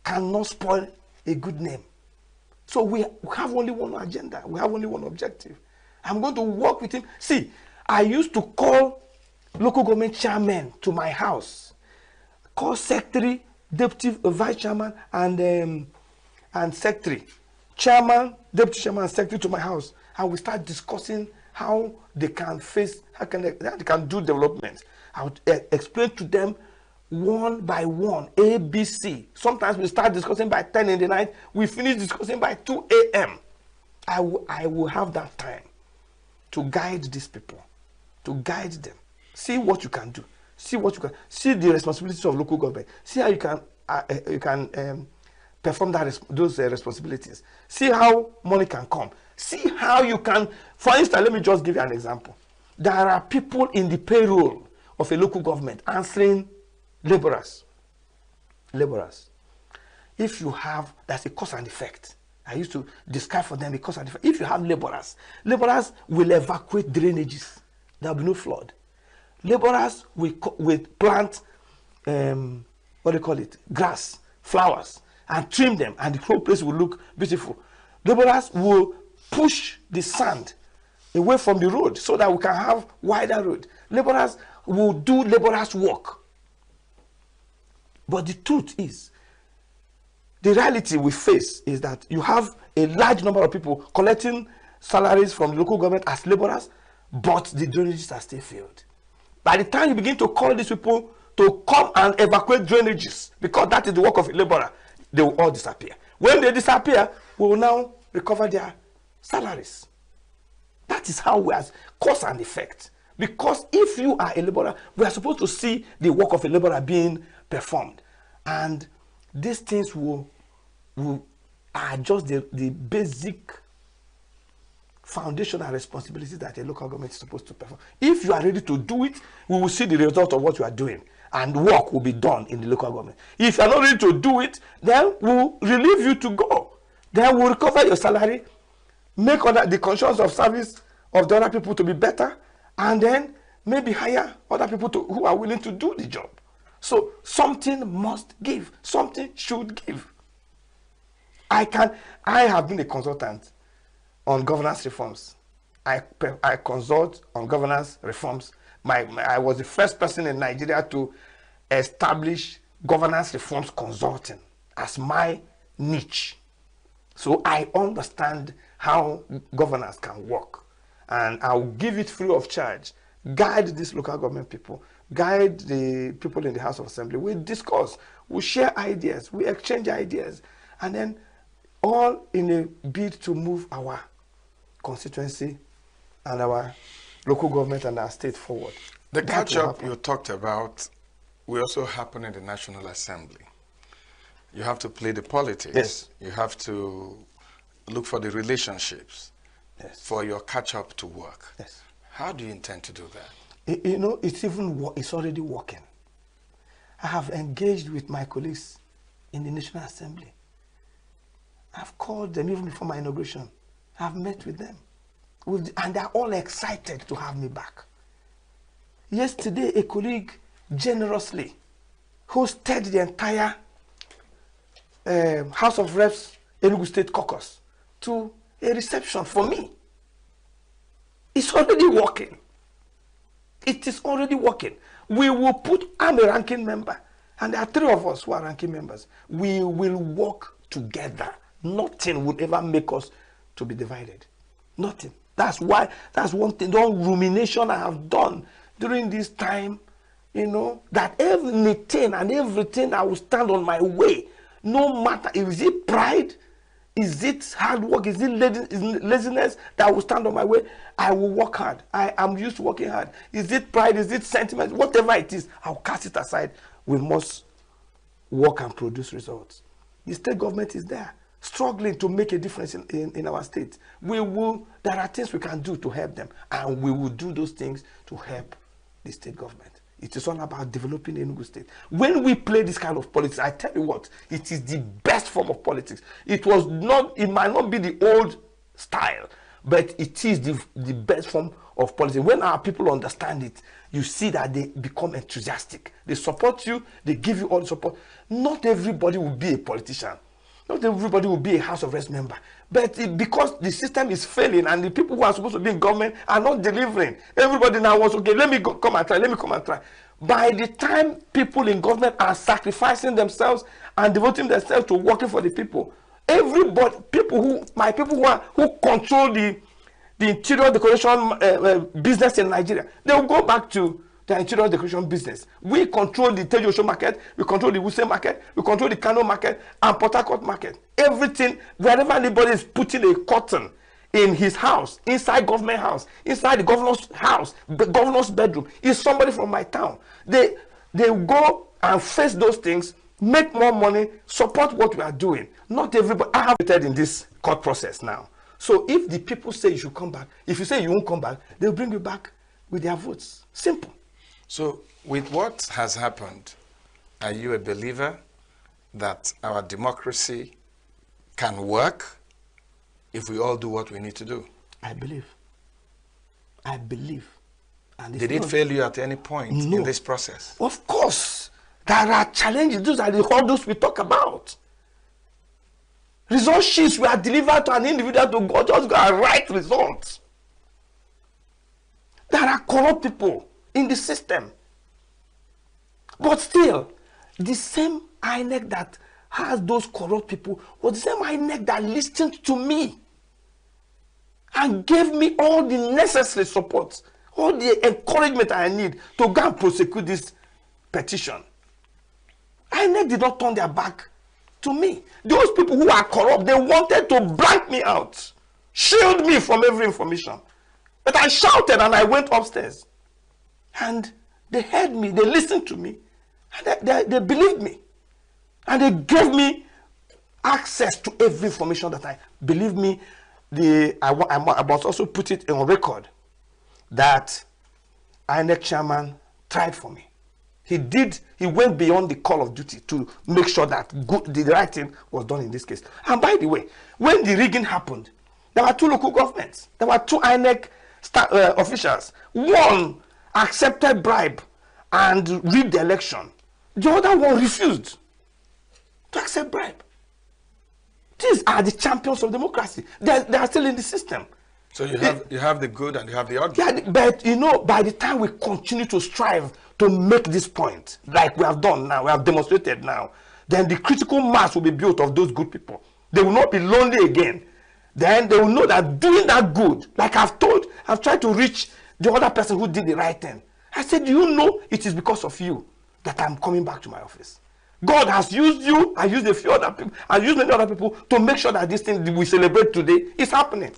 Speaker 12: cannot spoil a good name. So we have only one agenda. We have only one objective. I'm going to work with him. See, I used to call local government chairmen to my house, call secretary, deputy vice chairman, and secretary, chairman, deputy chairman, and secretary to my house, and we start discussing how they can face, how they can do development. I would explain to them one by one, A, B, C. Sometimes we start discussing by 10 in the night. We finish discussing by 2 a.m. I will have that time to guide these people, to guide them. See what you can do. See what you can. See the responsibilities of local government. See how you can perform those responsibilities. See how money can come. See how you can. For instance, let me just give you an example. There are people in the payroll of a local government answering laborers. Laborers. If you have, that's a cause and effect. I used to describe for them a cause and effect. If you have laborers, laborers will evacuate drainages. There will be no flood. Laborers will plant, what do you call it, grass, flowers, and trim them, and the whole place will look beautiful. Laborers will push the sand away from the road so that we can have wider road. Laborers will do laborers' work. But the truth is, the reality we face is that you have a large number of people collecting salaries from the local government as laborers, but the drainages are still filled. By the time you begin to call these people to come and evacuate drainages, because that is the work of a laborer, they will all disappear. When they disappear, we will now recover their salaries. That is how we have cause and effect. Because if you are a laborer, we are supposed to see the work of a laborer being performed. And these things are just the basic foundational responsibilities that a local government is supposed to perform. If you are ready to do it, we will see the result of what you are doing. and work will be done in the local government. If you're not ready to do it, then we'll relieve you to go. Then we'll recover your salary, make the conditions of service of the other people to be better, and then maybe hire other people who are willing to do the job. So something must give. Something should give. I have been a consultant on governance reforms. I consult on governance reforms. I was the first person in Nigeria to establish governance reforms consulting as my niche. So I understand how governance can work, and I'll give it free of charge. Guide these local government people, guide the people in the House of Assembly. We discuss, we share ideas, we exchange ideas, and then all in a bid to move our constituency and our local government and our state forward.
Speaker 11: The catch-up you talked about will also happen in the National Assembly. You have to play the politics.
Speaker 12: Yes.
Speaker 11: You have to look for the relationships,
Speaker 12: yes,
Speaker 11: for your catch-up to work.
Speaker 12: Yes.
Speaker 11: How do you intend to do that?
Speaker 12: You know, it's already working. I have engaged with my colleagues in the National Assembly. I've called them even before my inauguration. I've met with them. And they're all excited to have me back. Yesterday, a colleague generously hosted the entire House of Reps ENUGU State Caucus to a reception for me. It's already working. It is already working. We will put, I'm a ranking member, and there are 3 of us who are ranking members. We will work together. Nothing would ever make us to be divided. Nothing. That's one thing, the rumination I have done during this time, you know, that anything and everything I will stand on my way, no matter, is it pride, is it hard work, is it laziness that will stand on my way, I will work hard. I am used to working hard. Is it pride, is it sentiment, whatever it is, I'll cast it aside. We must work and produce results. The state government is there, struggling to make a difference in our state. There are things we can do to help them, and we will do those things to help the state government. It is all about developing Enugu State. When we play this kind of politics, I tell you what, it is the best form of politics. It might not be the old style, but it is the best form of politics. When our people understand it, you see that they become enthusiastic. They support you, they give you all the support. Not everybody will be a politician. Not everybody will be a House of Reps member. But because the system is failing and the people who are supposed to be in government are not delivering, everybody now wants, okay, let me come and try. By the time people in government are sacrificing themselves and devoting themselves to working for the people, everybody, my people who control the interior decoration business in Nigeria, they will go back to the interior decoration business. We control the Tejo market, we control the Wuse market, we control the Kano market and Port Harcourt market. Everything, wherever anybody is putting a curtain in his house, inside government house, inside the governor's house, the governor's bedroom, is somebody from my town. They go and face those things, make more money, support what we are doing. Not everybody. I have voted in this court process now. So if the people say you should come back, if you say you won't come back, they'll bring you back with their votes. Simple.
Speaker 11: So with what has happened, are you a believer that our democracy can work if we all do what we need to do?
Speaker 12: I believe. And
Speaker 11: did it fail you at any point in this process?
Speaker 12: Of course. There are challenges. Those are the hurdles we talk about. Result sheets were delivered to an individual to go, just go and write results. There are corrupt people in the system. But still, the same INEC that has those corrupt people was the same INEC that listened to me and gave me all the necessary support, all the encouragement I need to go and prosecute this petition. INEC did not turn their back to me. Those people who are corrupt, they wanted to blank me out, shield me from every information. But I shouted and I went upstairs. And they heard me, they listened to me, and they believed me. And they gave me access to every information that I believe me. I must also put it on record that INEC chairman tried for me. He went beyond the call of duty to make sure that the right thing was done in this case. And by the way, when the rigging happened, there were 2 local governments. There were 2 INEC officials. One accepted bribe and rigged the election. The other one refused to accept bribe. These are the champions of democracy. They are still in the system.
Speaker 11: So you have the good and you have the ugly.
Speaker 12: Yeah, but by the time we continue to strive to make this point, like we have done now, we have demonstrated now, then the critical mass will be built of those good people. They will not be lonely again. Then they will know that doing that good, like I've tried to reach the other person who did the right thing. I said, do you know it is because of you that I'm coming back to my office? God has used you, I used a few other people, I used many other people to make sure that this thing we celebrate today is happening.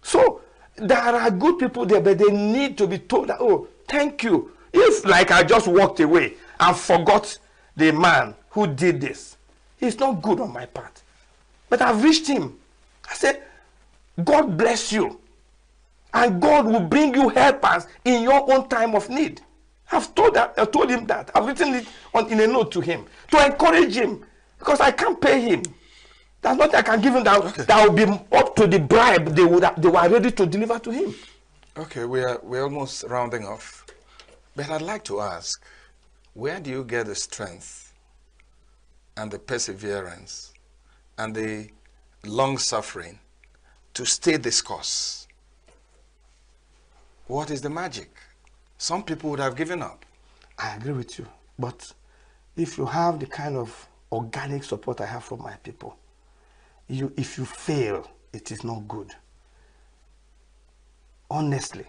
Speaker 12: So there are good people there, but they need to be told that, oh, thank you. If like I just walked away and forgot the man who did this, it's not good on my part. But I've reached him. I said, God bless you. And God will bring you helpers in your own time of need. I told him that. I've written it in a note to him to encourage him, because I can't pay him. That's not I can give him that will be up to the bribe they were ready to deliver to him.
Speaker 11: Okay, we're almost rounding off. But I'd like to ask, where do you get the strength and the perseverance and the long suffering to stay this course? What is the magic? Some people would have given up.
Speaker 12: I agree with you. But if you have the kind of organic support I have from my people, if you fail, it is not good. Honestly,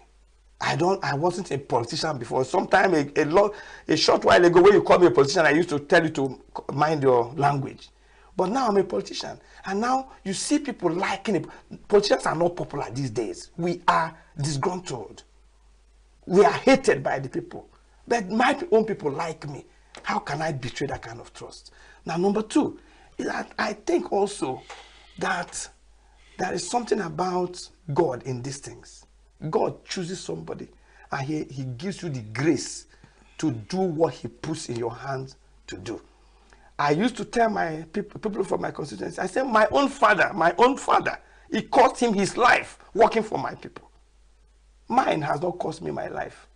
Speaker 12: I wasn't a politician before. Sometime a short while ago, when you called me a politician, I used to tell you to mind your language. But now I'm a politician, and now you see people liking it. Politicians are not popular these days. We are disgruntled. We are hated by the people. But my own people like me. How can I betray that kind of trust? Now, number 2, is that I think also that there is something about God in these things. God chooses somebody, and he gives you the grace to do what he puts in your hands to do. I used to tell my people from my constituency, I said, my own father, it cost him his life working for my people. Mine has not cost me my life.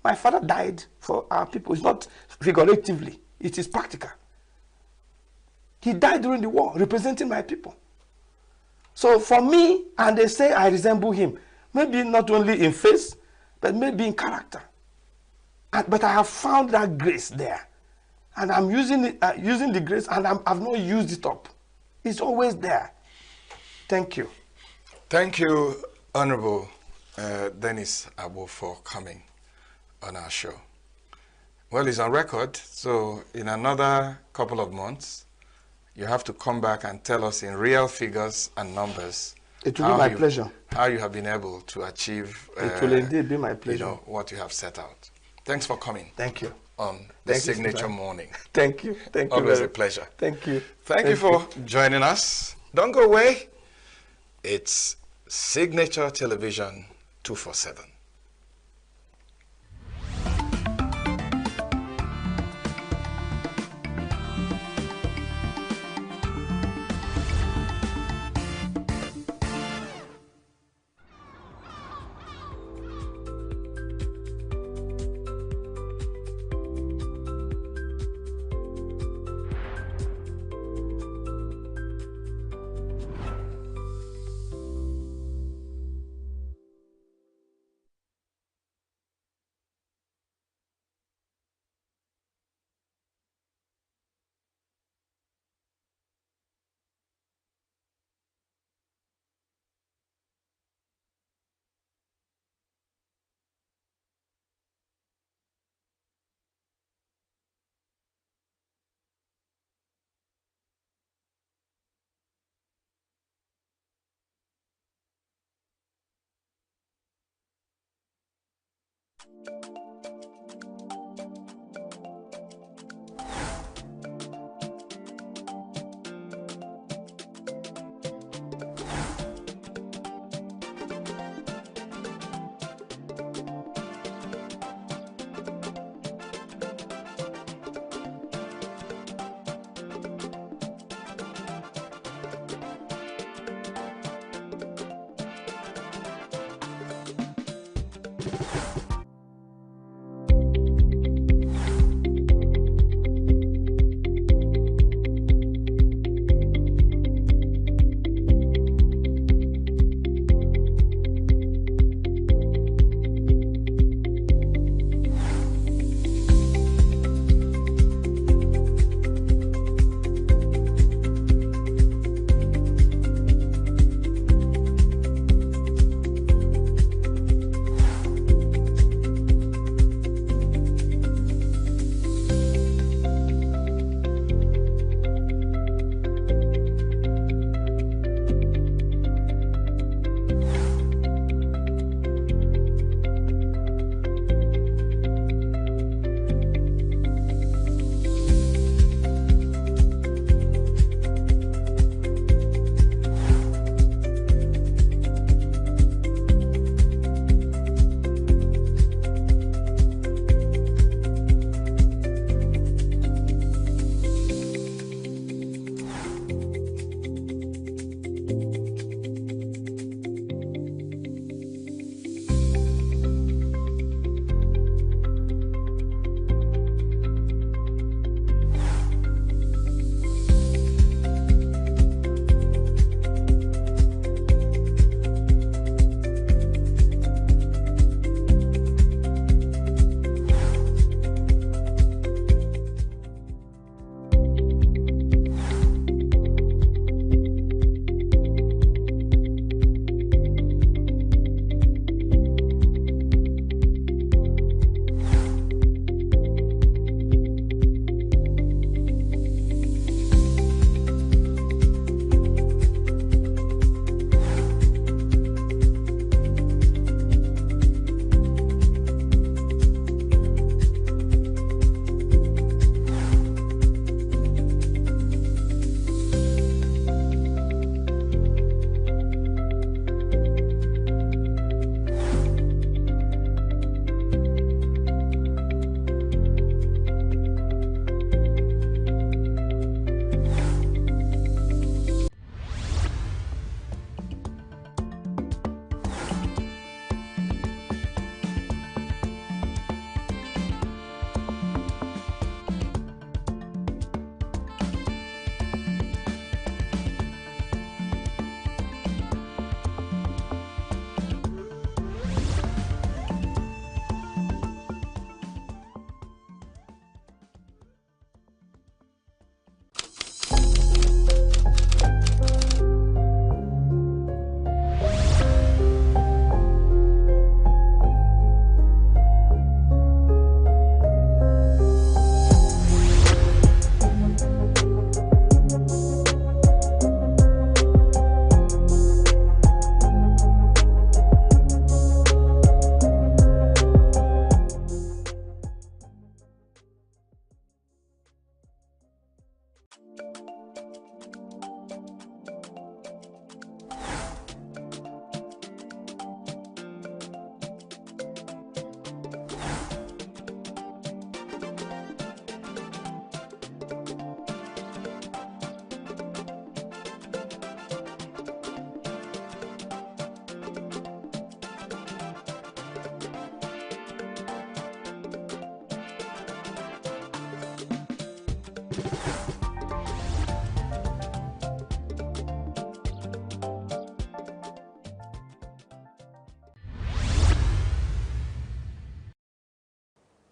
Speaker 12: My father died for our people. It's not figuratively, it is practical. He died during the war, representing my people. So for me, and they say I resemble him, maybe not only in face, but maybe in character. But I have found that grace there. And I'm using the grace, and I've not used it up. It's always there. Thank you.
Speaker 11: Thank you, Honorable Dennis Abo, for coming on our show. Well, it's on record, so in another couple of months, you have to come back and tell us in real figures and numbers.
Speaker 12: It will be my pleasure.
Speaker 11: How you have been able to achieve
Speaker 12: it will indeed be my pleasure.
Speaker 11: What you have set out. Thanks for coming.
Speaker 12: Thank you.
Speaker 11: On the signature morning.
Speaker 12: Thank you. Thank you.
Speaker 11: Always a pleasure.
Speaker 12: Thank you.
Speaker 11: Thank you for joining us. Don't go away. It's Signature Television 247.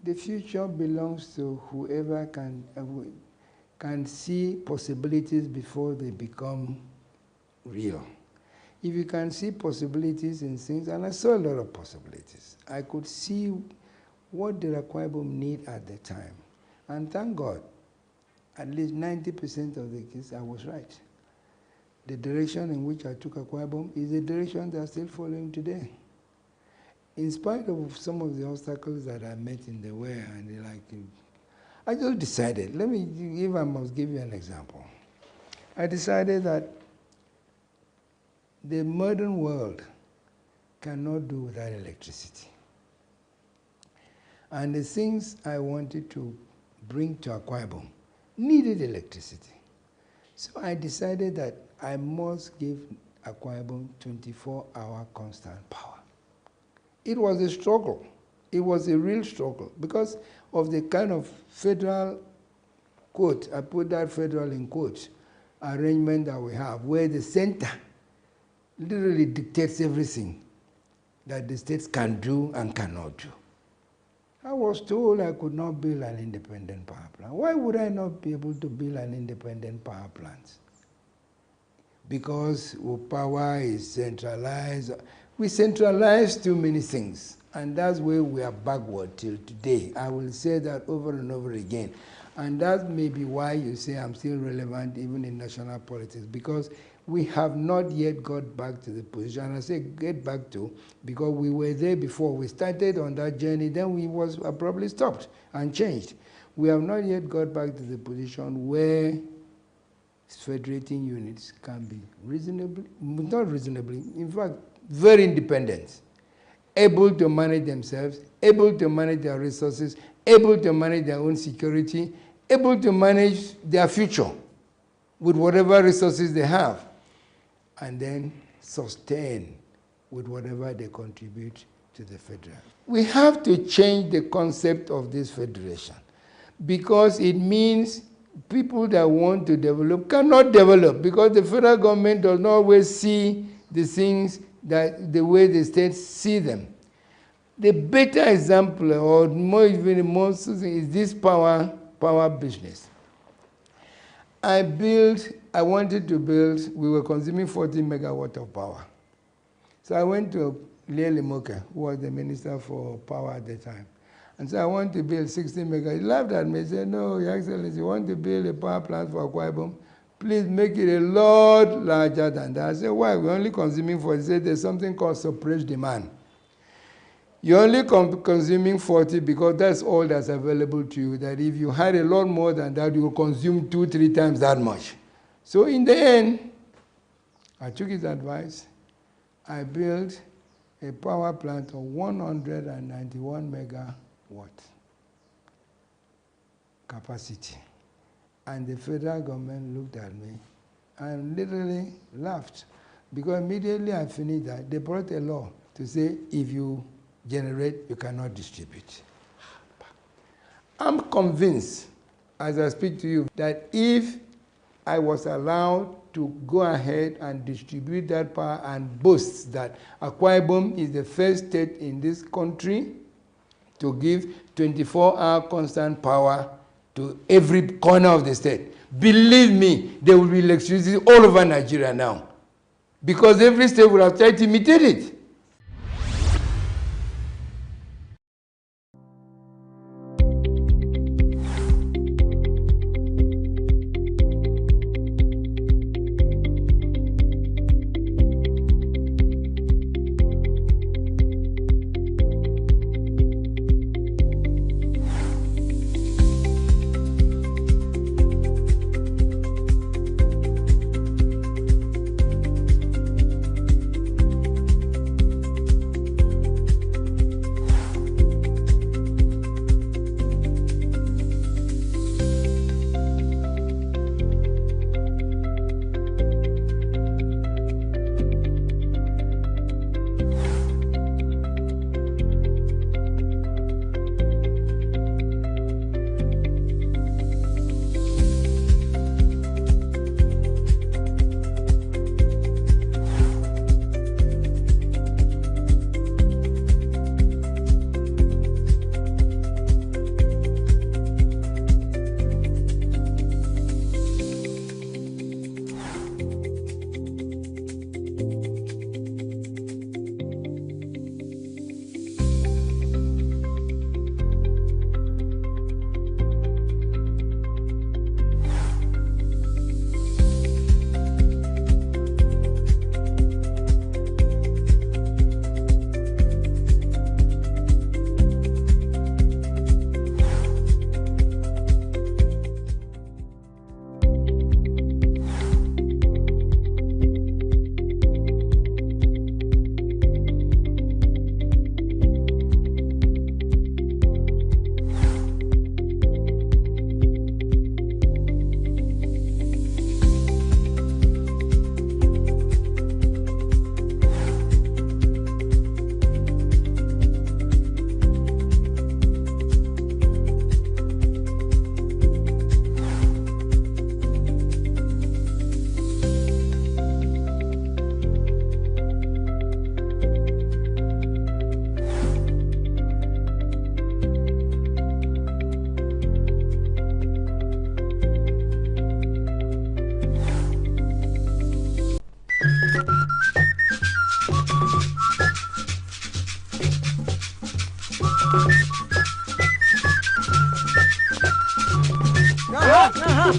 Speaker 13: The future belongs to whoever can see possibilities before they become real. If you can see possibilities in things, and I saw a lot of possibilities, I could see what the Akwa Ibom need at the time. And thank God, at least 90% of the cases, I was right. The direction in which I took Akwa Ibom is the direction they are still following today. In spite of some of the obstacles that I met in the way, and I just decided, if I must give you an example. I decided that the modern world cannot do without electricity. And the things I wanted to bring to Akwa Ibom needed electricity. So I decided that I must give Akwa Ibom 24-hour constant power. It was a struggle. It was a real struggle because of the kind of federal, quote, I put that federal in quotes, arrangement that we have, where the center literally dictates everything that the states can do and cannot do. I was told I could not build an independent power plant. Why would I not be able to build an independent power plant? Because power is centralized. We centralize too many things, and that's where we are backward till today. I will say that over and over again. And that may be why you say I'm still relevant even in national politics, because we have not yet got back to the position. I say get back to, because we were there before. We started on that journey, then we was abruptly stopped and changed. We have not yet got back to the position where federating units can be reasonably, not reasonably, in fact, very independent, able to manage themselves, able to manage their resources, able to manage their own security, able to manage their future with whatever resources they have, and then sustain with whatever they contribute to the federal. We have to change the concept of this federation, because it means people that want to develop cannot develop, because the federal government does not always see the things that the way the states see them. The better example, or more even more is this power business. I wanted to build, we were consuming 40 megawatts of power. So I went to Lea Lemoka, who was the Minister for Power at the time. And so I want to build 60 megawatts. He laughed at me and said, no, Your Excellency, you want to build a power plant for Akwa Ibom? Please make it a lot larger than that. I said, why? We're only consuming 40. He said, there's something called suppressed demand. You're only consuming 40 because that's all that's available to you. That if you had a lot more than that, you will consume 2-3 times that much. So in the end, I took his advice. I built a power plant of 191 megawatt capacity. And the federal government looked at me and literally laughed, because immediately I finished that, they brought a law to say if you generate, you cannot distribute. I'm convinced, as I speak to you, that if I was allowed to go ahead and distribute that power and boast that Akwa Ibom is the first state in this country to give 24-hour constant power to every corner of the state. Believe me, there will be electricity all over Nigeria now, because every state will have tried to imitate it.
Speaker 11: Hello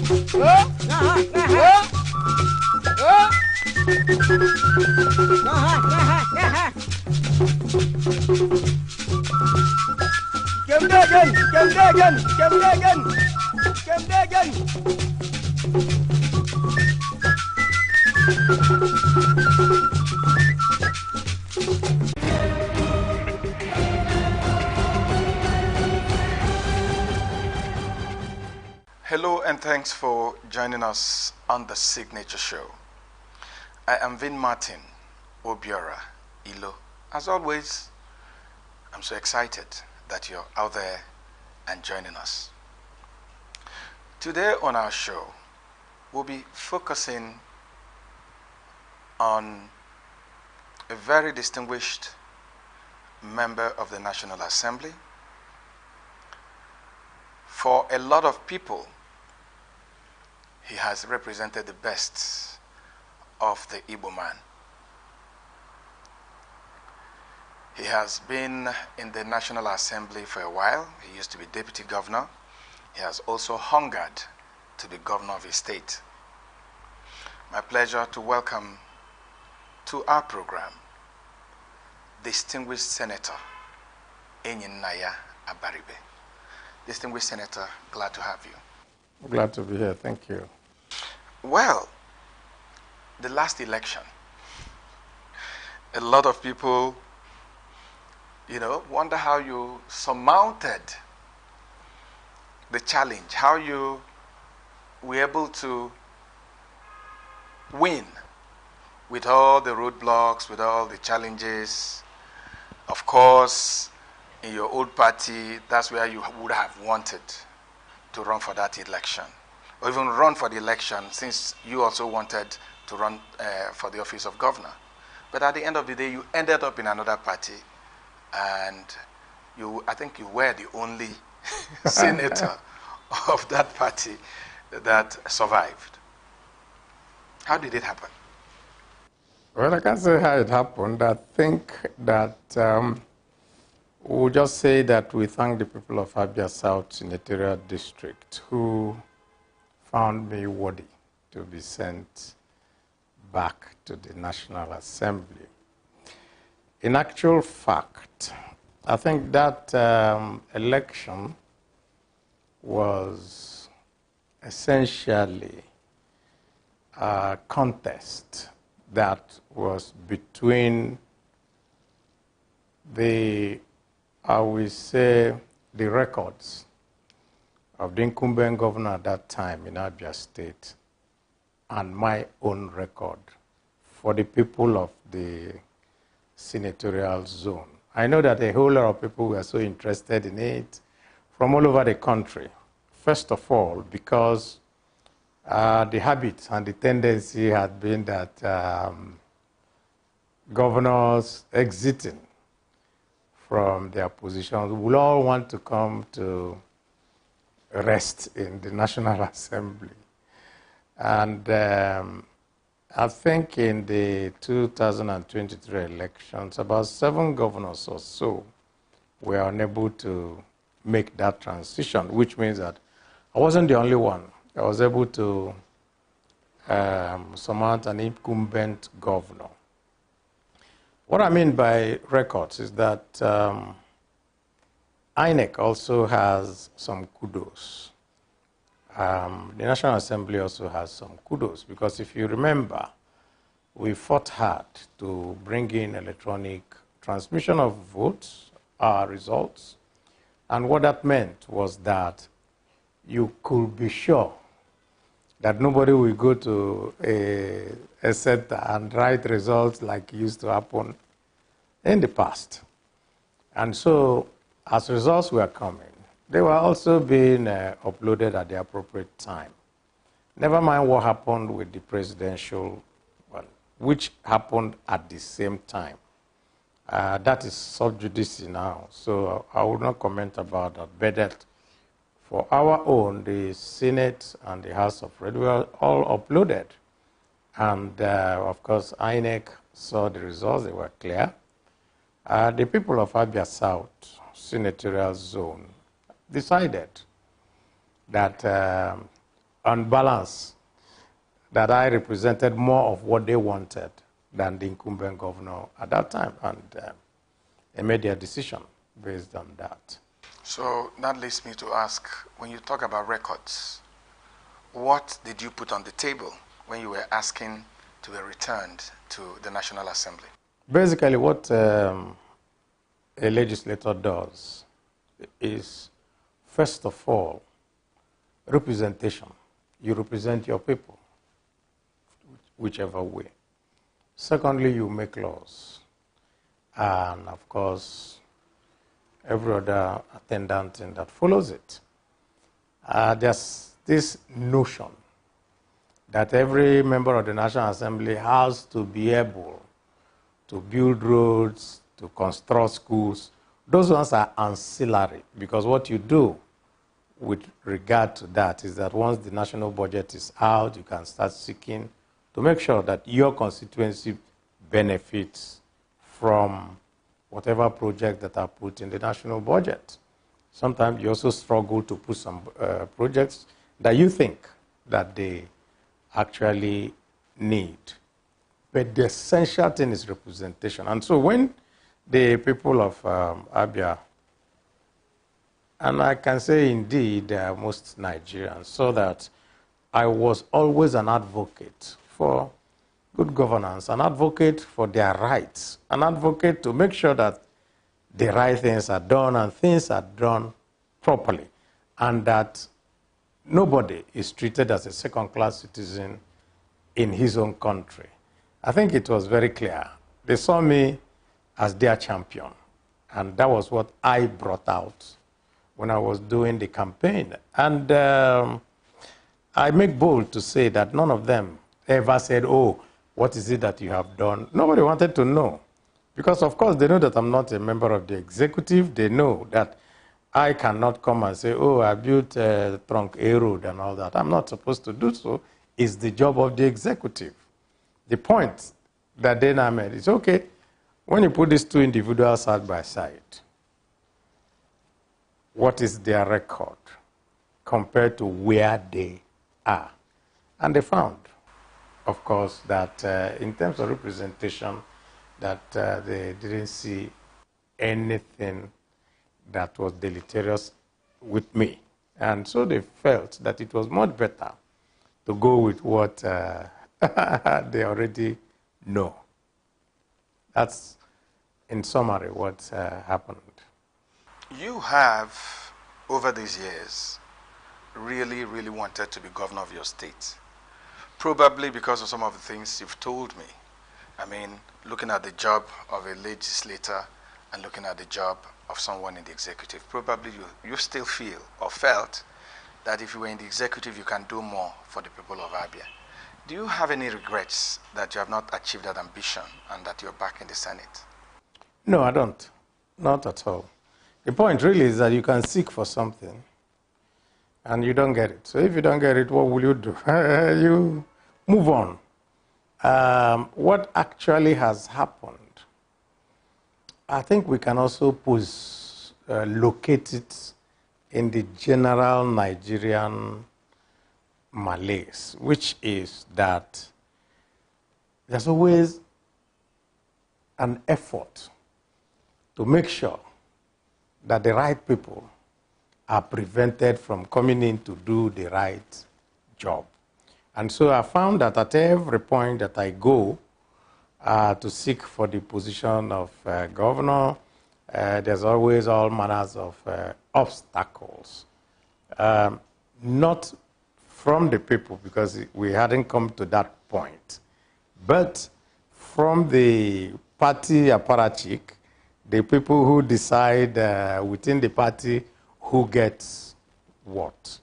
Speaker 11: and thanks for joining us on the Signature Show. I am Vin Martin Obiora Ilo. As always, I'm so excited that you're out there and joining us. Today on our show, we'll be focusing on a very distinguished member of the National Assembly. For a lot of people, he has represented the best of the Igbo man. He has been in the National Assembly for a while. He used to be deputy governor. He has also hungered to be governor of his state. My pleasure to welcome to our program distinguished Senator Enyinnaya Abaribe. Distinguished Senator, glad to have you.
Speaker 14: Glad to be here, thank you.
Speaker 11: Well, the last election, a lot of people, wonder how you surmounted the challenge, how you were able to win with all the roadblocks, with all the challenges. Of course, in your old party, that's where you would have wanted to run for that election, or even run for the election, since you also wanted to run for the office of governor. But at the end of the day, you ended up in another party, and I think you were the only senator of that party that survived. How did it happen?
Speaker 14: Well, I can't say how it happened. I think that we'll just say that we thank the people of Abia South Senatorial District who found me worthy to be sent back to the National Assembly. In actual fact, I think that election was essentially a contest that was between the records of the incumbent governor at that time in Abia State and my own record for the people of the senatorial zone. I know that a whole lot of people were so interested in it from all over the country. First of all, because the habit and the tendency had been that governors exiting from their positions will all want to come to rest in the National Assembly. And I think in the 2023 elections, about 7 governors or so were unable to make that transition, which means that I wasn't the only one. I was able to surmount an incumbent governor. What I mean by records is that INEC also has some kudos. The National Assembly also has some kudos, because if you remember, we fought hard to bring in electronic transmission of votes, our results, and what that meant was that you could be sure that nobody will go to a center and write results like used to happen in the past. And so, as results were coming, they were also being uploaded at the appropriate time. Never mind what happened with the presidential one, which happened at the same time. That is sub judice now, so I will not comment about that. But that for our own, the Senate and the House of Rep were all uploaded. And of course, INEC saw the results, they were clear. The people of Abia South Senatorial Zone decided that on balance, that I represented more of what they wanted than the incumbent governor at that time, and they made their decision based on that.
Speaker 11: So that leads me to ask, when you talk about records, what did you put on the table when you were asking to be returned to the National Assembly?
Speaker 14: Basically, what a legislator does is, first of all, representation. You represent your people, whichever way. Secondly, you make laws. And of course, every other attendant thing that follows it. There's this notion that every member of the National Assembly has to be able to build roads, to construct schools. Those ones are ancillary, because what you do with regard to that is that once the national budget is out, you can start seeking to make sure that your constituency benefits from whatever projects that are put in the national budget. Sometimes you also struggle to put some projects that you think that they actually need. But the essential thing is representation. And so when the people of Abia, and I can say indeed most Nigerians, saw that I was always an advocate for good governance, an advocate for their rights, an advocate to make sure that the right things are done and things are done properly, and that nobody is treated as a second-class citizen in his own country. I think it was very clear. They saw me as their champion, and that was what I brought out when I was doing the campaign. And I make bold to say that none of them ever said, oh, what is it that you have done? Nobody wanted to know. Because, of course, they know that I'm not a member of the executive. They know that I cannot come and say, oh, I built Trunk A Road and all that. I'm not supposed to do so. It's the job of the executive. The point that they now made is, okay, when you put these two individuals side by side, what is their record compared to where they are? And they found, of course, that in terms of representation, that they didn't see anything that was deleterious with me. And so they felt that it was much better to go with what they already know. That's, in summary, what happened.
Speaker 11: You have, over these years, really, really wanted to be governor of your state. Probably because of some of the things you've told me. I mean, looking at the job of a legislator and looking at the job of someone in the executive, probably you still feel or felt that if you were in the executive, you can do more for the people of Abia. Do you have any regrets that you have not achieved that ambition and that you're back in the Senate?
Speaker 14: No, I don't. Not at all. The point really is that you can seek for something and you don't get it. So if you don't get it, what will you do? You move on. What actually has happened, I think we can also locate it in the general Nigerian malaise, which is that there's always an effort to make sure that the right people are prevented from coming in to do the right job. And so I found that at every point that I go to seek for the position of governor, there's always all manners of obstacles. Not from the people, because we hadn't come to that point, but from the party apparatchik, the people who decide within the party who gets what.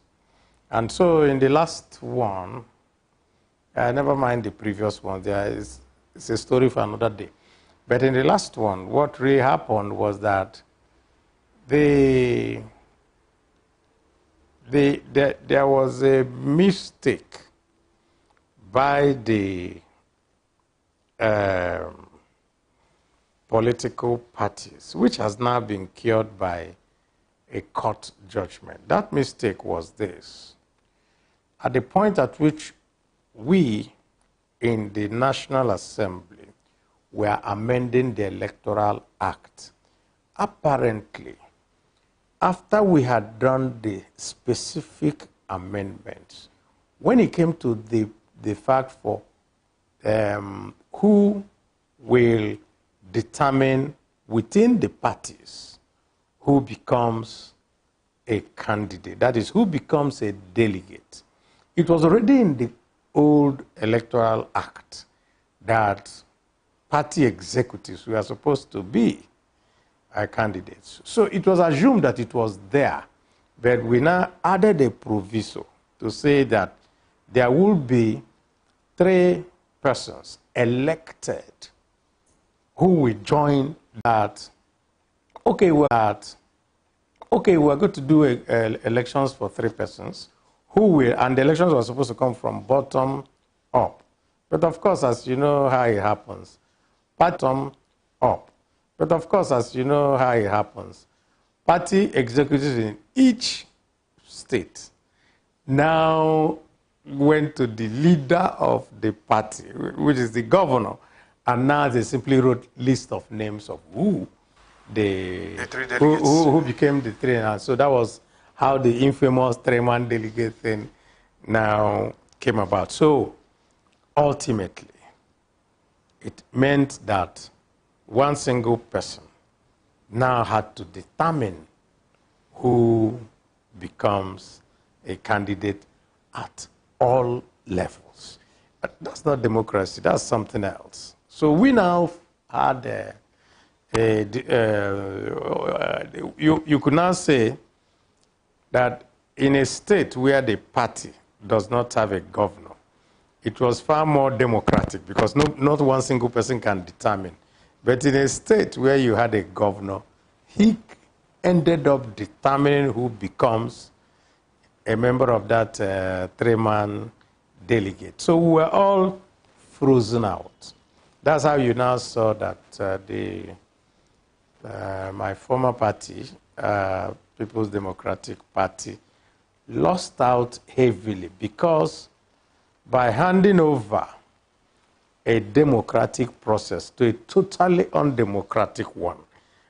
Speaker 14: And so in the last one, never mind the previous one, it's a story for another day. But in the last one, what really happened was that there was a mistake by the political parties, which has now been cured by a court judgment. That mistake was this. at the point at which we in the National Assembly were amending the Electoral Act, apparently, after we had done the specific amendments, when it came to the fact for who will determine within the parties who becomes a candidate, that is, who becomes a delegate, it was already in the old Electoral Act that party executives were supposed to be candidates. So it was assumed that it was there, but we now added a proviso to say that there will be 3 persons elected who will join that. Okay, we're going to do elections for 3 persons who will, and the elections were supposed to come from bottom up. But of course, as you know how it happens, bottom up. But of course, as you know how it happens, party executives in each state now went to the leader of the party, which is the governor, and now they simply wrote list of names of who the 3 delegates who became the 3. And so that was how the infamous 3-man delegate thing now came about. So ultimately, it meant that one single person now had to determine who becomes a candidate at all levels. That's not democracy, that's something else. So we now had you could now say that in a state where the party does not have a governor, it was far more democratic because not one single person can determine. But in a state where you had a governor, he ended up determining who becomes a member of that 3-man delegate. So we were all frozen out. That's how you now saw that my former party, People's Democratic Party, lost out heavily because by handing over a democratic process to a totally undemocratic one,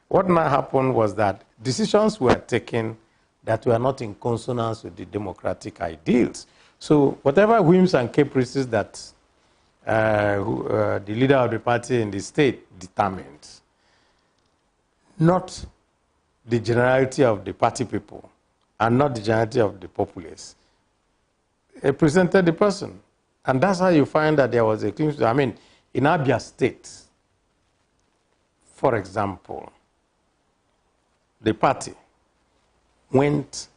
Speaker 14: what now happened was that decisions were taken that were not in consonance with the democratic ideals. So whatever whims and caprices that the leader of the party in the state determines, not the generality of the party people and not the generality of the populace, presented the person. And that's how you find that there was a clean. I mean, in Abia State, for example, the party went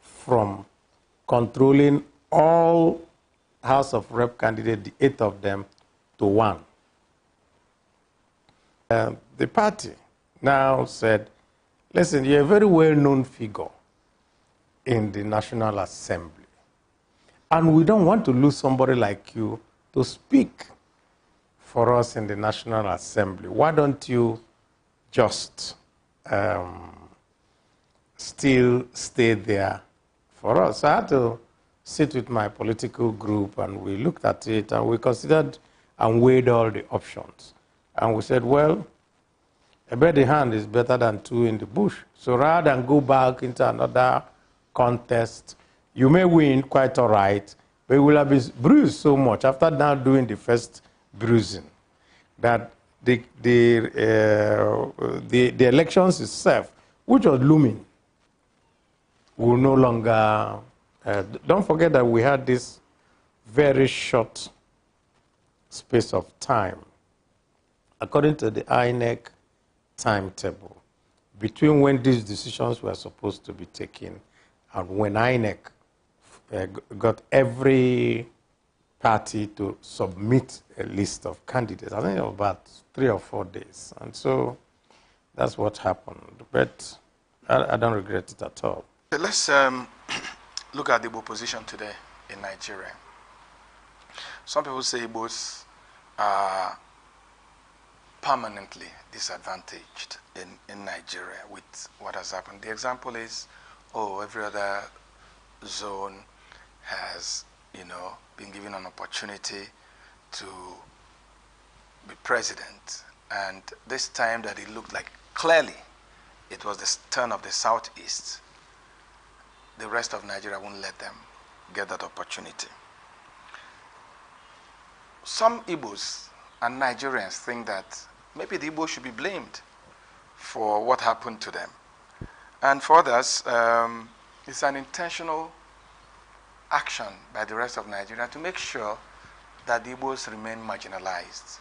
Speaker 14: from controlling all House of Rep candidates, the 8 of them, to 1. The party now said, listen, you're a very well-known figure in the National Assembly. And we don't want to lose somebody like you to speak for us in the National Assembly. Why don't you just still stay there for us? So I had to sit with my political group and we looked at it and we considered and weighed all the options. And we said, well, a bird in hand is better than 2 in the bush. So rather than go back into another contest, you may win quite all right, but you will have been bruised so much after now doing the first bruising that the elections itself, which was looming, will no longer. Don't forget that we had this very short space of time, according to the INEC timetable, between when these decisions were supposed to be taken and when INEC got every party to submit a list of candidates. I think it was about 3 or 4 days. And so that's what happened. But I don't regret it at all.
Speaker 11: Let's look at the Igbo position today in Nigeria. Some people say Igbos are permanently disadvantaged in Nigeria with what has happened. The example is, every other zone has you know, been given an opportunity to be president. And this time that it looked like clearly it was the turn of the Southeast, the rest of Nigeria won't let them get that opportunity. Some Igbos and Nigerians think that maybe the Igbos should be blamed for what happened to them. And for others, it's an intentional action by the rest of Nigeria to make sure that the Igbos remain marginalized.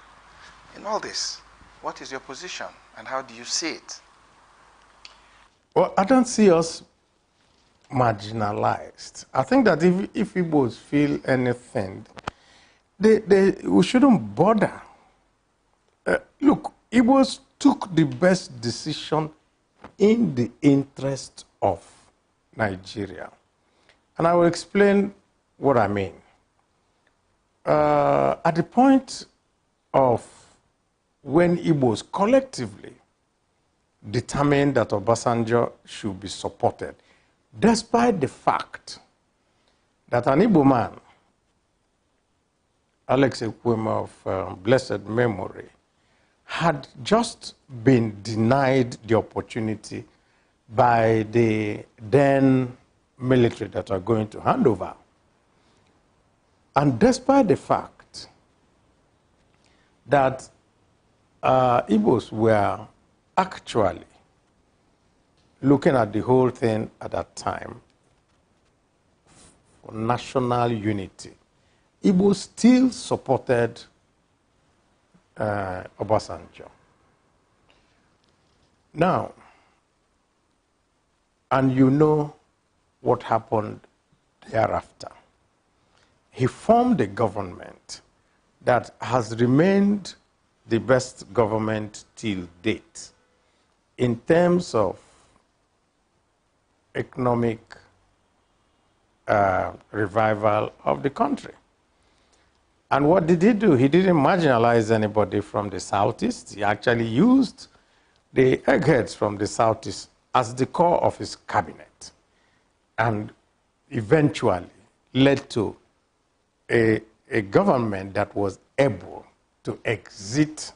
Speaker 11: In all this, what is your position and how do you see it?
Speaker 14: Well, I don't see us marginalized. I think that if Igbos feel anything, we shouldn't bother. Look, Igbos took the best decision in the interest of Nigeria. And I will explain what I mean. At the point of when Igbos collectively determined that Obasanjo should be supported, despite the fact that an Igbo man, Alex Ekwueme of blessed memory, had just been denied the opportunity by the then military that are going to hand over. And despite the fact that Igbos were actually looking at the whole thing at that time for national unity, Igbos still supported Obasanjo. Now, and you know what happened thereafter. He formed a government that has remained the best government till date in terms of economic revival of the country. And what did he do? He didn't marginalize anybody from the Southeast. He actually used the eggheads from the Southeast as the core of his cabinet, and eventually led to a government that was able to exit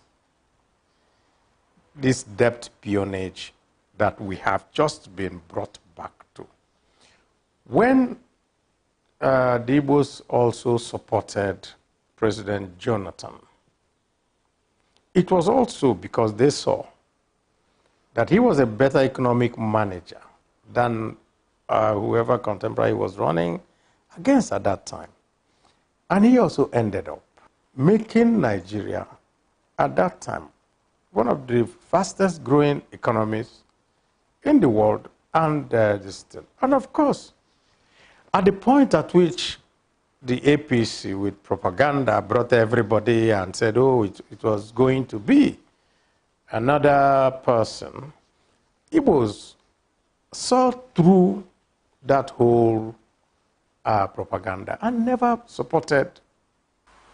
Speaker 14: this debt peonage that we have just been brought back to. When the Igbos also supported President Jonathan, it was also because they saw that he was a better economic manager than whoever contemporary was running against at that time. And he also ended up making Nigeria, at that time, one of the fastest growing economies in the world, and and of course, at the point at which the APC with propaganda brought everybody and said, oh, it was going to be another person, Igbos saw through that whole propaganda and never supported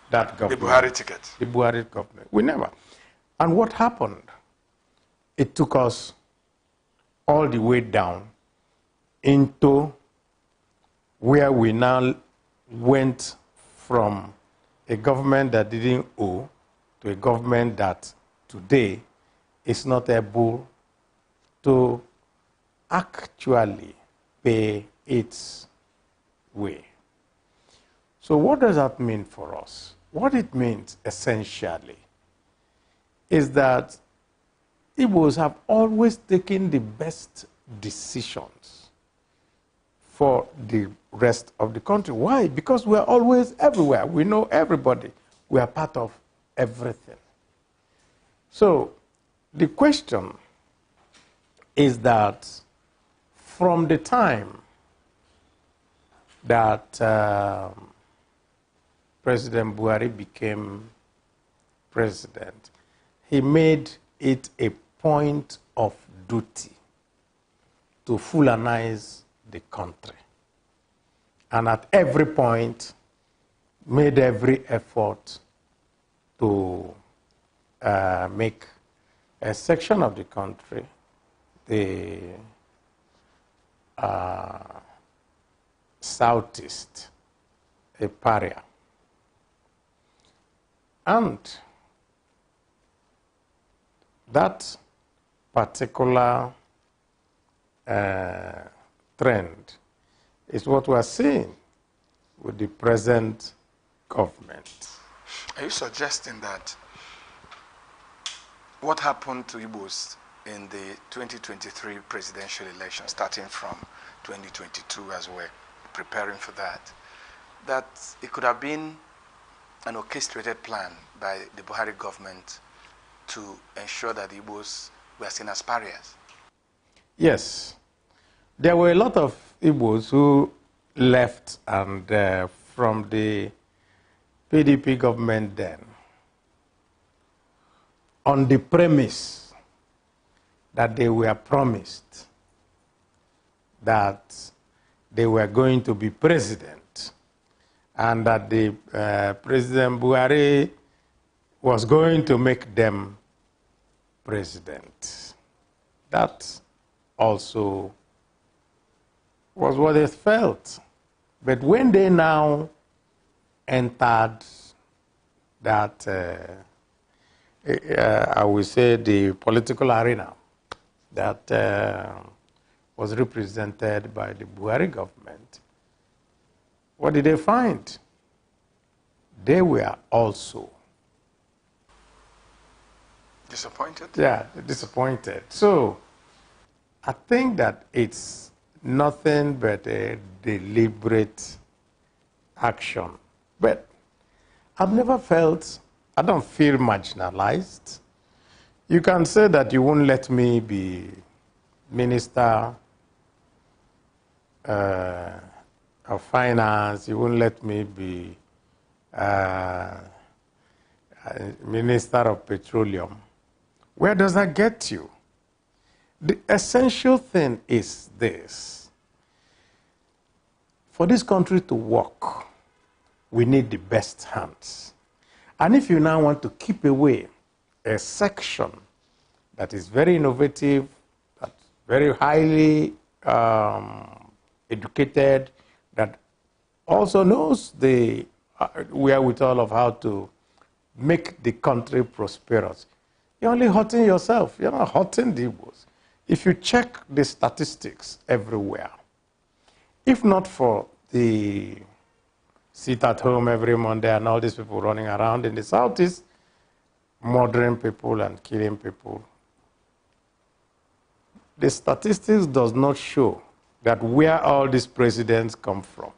Speaker 14: that government.
Speaker 11: The Buhari ticket.
Speaker 14: The Buhari government. We never. And what happened? It took us all the way down into where we now went from a government that didn't owe to a government that today is not able to actually pay its way. So what does that mean for us? What it means essentially is that Igbos have always taken the best decisions for the rest of the country. Why? Because we're always everywhere. We know everybody. We are part of everything. So the question is that from the time that President Buhari became president, he made it a point of duty to Fulanize the country. And at every point, made every effort to make a section of the country, the Southeast, a pariah. And that particular trend is what we are seeing with the present government.
Speaker 11: Are you suggesting that what happened to Igbos in the 2023 presidential election, starting from 2022 as we're preparing for that, that it could have been an orchestrated plan by the Buhari government to ensure that Igbos were seen as pariahs?
Speaker 14: Yes. There were a lot of Igbos who left and from the PDP government then on the premise that they were promised that they were going to be president and that the President Buhari was going to make them president. That also was what they felt. But when they now entered that, I would say, the political arena that was represented by the Buhari government, what did they find? They were also
Speaker 11: disappointed?
Speaker 14: Yeah, disappointed. So I think that it's nothing but a deliberate action. But I've never felt, I don't feel marginalized. You can say that you won't let me be minister of finance, you won't let me be minister of petroleum. Where does that get you? The essential thing is this. For this country to work, we need the best hands. And if you now want to keep away a section that is very innovative, that's very highly educated, that also knows the wherewithal of how to make the country prosperous, you're only hurting yourself. You're not hurting the Igbos. If you check the statistics everywhere, if not for the sit at home every Monday and all these people running around in the Southeast, murdering people and killing people, the statistics does not show that where all these presidents come from,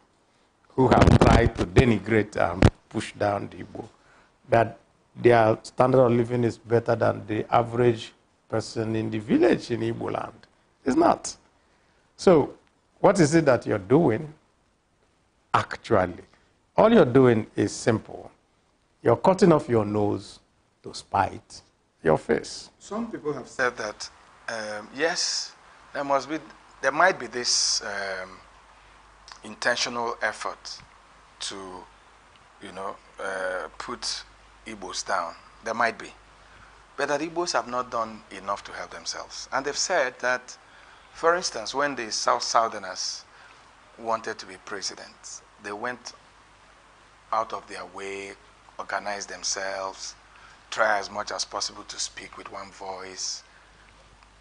Speaker 14: who have tried to denigrate and push down the Igbo, that their standard of living is better than the average person in the village in Igbo land. It's not. So what is it that you're doing? Actually, all you're doing is simple. You're cutting off your nose to spite your face.
Speaker 11: Some people have said that, yes, there might be this intentional effort to, put Igbos down. There might be. But that Igbos have not done enough to help themselves. And they've said that, for instance, when the Southerners wanted to be president, they went out of their way, organized themselves, try as much as possible to speak with one voice,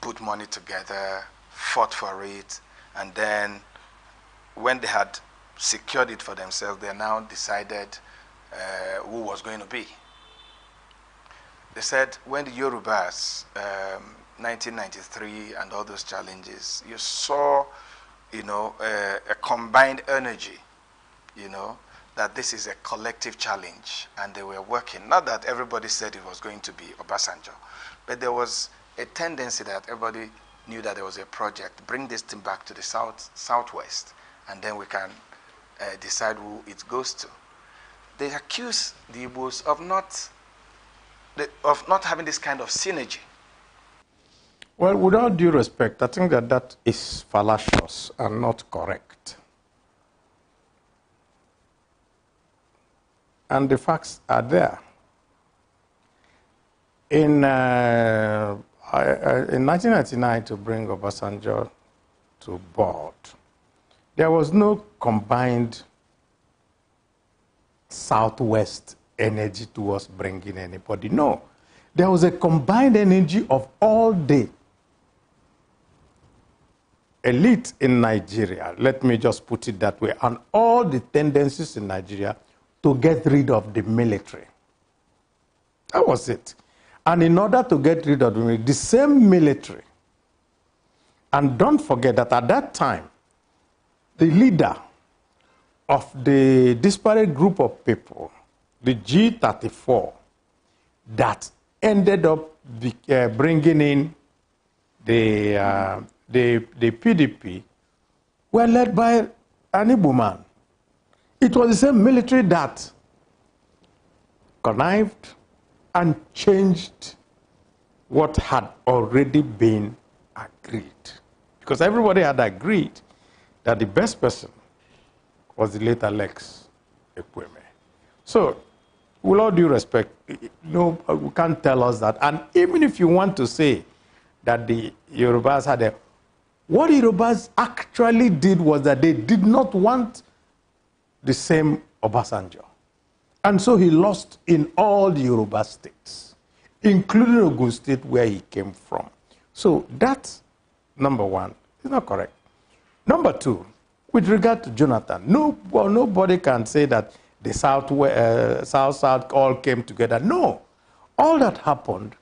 Speaker 11: put money together, fought for it, and then when they had secured it for themselves, they now decided who was going to be. They said when the Yorubas, 1993 and all those challenges, you saw, a combined energy, that this is a collective challenge, and they were working. Not that everybody said it was going to be Obasanjo, but there was a tendency that everybody knew that there was a project, bring this thing back to the southwest, and then we can decide who it goes to. They accuse the Igbos of not having this kind of synergy.
Speaker 14: Well, with all due respect, I think that is fallacious and not correct. And the facts are there. In 1999, to bring Obasanjo to board, there was no combined Southwest energy towards bringing anybody. No. There was a combined energy of all the elite in Nigeria, let me just put it that way, and all the tendencies in Nigeria to get rid of the military. That was it. And in order to get rid of the same military, and don't forget that at that time, the leader of the disparate group of people, the G34, that ended up bringing in the PDP, were led by an Igbo man. It was the same military that connived and changed what had already been agreed. Because everybody had agreed that the best person was the late Alex Ekweme. So, with all due respect, no, you can't tell us that. And even if you want to say that the Yorubas had a... What Yorubas actually did was that they did not want the same Obasanjo. And so he lost in all the Yoruba states, including Ogun State, where he came from. So that's number one. It's not correct. Number two, with regard to Jonathan, nobody can say that the South all came together. No. All that happened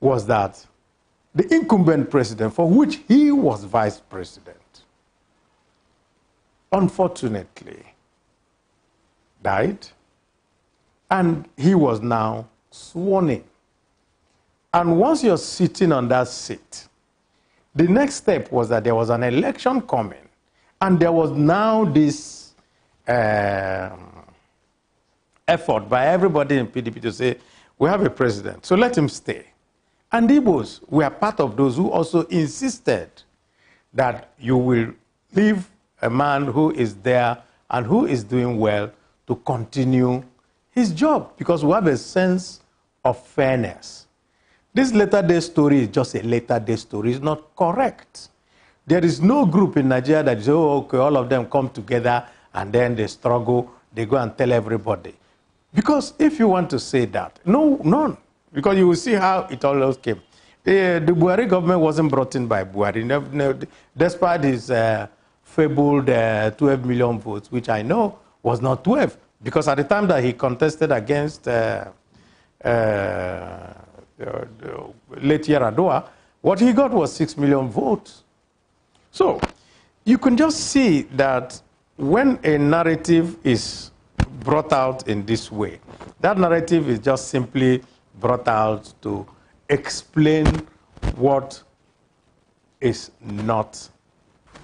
Speaker 14: was that the incumbent president, for which he was vice president, unfortunately died, and he was now sworn in. And once you're sitting on that seat, the next step was that there was an election coming, and there was now this effort by everybody in PDP to say, we have a president, so let him stay. And Igbos were part of those who also insisted that you will leave a man who is there and who is doing well to continue his job, because we have a sense of fairness. This later day story is just a later day story. It's not correct. There is no group in Nigeria that is, oh, okay, all of them come together and then they struggle, they go and tell everybody. Because if you want to say that, no, none. Because you will see how it all came. The Buhari government wasn't brought in by Buhari, despite his fabled 12 million votes, which I know was not 12. Because at the time that he contested against late Yar'Adua, what he got was 6 million votes. So you can just see that when a narrative is brought out in this way, that narrative is just simply brought out to explain what is not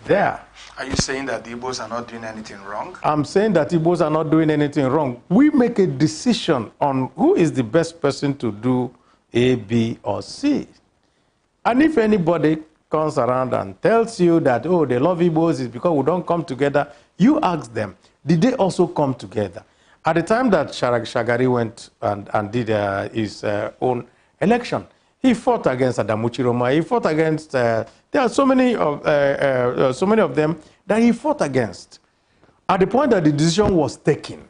Speaker 14: there.
Speaker 11: Are you saying that the Igbos are not doing anything wrong?
Speaker 14: I'm saying that Igbos are not doing anything wrong. We make a decision on who is the best person to do A, B, or C. And if anybody comes around and tells you that, oh, they love Igbos is because we don't come together, you ask them, did they also come together? At the time that Shagari went and did his own election, he fought against Adamu Chiroma. He fought against, there are so many of them that he fought against. At the point that the decision was taken,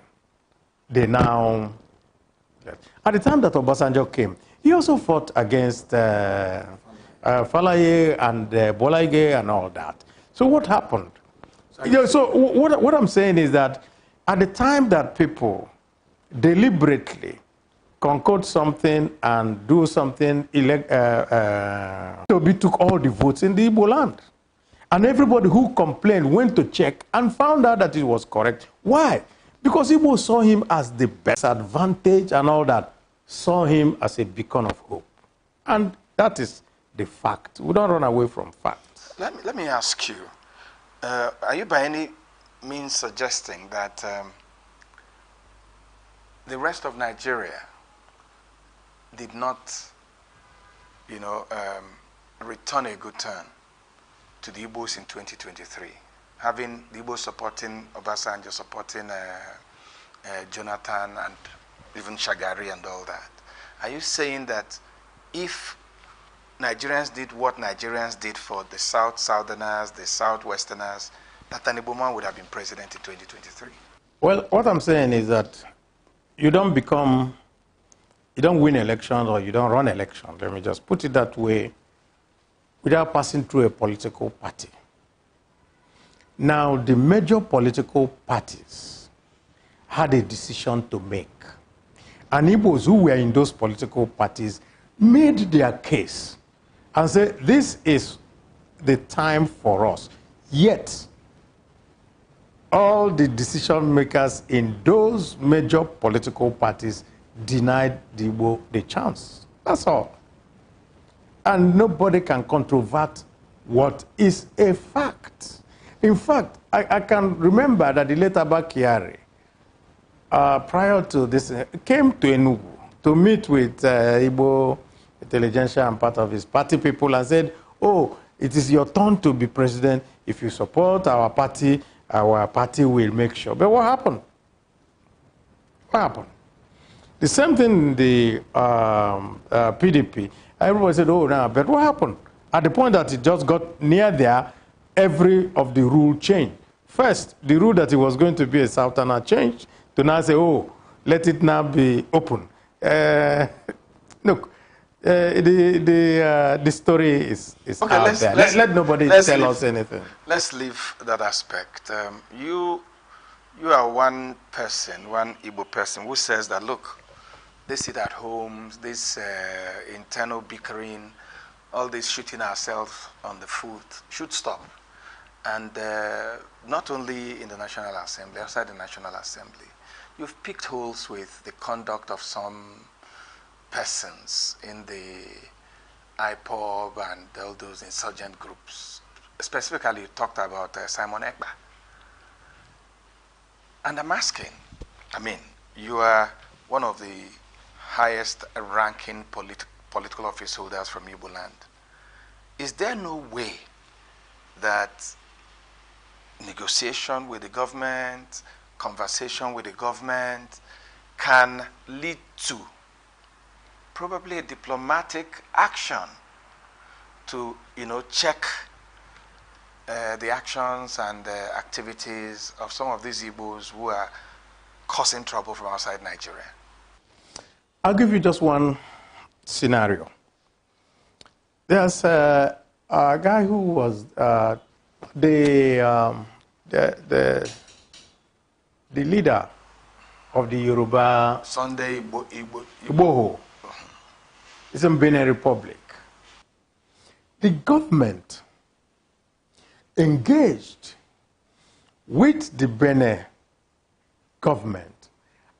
Speaker 14: they now, at the time that Obasanjo came, he also fought against Falaye and Bolaige and all that. So what happened? So what I'm saying is that at the time that people deliberately concord something and do something, Obi took all the votes in the Igbo land. And everybody who complained went to check and found out that it was correct. Why? Because Igbo saw him as the best advantage and all that, saw him as a beacon of hope. And that is the fact. We don't run away from facts.
Speaker 11: Let me ask you, are you by any means suggesting that the rest of Nigeria did not, return a good turn to the Igbos in 2023, having the Igbos supporting Obasanjo, supporting Jonathan and even Shagari and all that? Are you saying that if Nigerians did what Nigerians did for the Southerners, the Southwesterners, that an Igbo man would have been president in 2023?
Speaker 14: Well, what I'm saying is that you don't win elections or you don't run elections, let me just put it that way, without passing through a political party. Now, the major political parties had a decision to make. And Igbos who were in those political parties made their case and said, this is the time for us. Yet, all the decision makers in those major political parties denied the Igbo the chance. That's all. And nobody can controvert what is a fact. In fact, I can remember that the late Abba Kyari, prior to this, came to Enugu to meet with Igbo intelligentsia and part of his party people and said, oh, it is your turn to be president. If you support our party will make sure. But what happened? What happened? The same thing in the PDP. Everybody said, oh, no, but what happened? At the point that it just got near there, every of the rule changed. First, the rule that it was going to be a southerner changed to now say, oh, let it now be open. Look, the story is okay, out there. Let nobody tell us anything.
Speaker 11: Let's leave that aspect. You are one person, one Igbo person who says that, look, they sit at home, this internal bickering, all this shooting ourselves on the foot should stop. And not only in the National Assembly, outside the National Assembly, you've picked holes with the conduct of some persons in the IPOB and all those insurgent groups. Specifically, you talked about Simon Ekpa. And I'm asking, I mean, you are one of the highest ranking political office holders from Igbo land. Is there no way that negotiation with the government, conversation with the government can lead to probably a diplomatic action to, check the actions and activities of some of these Igbos who are causing trouble from outside Nigeria?
Speaker 14: I'll give you just one scenario. There's a guy who was the leader of the Yoruba
Speaker 11: Sunday Igbo.
Speaker 14: Igboho. It's in Benin Republic. The government engaged with the Benin government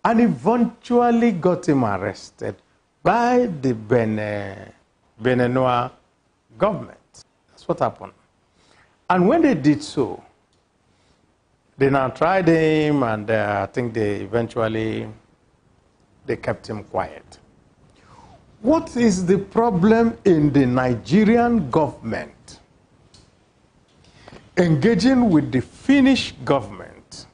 Speaker 14: and eventually got him arrested by the Beninois government. That's what happened. And when they did so, they now tried him, and I think they kept him quiet. What is the problem in the Nigerian government engaging with the Finnish government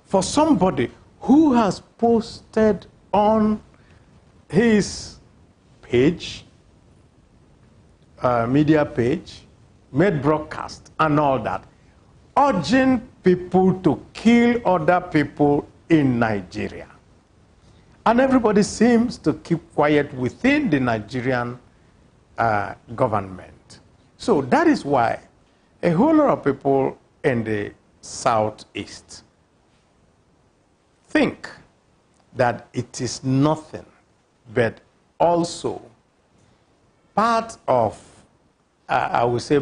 Speaker 14: for somebody who has posted on his page, media page, made broadcast and all that, urging people to kill other people in Nigeria? And everybody seems to keep quiet within the Nigerian government. So that is why a whole lot of people in the southeast think that it is nothing but also part of, I would say,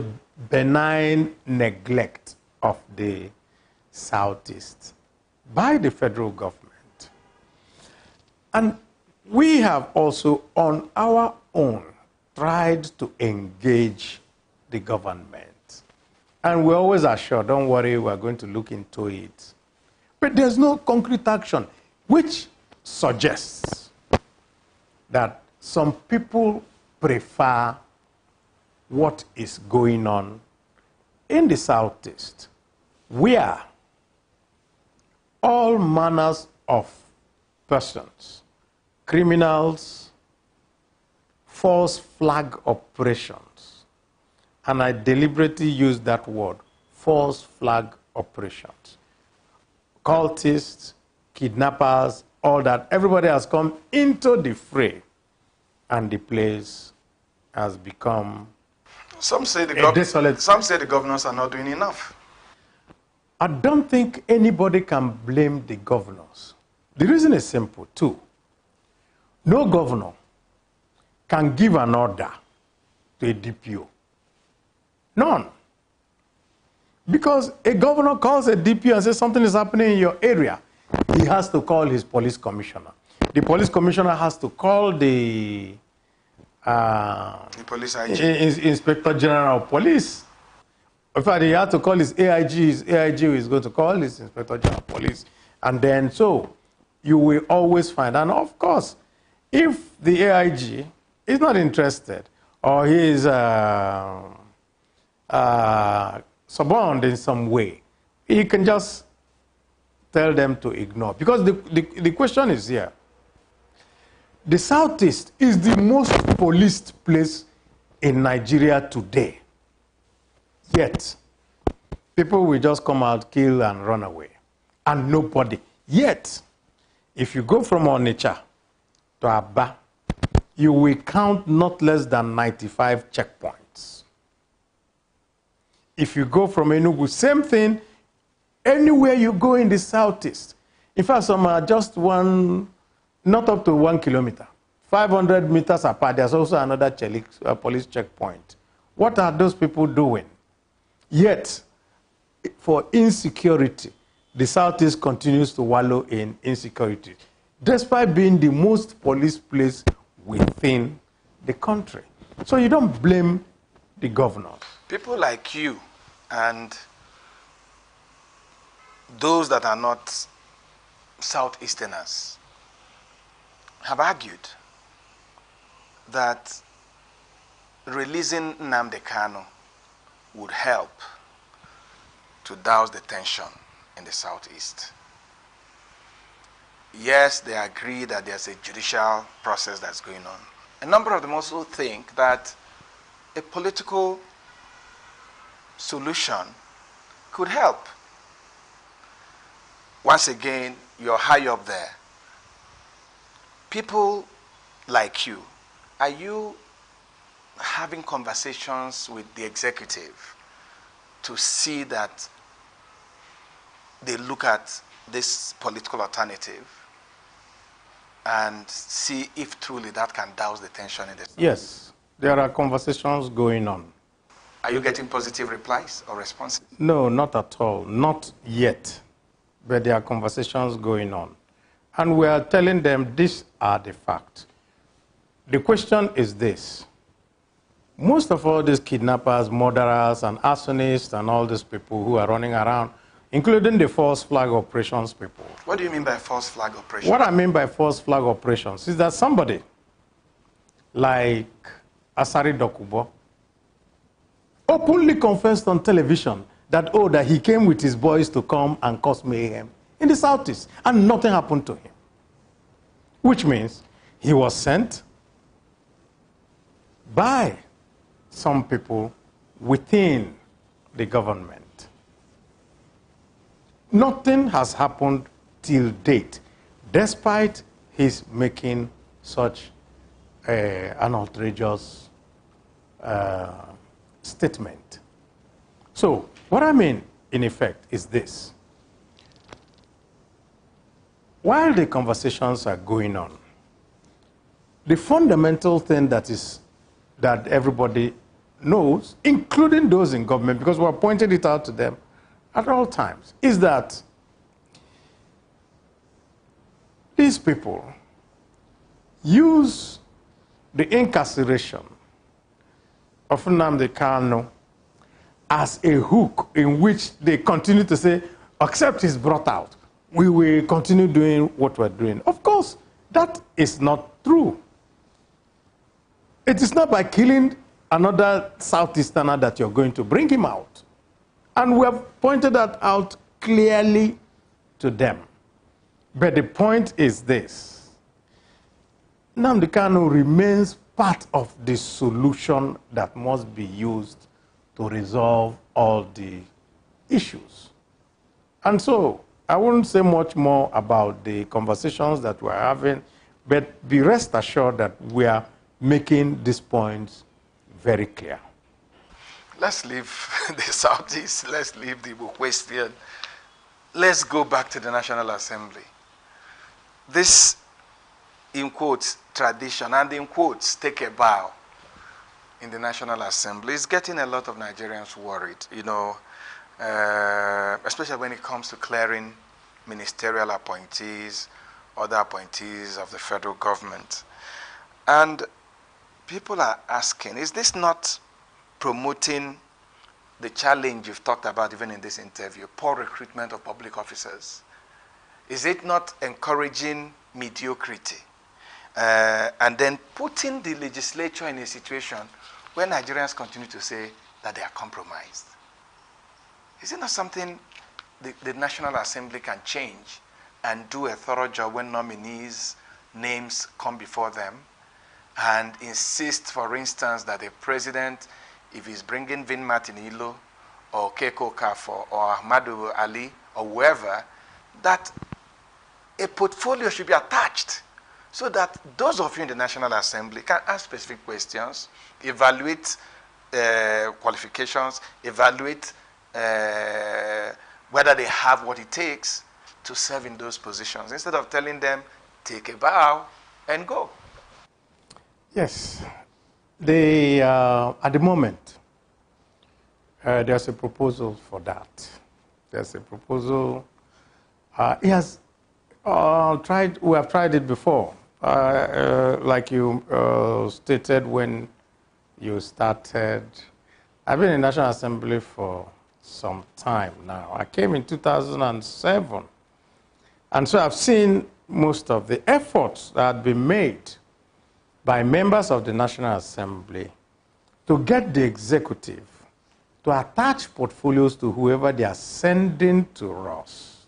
Speaker 14: benign neglect of the southeast by the federal government. And we have also, on our own, tried to engage the government. And we always are sure, don't worry, we're going to look into it. But there's no concrete action, which suggests that some people prefer what is going on in the southeast, where all manners of persons, criminals, false flag operations, and I deliberately use that word, false flag operations, cultists, kidnappers, all that. Everybody has come into the fray, and the place has become
Speaker 11: Some say
Speaker 14: desolate.
Speaker 11: some say the governors are not doing enough.
Speaker 14: I don't think anybody can blame the governors. The reason is simple, too. No governor can give an order to a DPO. None. Because a governor calls a DPO and says something is happening in your area, he has to call his police commissioner. The police commissioner has to call the
Speaker 11: police IG.
Speaker 14: Inspector General of Police. In fact, he had to call his AIG. His AIG is going to call his Inspector General of Police. And then, so, you will always find, and of course, if the AIG is not interested, or he is suborned in some way, he can just tell them to ignore. Because the question is here. The Southeast is the most policed place in Nigeria today. Yet, people will just come out, kill, and run away. And nobody. Yet, if you go from Onitsha to Aba, you will count not less than 95 checkpoints. If you go from ENUGU, same thing, anywhere you go in the Southeast. In fact, some are just not up to 1 kilometer. 500 meters apart, there's also another police checkpoint. What are those people doing? Yet, for insecurity, the Southeast continues to wallow in insecurity, despite being the most policed place within the country. So you don't blame the governors.
Speaker 11: People like you and those that are not Southeasterners have argued that releasing Nnamdi Kanu would help to douse the tension in the Southeast. Yes, they agree that there's a judicial process that's going on. A number of them also think that a political solution could help. Once again, you're high up there. People like you, are you having conversations with the executive to see that they look at this political alternative and see if truly that can douse the tension in the South?
Speaker 14: Yes, there are conversations going on.
Speaker 11: Are you getting positive replies or responses?
Speaker 14: No, not at all. Not yet. But there are conversations going on. And we are telling them these are the facts. The question is this. Most of all these kidnappers, murderers, and arsonists, and all these people who are running around, including the false flag operations people.
Speaker 11: What do you mean by false flag operations?
Speaker 14: What I mean by false flag operations is that somebody like Asari Dokubo openly confessed on television that, that he came with his boys to come and cause mayhem in the Southeast, and nothing happened to him. Which means he was sent by some people within the government. Nothing has happened till date, despite his making such an outrageous statement. So, what I mean, in effect, is this. While the conversations are going on, the fundamental thing that everybody knows, including those in government, because we're pointing it out to them at all times, is that these people use the incarceration of Nnamdi Kanu as a hook in which they continue to say, except he's brought out, we will continue doing what we're doing. Of course, that is not true. It is not by killing another Southeasterner that you're going to bring him out. And we have pointed that out clearly to them. But the point is this. Nnamdi Kanu remains part of the solution that must be used to resolve all the issues. And so, I wouldn't say much more about the conversations that we're having, but be rest assured that we are making these points very clear.
Speaker 11: Let's leave the Southeast. Let's leave the Igbo question. Let's go back to the National Assembly. This, in quotes, tradition, and in quotes, take a bow in the National Assembly is getting a lot of Nigerians worried, you know, especially when it comes to clearing ministerial appointees, other appointees of the federal government. And people are asking, is this not promoting the challenge you've talked about even in this interview, poor recruitment of public officers? Is it not encouraging mediocrity? And then putting the legislature in a situation where Nigerians continue to say that they are compromised? Is it not something the National Assembly can change and do a thorough job when nominees' names come before them, and insist, for instance, that the president, if he's bringing Vin Martin Ilo or Keiko Kafo or Ahmadu Ali or whoever, that a portfolio should be attached so that those of you in the National Assembly can ask specific questions, evaluate qualifications, evaluate whether they have what it takes to serve in those positions, instead of telling them, take a bow and go.
Speaker 14: Yes. At the moment, there's a proposal for that. There's a proposal. We have tried it before. Like you stated when you started. I've been in the National Assembly for some time now. I came in 2007. And so I've seen most of the efforts that have been made by members of the National Assembly to get the executive to attach portfolios to whoever they are sending to us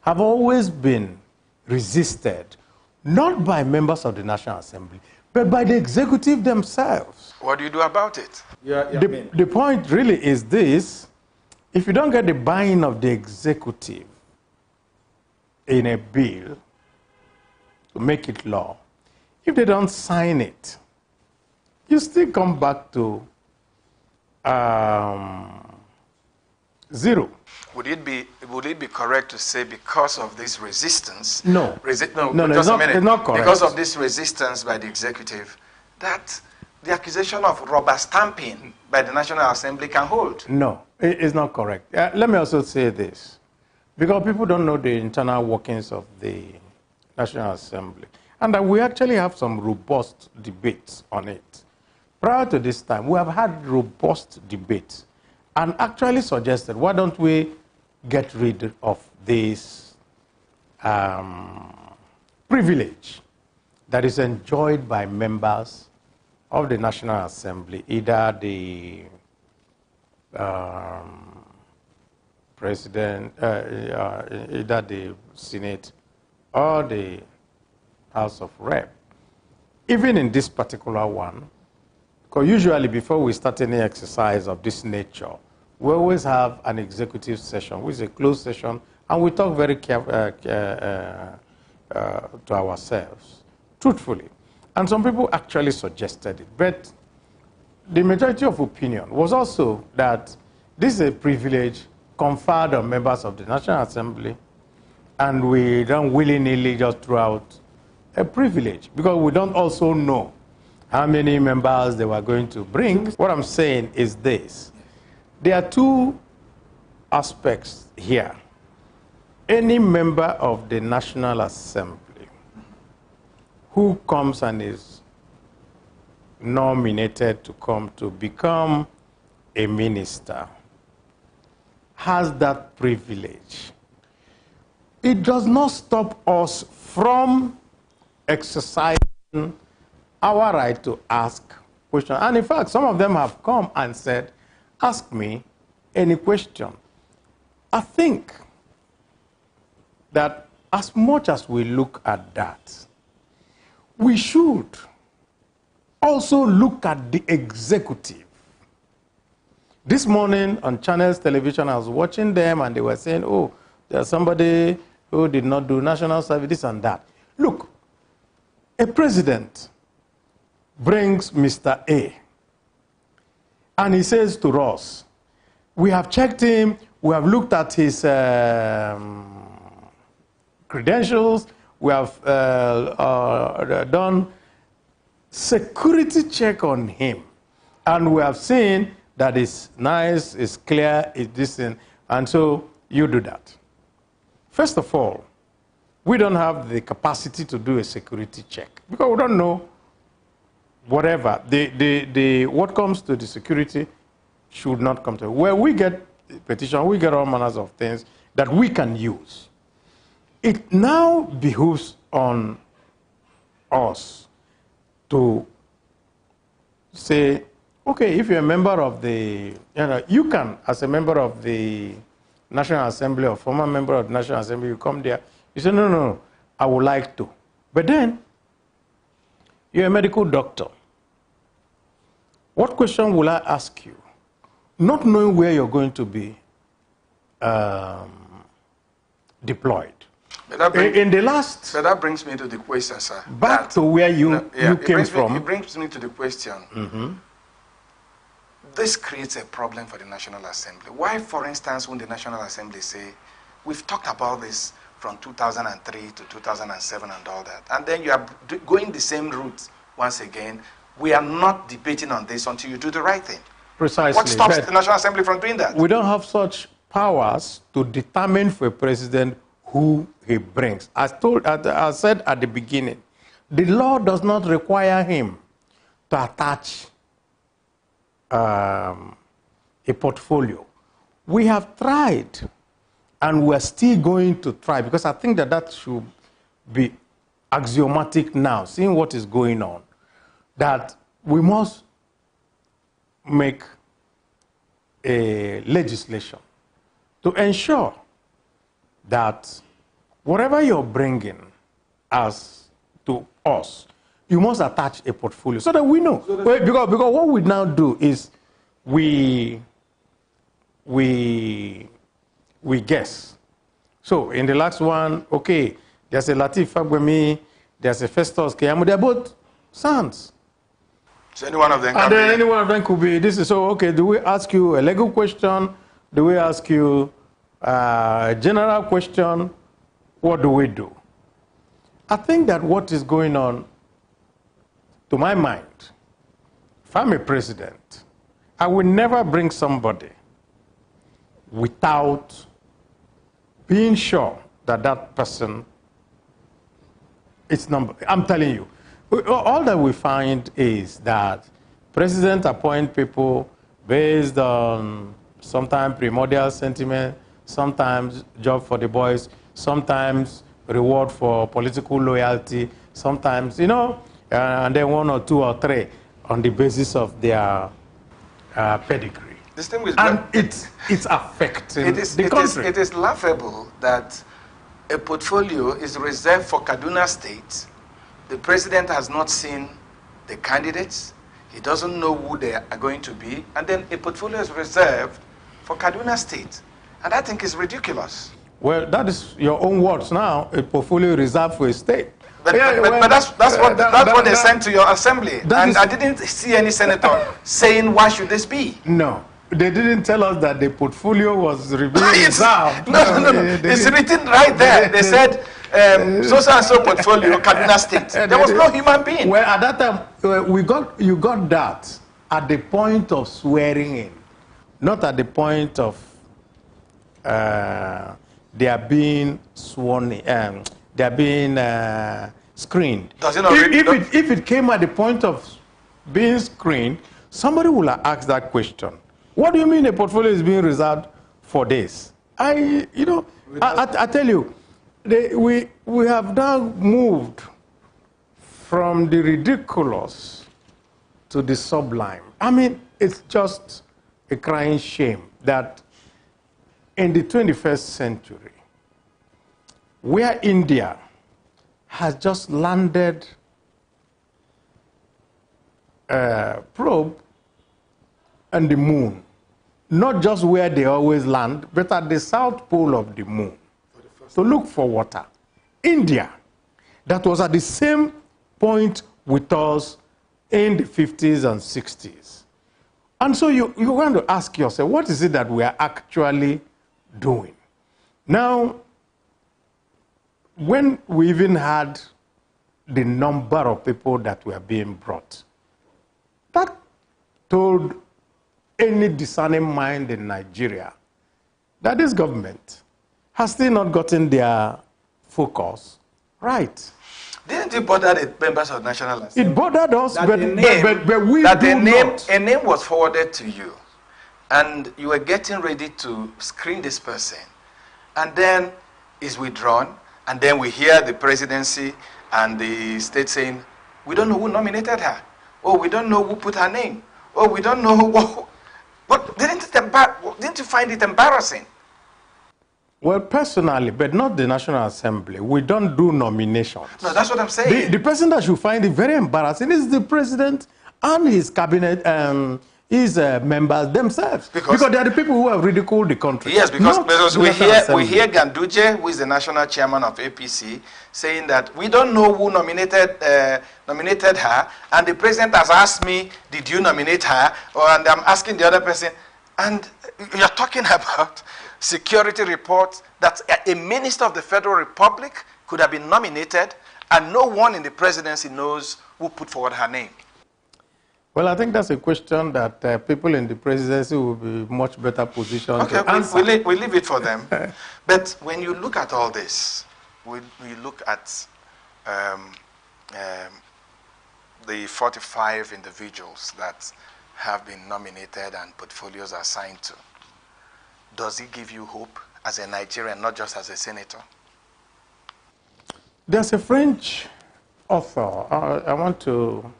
Speaker 14: have always been resisted, not by members of the National Assembly, but by the executive themselves.
Speaker 11: What do you do about it?
Speaker 14: The point really is this: if you don't get the buy-in of the executive in a bill to make it law, if they don't sign it, you still come back to zero.
Speaker 11: Would it be correct to say because of this resistance?
Speaker 14: No.
Speaker 11: Just
Speaker 14: it's
Speaker 11: a minute.
Speaker 14: It's not correct.
Speaker 11: Because of this resistance by the executive, that the accusation of rubber stamping by the National Assembly can hold.
Speaker 14: No, it's not correct. Let me also say this, because people don't know the internal workings of the National Assembly, and that we actually have some robust debates on it. Prior to this time, we have had robust debates and actually suggested, why don't we get rid of this privilege that is enjoyed by members of the National Assembly, either the president, either the Senate or the House of Rep. Even in this particular one, because usually before we start any exercise of this nature, we always have an executive session, which is a closed session, and we talk very to ourselves, truthfully. And some people actually suggested it, but the majority of opinion was also that this is a privilege conferred on members of the National Assembly, and we don't willy-nilly just throw out a privilege, because we don't also know how many members they were going to bring. What I'm saying is this: there are two aspects here. Any member of the National Assembly who comes and is nominated to come to become a minister has that privilege. It does not stop us from exercising our right to ask questions. And in fact, some of them have come and said, ask me any question. I think that as much as we look at that, we should also look at the executive. This morning on Channels Television, I was watching them and they were saying, oh, there's somebody who did not do national service, this and that. Look, a president brings Mr. A, and he says to us, we have checked him, we have looked at his credentials, we have done security check on him, and we have seen that it's nice, it's clear, it's decent, and so you do that. First of all, we don't have the capacity to do a security check because we don't know whatever. What comes to the security should not come to. Where we get petition, we get all manners of things that we can use. It now behooves on us to say, okay, if you're a member of the, you can, as a member of the National Assembly or former member of the National Assembly, you come there, you say, no, I would like to. But then, you're a medical doctor. What question will I ask you? Not knowing where you're going to be deployed.
Speaker 11: But that brings me to the question, sir.
Speaker 14: Back to where you came from.
Speaker 11: It brings me to the question.
Speaker 14: Mm-hmm.
Speaker 11: This creates a problem for the National Assembly. Why, for instance, when the National Assembly say, we've talked about this from 2003 to 2007 and all that, and then you are going the same route once again, we are not debating on this until you do the right thing.
Speaker 14: Precisely.
Speaker 11: What stops the National Assembly from doing that?
Speaker 14: We don't have such powers to determine for a president who he brings. I said at the beginning, the law does not require him to attach a portfolio. We have tried, and we're still going to try, because I think that should be axiomatic now, seeing what is going on, that we must make a legislation to ensure that whatever you're bringing as to us, you must attach a portfolio so that we know. Because what we now do is we guess. So in the last one, okay, there's a Latif Fagbemi, there's a Festus Keyamo, they're both sons.
Speaker 11: So any one of them can
Speaker 14: be. Any one of them could be. This is so, okay, do we ask you a legal question? Do we ask you a general question? What do we do? I think that what is going on, to my mind, if I'm a president, I will never bring somebody without being sure that that person is number. I'm telling you, all that we find is that presidents appoint people based on sometimes primordial sentiment, sometimes job for the boys, sometimes reward for political loyalty, sometimes, and then one or two or three on the basis of their pedigree.
Speaker 11: This thing
Speaker 14: and it's affecting the country.
Speaker 11: It is laughable that a portfolio is reserved for Kaduna State. The president has not seen the candidates. He doesn't know who they are going to be. And then a portfolio is reserved for Kaduna State. And I think it's ridiculous.
Speaker 14: Well, that is your own words now, a portfolio reserved for a state.
Speaker 11: But that's what they sent to your assembly. And I didn't see any senator saying, why should this be?
Speaker 14: No. They didn't tell us that the portfolio was reserved.
Speaker 11: No. It's written right there. They said, so-and-so portfolio, Kaduna State. There was no human being.
Speaker 14: Well, at that time, you got that at the point of swearing in, not at the point of they are being sworn in, they are being screened.
Speaker 11: Does it not
Speaker 14: if it came at the point of being screened, somebody will have asked that question. What do you mean a portfolio is being reserved for this? I tell you, we have now moved from the ridiculous to the sublime. I mean, it's just a crying shame that in the 21st century, where India has just landed a probe on the moon, not just where they always land, but at the south pole of the moon. to look for water. India, that was at the same point with us in the 50s and 60s. And so you want to ask yourself, what is it that we are actually doing? Now, when we even had the number of people that were being brought, that told any discerning mind in Nigeria that this government has still not gotten their focus right.
Speaker 11: Didn't it bother the members of the National Assembly?
Speaker 14: It bothered us, but we
Speaker 11: that
Speaker 14: do not.
Speaker 11: A name was forwarded to you, and you were getting ready to screen this person, and then is withdrawn, and then we hear the presidency and the state saying, we don't know who nominated her, or we don't know who put her name, or we don't know who. But didn't you find it embarrassing?
Speaker 14: Well, personally, but not the National Assembly. We don't do nominations.
Speaker 11: No, that's what I'm saying.
Speaker 14: The person that should find it very embarrassing is the president and his cabinet, his members themselves. Because they are the people who have ridiculed the country.
Speaker 11: Yes, because we hear Ganduje, who is the national chairman of APC, saying that we don't know who nominated her, and the president has asked me, did you nominate her? And I'm asking the other person, and you're talking about security reports that a minister of the Federal Republic could have been nominated, and no one in the presidency knows who put forward her name.
Speaker 14: Well, I think that's a question that people in the presidency will be much better positioned to answer.
Speaker 11: We leave it for them. But when you look at all this, we look at the 45 individuals that have been nominated and portfolios assigned to. Does it give you hope as a Nigerian, not just as a senator?
Speaker 14: There's a French author. I want to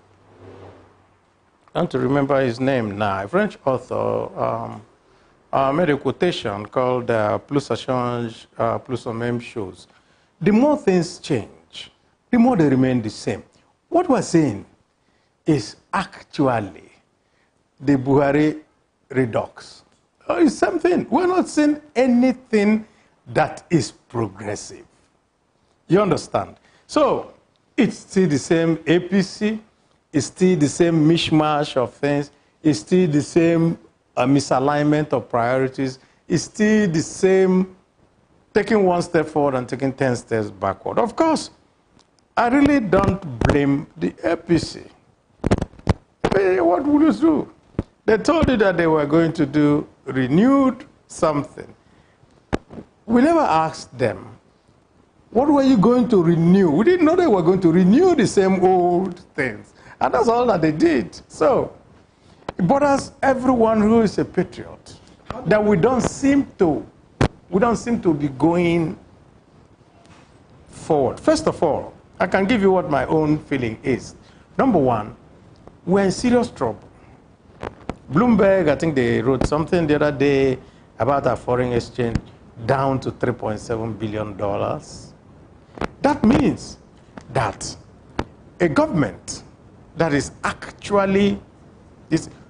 Speaker 14: remember his name now. A French author made a quotation called "Plus ça change, plus on même chose." The more things change, the more they remain the same. What we're saying is actually the Buhari redux. It's something. We're not seeing anything that is progressive. You understand? So it's still the same APC. It's still the same mishmash of things. It's still the same misalignment of priorities. It's still the same taking one step forward and taking 10 steps backward. Of course, I really don't blame the APC. What would you do? They told you that they were going to do renewed something. We never asked them, what were you going to renew? We didn't know they were going to renew the same old things. And that's all that they did. So, it bothers everyone who is a patriot that we don't seem to be going forward. First of all, I can give you what my own feeling is. Number one, we're in serious trouble. Bloomberg, I think they wrote something the other day about our foreign exchange down to $3.7 billion. That means that a government that is actually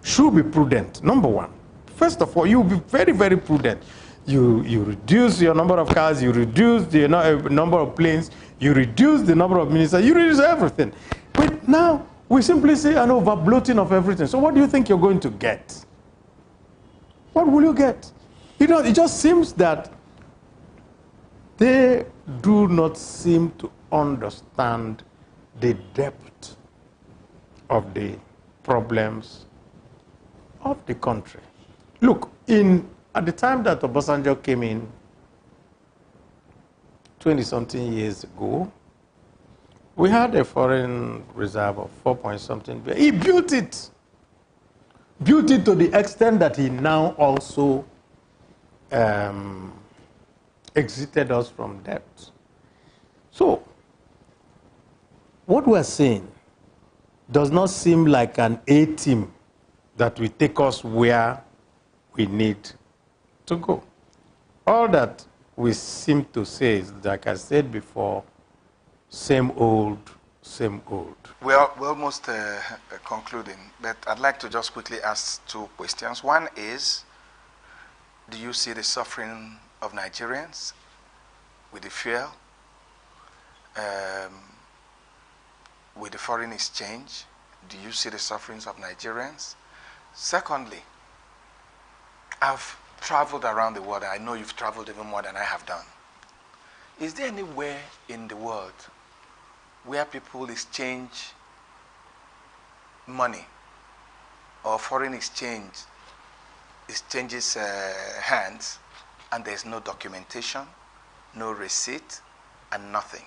Speaker 14: should be prudent. Number one, first of all, you be very, very prudent. You reduce your number of cars, you reduce the number of planes, you reduce the number of ministers, you reduce everything. But now we simply see an overbloating of everything. So what do you think you're going to get? What will you get? It just seems that they do not seem to understand the depth of the problems of the country. Look, at the time that Obasanjo came in 20-something years ago, we had a foreign reserve of 4-point-something. He built it to the extent that he now also exited us from debt. So, what we're saying does not seem like an A-team that will take us where we need to go. All that we seem to say is, like I said before, same old, same old.
Speaker 11: We're almost concluding, but I'd like to just quickly ask two questions. One is, do you see the suffering of Nigerians? with the fuel, with the foreign exchange? Do you see the sufferings of Nigerians? Secondly, I've traveled around the world. I know you've traveled even more than I have done. Is there anywhere in the world where people exchange money or foreign exchange exchanges hands and there's no documentation, no receipt, and nothing?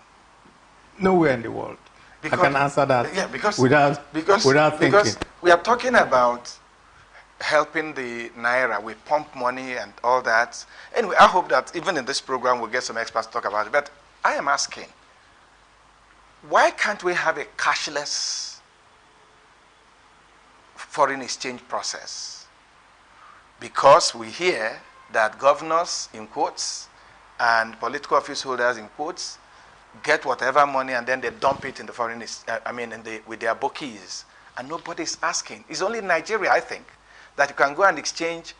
Speaker 14: Nowhere in the world. I can answer that without thinking.
Speaker 11: Because we are talking about helping the Naira. We pump money and all that. Anyway, I hope that even in this program we'll get some experts to talk about it. But I am asking, why can't we have a cashless foreign exchange process? Because we hear that governors, in quotes, and political office holders, in quotes, get whatever money and then they dump it in the foreign, with their bookies, and nobody's asking. It's only in Nigeria, I think, that you can go and exchange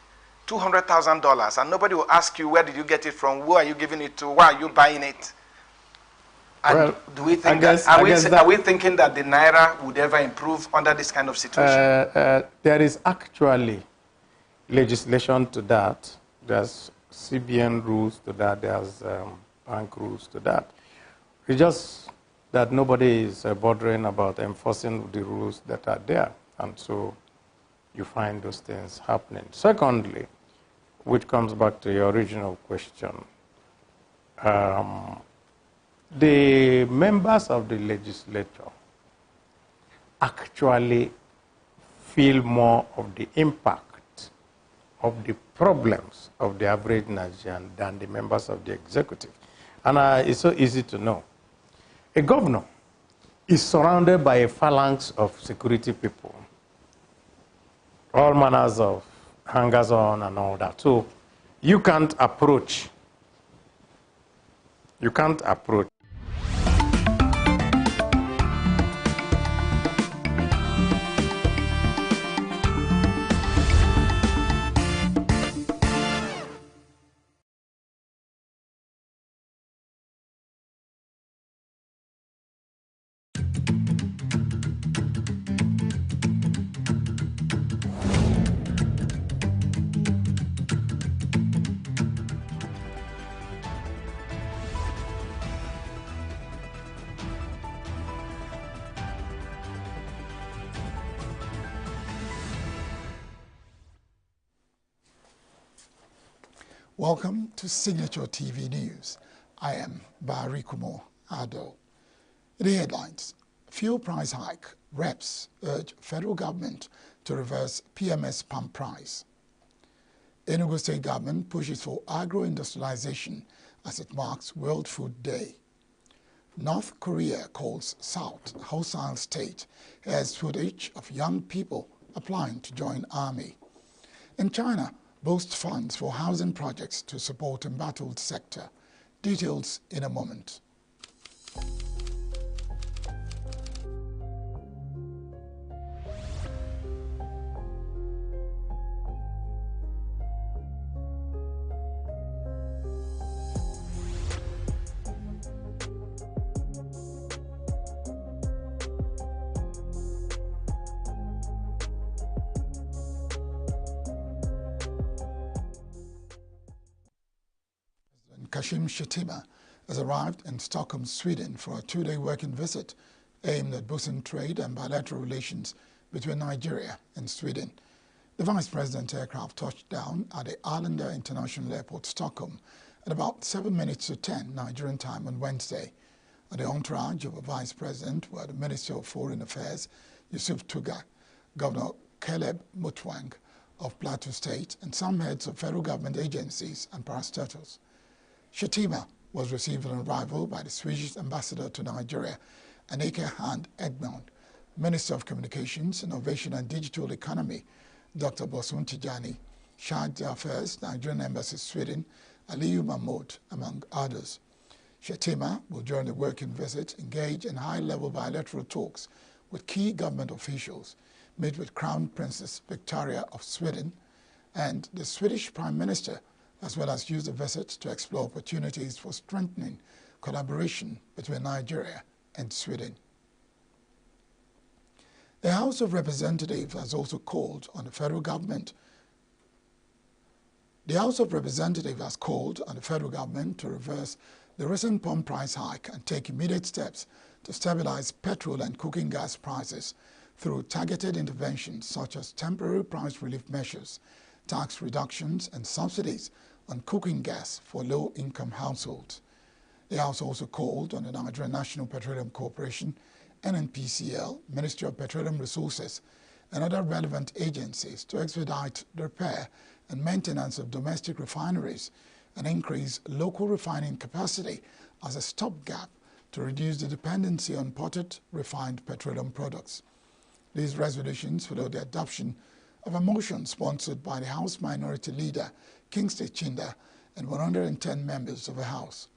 Speaker 11: $200,000 and nobody will ask you, where did you get it from? Who are you giving it to? Why are you buying it? And
Speaker 14: well,
Speaker 11: do we think are we thinking that the Naira would ever improve under this kind of situation?
Speaker 14: There is actually legislation to that. There's CBN rules to that. There's bank rules to that. It's just that nobody is bothering about enforcing the rules that are there. And so you find those things happening. Secondly, which comes back to your original question, the members of the legislature actually feel more of the impact of the problems of the average Nigerian than the members of the executive. And it's so easy to know. A governor is surrounded by a phalanx of security people, all manners of hangers-on and all that. So you can't approach.
Speaker 1: Welcome to Signature TV News. I am Barry Kumo Ado. In the headlines, fuel price hike. Reps urge federal government to reverse PMS pump price. ENUGU state government pushes for agro-industrialization as it marks World Food Day. North Korea calls South hostile state as footage of young people applying to join army. In China, boasts funds for housing projects to support embattled sector. Details in a moment. Kashim Shettima has arrived in Stockholm, Sweden for a two-day working visit aimed at boosting trade and bilateral relations between Nigeria and Sweden. The Vice President aircraft touched down at the Arlanda International Airport, Stockholm, at about 7 minutes to 10 Nigerian time on Wednesday. At the entourage of the Vice President were the Minister of Foreign Affairs, Yusuf Tuga, Governor Caleb Mutwang of Plateau State, and some heads of federal government agencies and parastatals. Shettima was received on arrival by the Swedish ambassador to Nigeria, Annika Hand Egmond, Minister of Communications, Innovation and Digital Economy, Dr. Bosun Tijani, Charge d'Affaires, Nigerian Embassy, Sweden, Aliyu Mahmoud, among others. Shettima will, during the working visit, engage in high-level bilateral talks with key government officials, meet with Crown Princess Victoria of Sweden and the Swedish Prime Minister as well as use the visit to explore opportunities for strengthening collaboration between Nigeria and Sweden. The House of Representatives has also called on the federal government. The House of Representatives has called on the federal government to reverse the recent pump price hike and take immediate steps to stabilize petrol and cooking gas prices through targeted interventions such as temporary price relief measures, tax reductions and subsidies on cooking gas for low-income households. The House also called on the Nigerian National Petroleum Corporation, NNPCL, Ministry of Petroleum Resources, and other relevant agencies to expedite the repair and maintenance of domestic refineries and increase local refining capacity as a stopgap to reduce the dependency on imported refined petroleum products. These resolutions follow the adoption of a motion sponsored by the House Minority Leader, Kingsley Chinda, and 110 members of the House.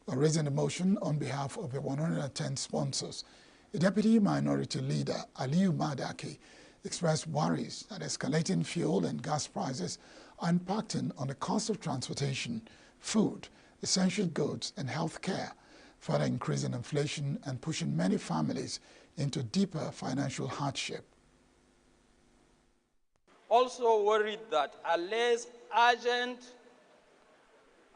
Speaker 1: While raising the motion on behalf of the 110 sponsors, the Deputy Minority Leader, Aliyu Madaki, expressed worries that escalating fuel and gas prices are impacting on the cost of transportation, food, essential goods, and health care, further increasing inflation and pushing many families into deeper financial hardship.
Speaker 15: Also worried that unless urgent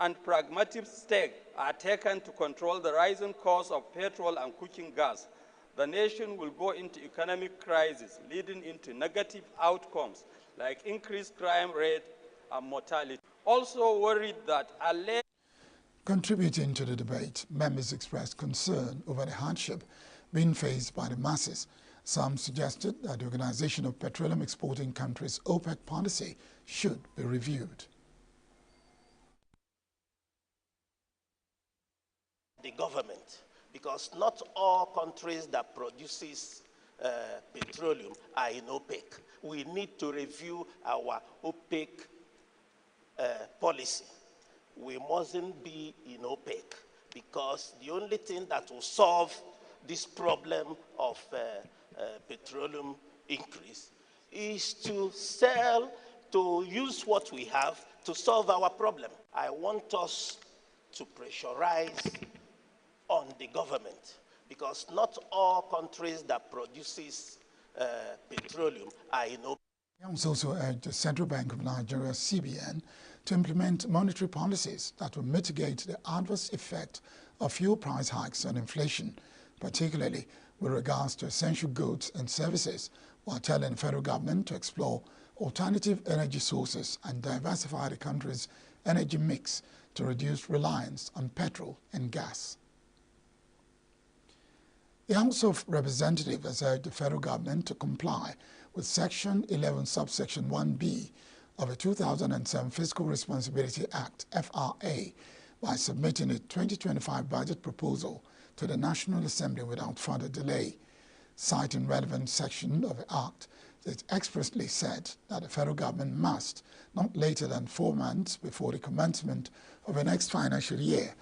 Speaker 15: and pragmatic steps are taken to control the rising cost of petrol and cooking gas, the nation will go into economic crisis, leading into negative outcomes like increased crime rate and mortality. Also worried that unless...
Speaker 1: Contributing to the debate, members expressed concern over the hardship being faced by the masses. Some suggested that the Organization of Petroleum Exporting Countries OPEC policy should be reviewed.
Speaker 16: The government, because not all countries that produces petroleum are in OPEC. We need to review our OPEC policy. We mustn't be in OPEC because the only thing that will solve this problem of petroleum increase is to use what we have to solve our problem. I want us to pressurize on the government because not all countries that produces petroleum are in OPEC.
Speaker 1: The House also urged the Central Bank of Nigeria, CBN, to implement monetary policies that will mitigate the adverse effect of fuel price hikes on inflation, particularly with regards to essential goods and services, while telling the federal government to explore alternative energy sources and diversify the country's energy mix to reduce reliance on petrol and gas. The House of Representatives has urged the federal government to comply with Section 11, subsection 1B of the 2007 Fiscal Responsibility Act, FRA, by submitting a 2025 budget proposal to the National Assembly without further delay. Citing relevant section of the Act, it expressly said that the federal government must, not later than 4 months before the commencement of the next financial year,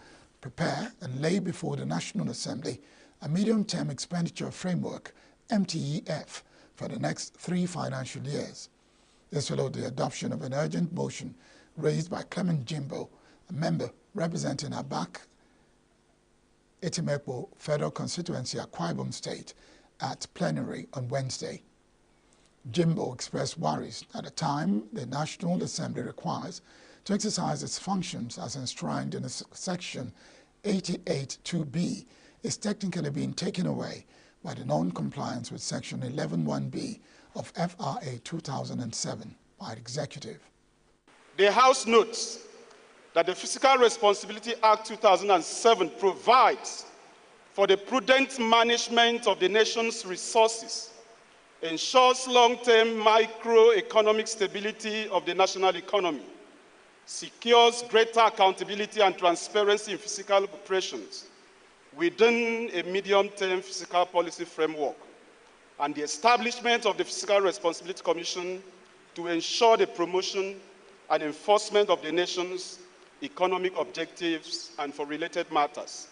Speaker 1: prepare and lay before the National Assembly a medium-term expenditure framework, MTEF, for the next 3 financial years. This followed the adoption of an urgent motion raised by Clement Jimbo, a member representing Abak Etimekpo Federal Constituency, Akwa Ibom State, at plenary on Wednesday. Jimbo expressed worries at the time the National Assembly requires to exercise its functions as enshrined in Section 88(2)B is technically being taken away by the non-compliance with Section 11(1)B of FRA 2007 by the Executive.
Speaker 17: The House notes that the Fiscal Responsibility Act 2007 provides for the prudent management of the nation's resources, ensures long-term microeconomic stability of the national economy, secures greater accountability and transparency in fiscal operations within a medium-term fiscal policy framework, and the establishment of the Fiscal Responsibility Commission to ensure the promotion and enforcement of the nation's economic objectives and for related matters.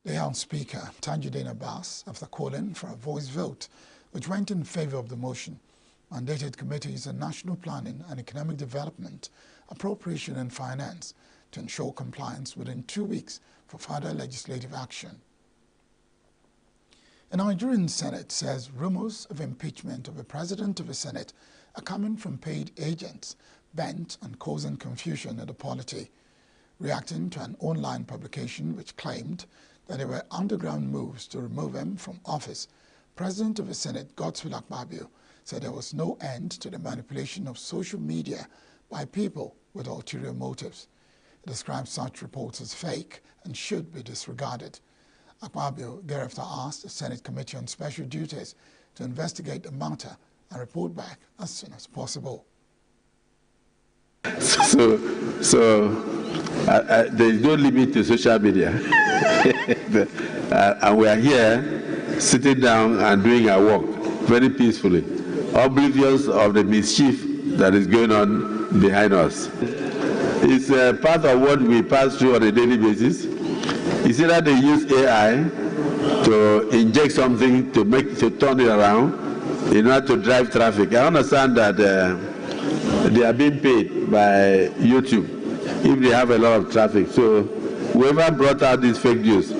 Speaker 1: The House Speaker, Tajuddin Abbas, after calling for a voice vote, which went in favor of the motion, mandated committees on national planning and economic development, appropriation and finance to ensure compliance within 2 weeks for further legislative action. The Nigerian Senate says rumors of impeachment of the President of the Senate are coming from paid agents bent on causing confusion in the polity. Reacting to an online publication which claimed that there were underground moves to remove him from office, President of the Senate, Godswill Akpabio, said there was no end to the manipulation of social media by people with ulterior motives. He described such reports as fake and should be disregarded. Akpabio thereafter asked the Senate Committee on Special Duties to investigate the matter and report back as soon as possible.
Speaker 18: So there is no limit to social media. And we are here sitting down and doing our work very peacefully, oblivious of the mischief that is going on behind us. It's part of what we pass through on a daily basis. It's either they use AI to inject something to turn it around in order to drive traffic. I understand that they are being paid by YouTube if they have a lot of traffic. So whoever brought out this fake news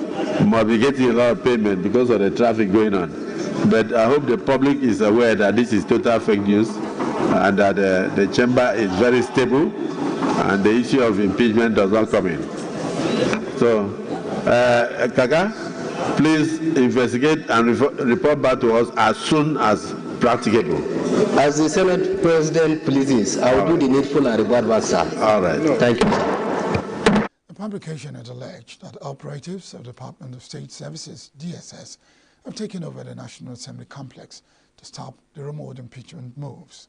Speaker 18: must be getting a lot of payment because of the traffic going on. But I hope the public is aware that this is total fake news and that the chamber is very stable and the issue of impeachment does not come in. So, Kaka, please investigate and report back to us as soon as practicable.
Speaker 19: As the Senate President pleases, I will do the needful and report back, sir.
Speaker 18: All right.
Speaker 19: Thank you.
Speaker 1: The publication had alleged that operatives of the Department of State Services, DSS, have taken over the National Assembly complex to stop the remote impeachment moves.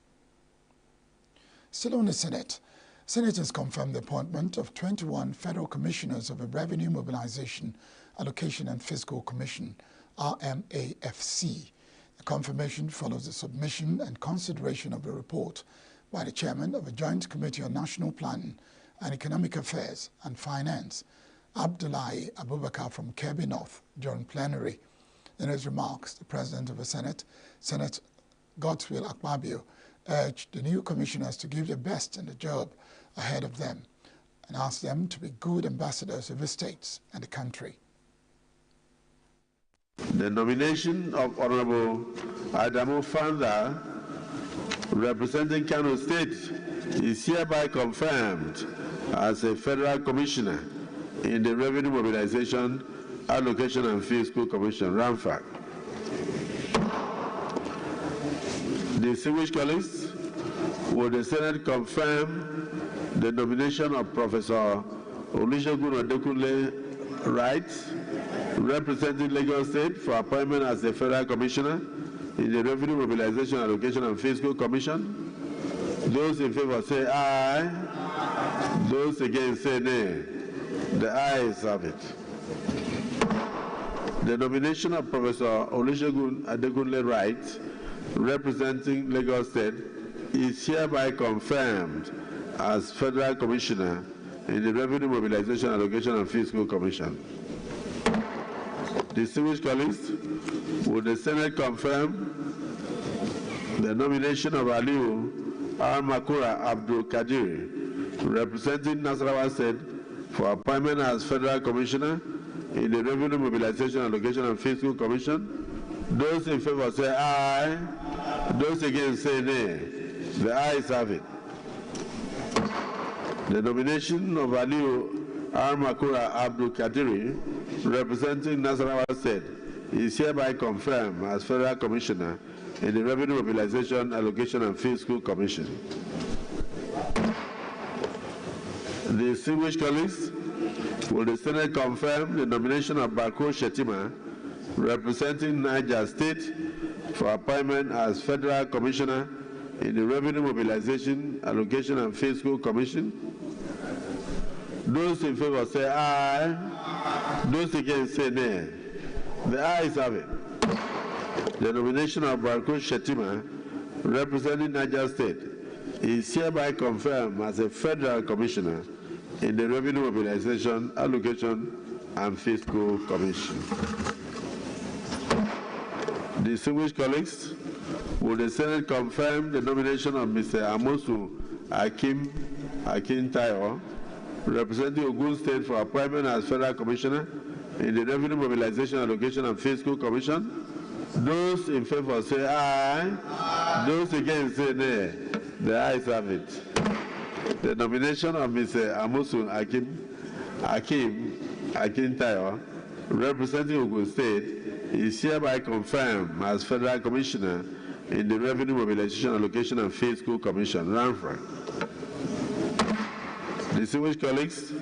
Speaker 1: Still on the Senate, senators confirmed the appointment of 21 federal commissioners of the Revenue Mobilization, Allocation and Fiscal Commission, RMAFC. The confirmation follows the submission and consideration of the report by the chairman of the Joint Committee on National Planning and Economic Affairs and Finance, Abdullahi Abubakar from Kebbi North, during plenary. In his remarks, the President of the Senate, Senator Godswill Akpabio, urged the new commissioners to give their best in the job ahead of them and asked them to be good ambassadors of the states and the country.
Speaker 18: The nomination of Honorable Adamu Fanda, representing Kano State, is hereby confirmed as a Federal Commissioner in the Revenue Mobilization, Allocation and Fiscal Commission, RAMFAC. Distinguished colleagues, will the Senate confirm the nomination of Professor Olusegun Adekunle Wright, representing Lagos State, for appointment as the Federal Commissioner in the Revenue Mobilization, Allocation and Fiscal Commission? Those in favor say aye. Those against say nay. The ayes have it. The nomination of Professor Olusegun Adekunle Wright, representing Lagos State, is hereby confirmed as Federal Commissioner in the Revenue Mobilization, Allocation and Fiscal Commission. Distinguished colleagues, will the Senate confirm the nomination of Aliu Al-Makura Abdul Kadiri, representing Nasarawa State, for appointment as Federal Commissioner in the Revenue Mobilization, Allocation and Fiscal Commission? Those in favor say aye. Those against say nay. The ayes have it. The nomination of Aliu Al-Makura Abdul Kadiri, representing Nasarawa State, is hereby confirmed as Federal Commissioner in the Revenue Mobilization, Allocation and Fiscal Commission. Distinguished colleagues, will the Senate confirm the nomination of Bako Shetima, representing Niger State, for appointment as Federal Commissioner in the Revenue Mobilization, Allocation and Fiscal Commission? Those in favor say aye. Those against say nay. The ayes have it. The nomination of Bako Shetima, representing Niger State, is hereby confirmed as a Federal Commissioner in the Revenue Mobilization, Allocation and Fiscal Commission. Distinguished colleagues, Will the Senate confirm the nomination of Mr. Amosu Akintayo, representing Ogun State, for appointment as Federal Commissioner in the Revenue Mobilization, Allocation and Fiscal Commission? Those in favor say aye. Aye. Those against say nay. The ayes have it. The nomination of Mr. Amosu Akintayo, representing Ogun State, is hereby confirmed as Federal Commissioner in the Revenue Mobilization, Allocation and Fiscal Commission, RANFRA. Distinguished colleagues,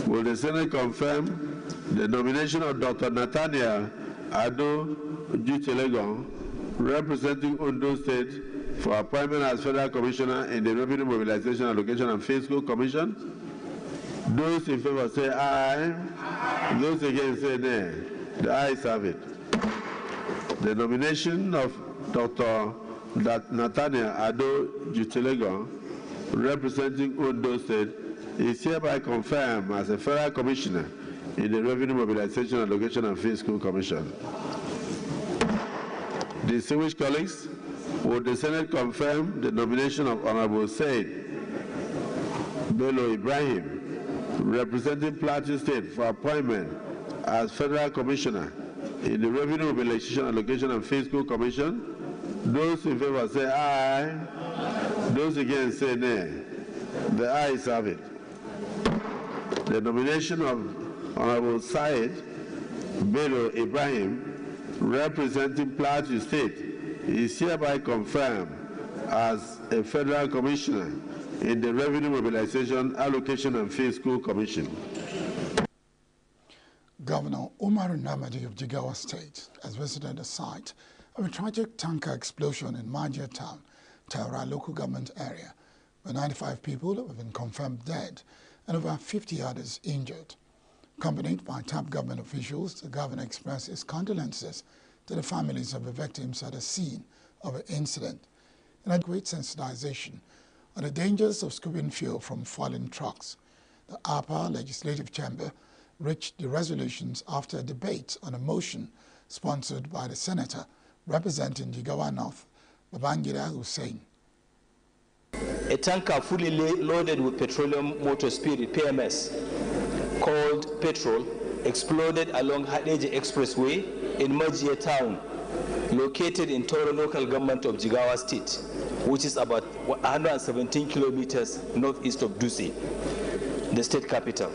Speaker 18: will the Senate confirm the nomination of Dr. Nathaniel Ado Juchelegon, representing Ondo State, for appointment as Federal Commissioner in the Revenue Mobilization, Allocation and Fiscal Commission? Those in favor say aye. Aye. Those against say nay. The ayes have it. The nomination of Dr. Nathaniel Ado Juchelegon, representing Ondo State, is hereby confirmed as a Federal Commissioner in the Revenue Mobilization, Allocation and Fiscal Commission. Distinguished colleagues, will the Senate confirm the nomination of Honorable Said Bello Ibrahim, representing Plateau State, for appointment as Federal Commissioner in the Revenue Mobilization, Allocation and Fiscal Commission? Those in favor say aye. Those against say nay. The ayes have it. The nomination of Honorable Said Bello Ibrahim, representing Plateau State, is hereby confirmed as a Federal Commissioner in the Revenue Mobilization, Allocation and Fiscal Commission.
Speaker 1: Governor Umar Namadi of Jigawa State has visited the site of a tragic tanker explosion in Majia Town, Taura local government area, where 95 people have been confirmed dead and over 50 others injured. Accompanied by top government officials, the governor expressed his condolences to the families of the victims at the scene of the incident and had great sensitization on the dangers of scooping fuel from falling trucks. The APA Legislative Chamber reached the resolutions after a debate on a motion sponsored by the senator representing Jigawa North, Babangida Hussein.
Speaker 20: A tanker fully loaded with petroleum motor spirit, PMS, called Petrol, exploded along Hadeji Expressway in Majia Town, located in Toro local government of Jigawa State, which is about 117 kilometers northeast of Dusi, the state capital.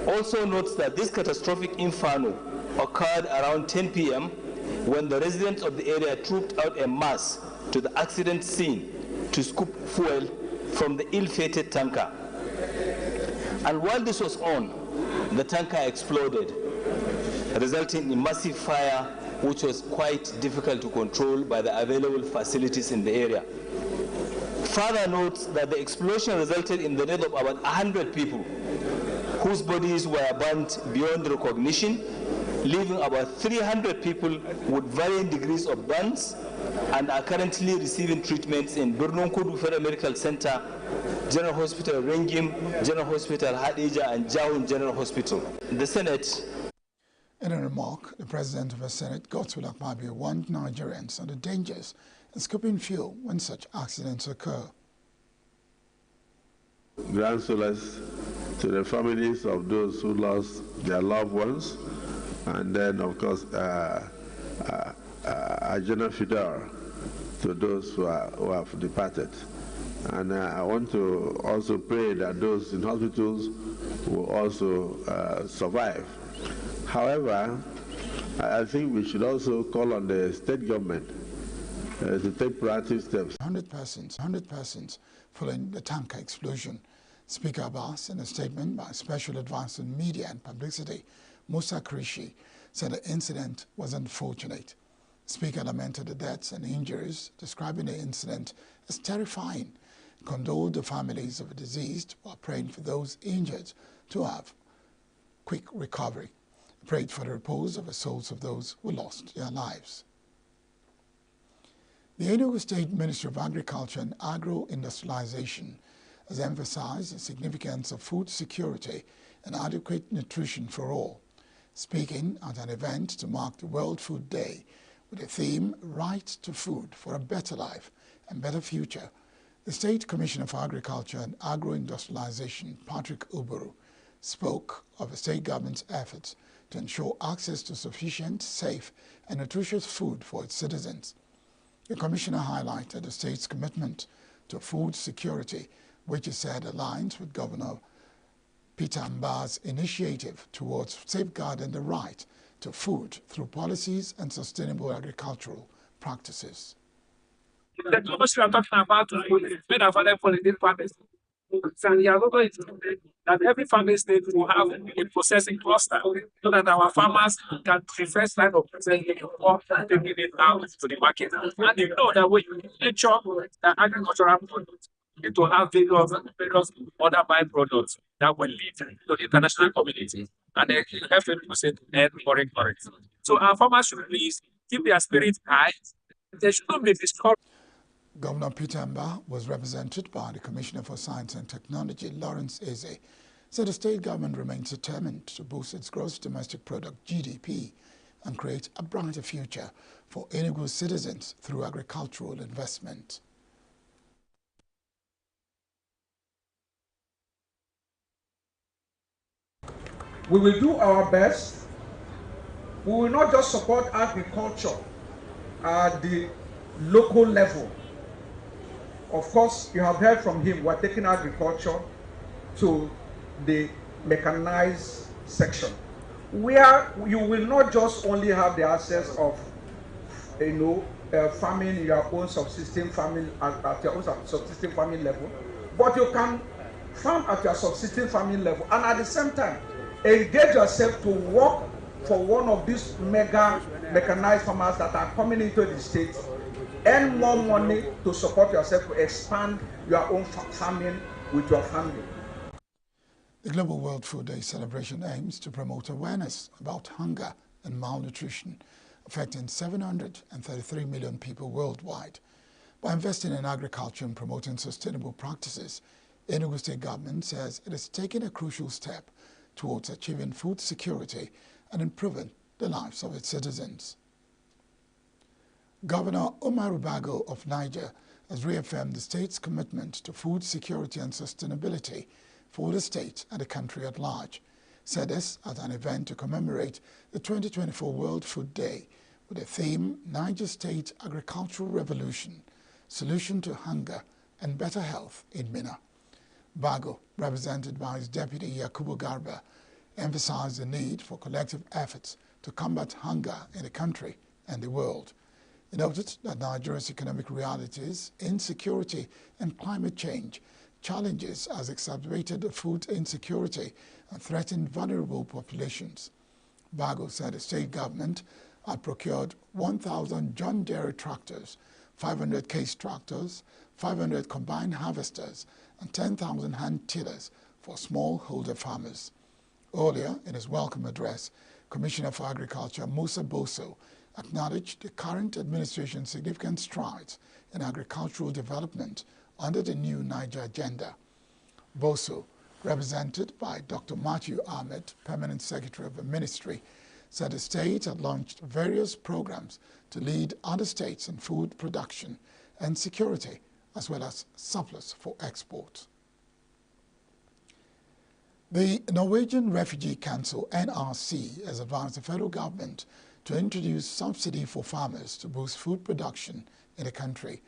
Speaker 20: Also notes that this catastrophic inferno occurred around 10 p.m. when the residents of the area trooped out en masse to the accident scene to scoop fuel from the ill-fated tanker. And while this was on, the tanker exploded, resulting in massive fire, which was quite difficult to control by the available facilities in the area. Further notes that the explosion resulted in the death of about 100 people, whose bodies were burnt beyond recognition, leaving about 300 people with varying degrees of burns and are currently receiving treatments in Burnonkudu Federal Medical Center, General Hospital Rengim, General Hospital Hadija, and Jawun General Hospital. The Senate.
Speaker 1: In a remark, the President of the Senate, Godswill Akpabio, warned Nigerians of the dangers in scooping fuel when such accidents occur.
Speaker 18: Grant solace to the families of those who lost their loved ones, and then, of course, Ajana Fidar to those who have departed. And I want to also pray that those in hospitals will also survive. However, I think we should also call on the state government to take proactive steps.
Speaker 1: 100 persons following the tanker explosion. Speaker Abbas, in a statement by Special Advisor on Media and Publicity, Musa Krishi, said the incident was unfortunate. Speaker lamented the deaths and injuries, describing the incident as terrifying, condoled the families of the deceased while praying for those injured to have quick recovery. Prayed for the repose of the souls of those who lost their lives. The ENUGU State Ministry of Agriculture and Agro-Industrialization has emphasized the significance of food security and adequate nutrition for all. Speaking at an event to mark the World Food Day, with the theme Right to Food for a Better Life and Better Future. The State Commissioner for Agriculture and Agro-Industrialization, Patrick Uburu, spoke of the state government's efforts to ensure access to sufficient, safe, and nutritious food for its citizens. The Commissioner highlighted the state's commitment to food security, which he said aligns with Governor Peter Mba's initiative towards safeguarding the right to food through policies and sustainable agricultural practices.
Speaker 21: The diplomacy we are talking about is made available for the farmers. And he has also instituted that every farming state will have a processing cluster so that our farmers can prefer line of processing before taking it out to the market. And they know that when you nature the agricultural products, you need to have various other byproducts that will lead to the international community. And they have to use it and correct. So our farmers should please keep their spirit high. They should not be discouraged.
Speaker 1: Governor Peter Mba was represented by the Commissioner for Science and Technology, Lawrence Eze, said the state government remains determined to boost its gross domestic product, GDP, and create a brighter future for ENUGU citizens through agricultural investment.
Speaker 22: We will do our best. We will not just support agriculture at the local level. Of course, you have heard from him, we're taking agriculture to the mechanized section, where you will not just only have the access of, farming your own subsisting farming at your own subsisting farming level, but you can farm at your subsisting farming level and at the same time engage yourself to work for one of these mega mechanized farmers that are coming into the state. Earn more money to support yourself, to expand your own farming with your family.
Speaker 1: The Global World Food Day celebration aims to promote awareness about hunger and malnutrition, affecting 733 million people worldwide. By investing in agriculture and promoting sustainable practices, ENUGU State Government says it is taking a crucial step towards achieving food security and improving the lives of its citizens. Governor Umaru Bago of Niger has reaffirmed the state's commitment to food security and sustainability for the state and the country at large. Said this at an event to commemorate the 2024 World Food Day with the theme Niger State Agricultural Revolution, Solution to Hunger and Better Health in Minna. Bago, represented by his deputy Yakubu Garba, emphasized the need for collective efforts to combat hunger in the country and the world. He noted that Nigeria's economic realities, insecurity and climate change challenges has exacerbated food insecurity and threatened vulnerable populations. Bago said the state government had procured 1,000 John Deere tractors, 500 case tractors, 500 combined harvesters, and 10,000 hand tillers for smallholder farmers. Earlier, in his welcome address, Commissioner for Agriculture Musa Boso acknowledged the current administration's significant strides in agricultural development under the new Niger agenda. Boso, represented by Dr. Matthew Ahmed, Permanent Secretary of the Ministry, said the state had launched various programs to lead other states in food production and security, as well as surplus for export. The Norwegian Refugee Council, NRC, has advised the federal government to introduce subsidy for farmers to boost food production in the country.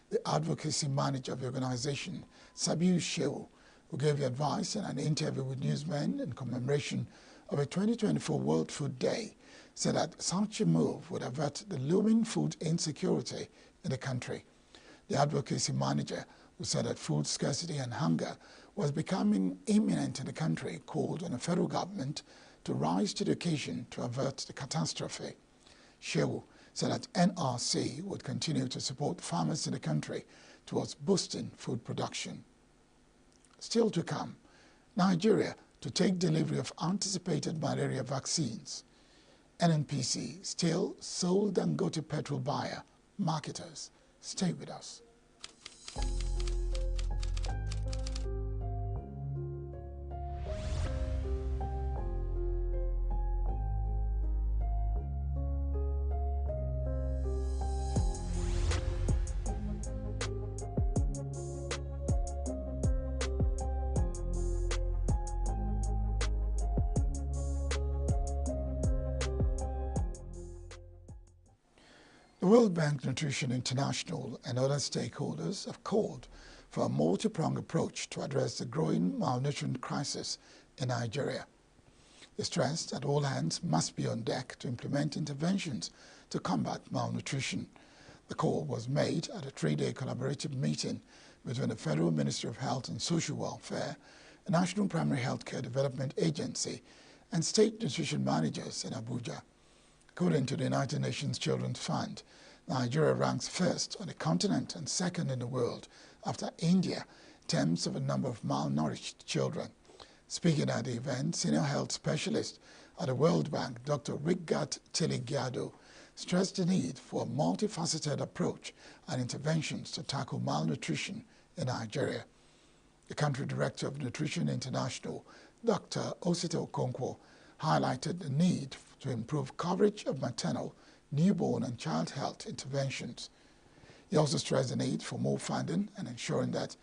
Speaker 1: The advocacy manager of the organization, Sabiu Shehu, who gave the advice in an interview with newsmen in commemoration of a 2024 World Food Day, said that such a move would avert the looming food insecurity in the country. The advocacy manager, who said that food scarcity and hunger was becoming imminent in the country, called on the federal government to rise to the occasion to avert the catastrophe. Shehu said that NRC would continue to support farmers in the country towards boosting food production. Still to come, Nigeria to take delivery of anticipated malaria vaccines. NNPC still sole Dangote petrol buyer, marketers. Stay with us. The World Bank, Nutrition International and other stakeholders have called for a multi-pronged approach to address the growing malnutrition crisis in Nigeria. They stressed that all hands must be on deck to implement interventions to combat malnutrition. The call was made at a three-day collaborative meeting between the Federal Ministry of Health and Social Welfare, the National Primary Healthcare Development Agency, and state nutrition managers in Abuja. According to the United Nations Children's Fund, Nigeria ranks first on the continent and second in the world after India in terms of the number of malnourished children. Speaking at the event, senior health specialist at the World Bank, Dr. Rigat Tiligiado, stressed the need for a multifaceted approach and interventions to tackle malnutrition in Nigeria. The country director of Nutrition International, Dr. Osita Okonkwo, highlighted the need to improve coverage of maternal, newborn and child health interventions. He also stressed the need for more funding and ensuring that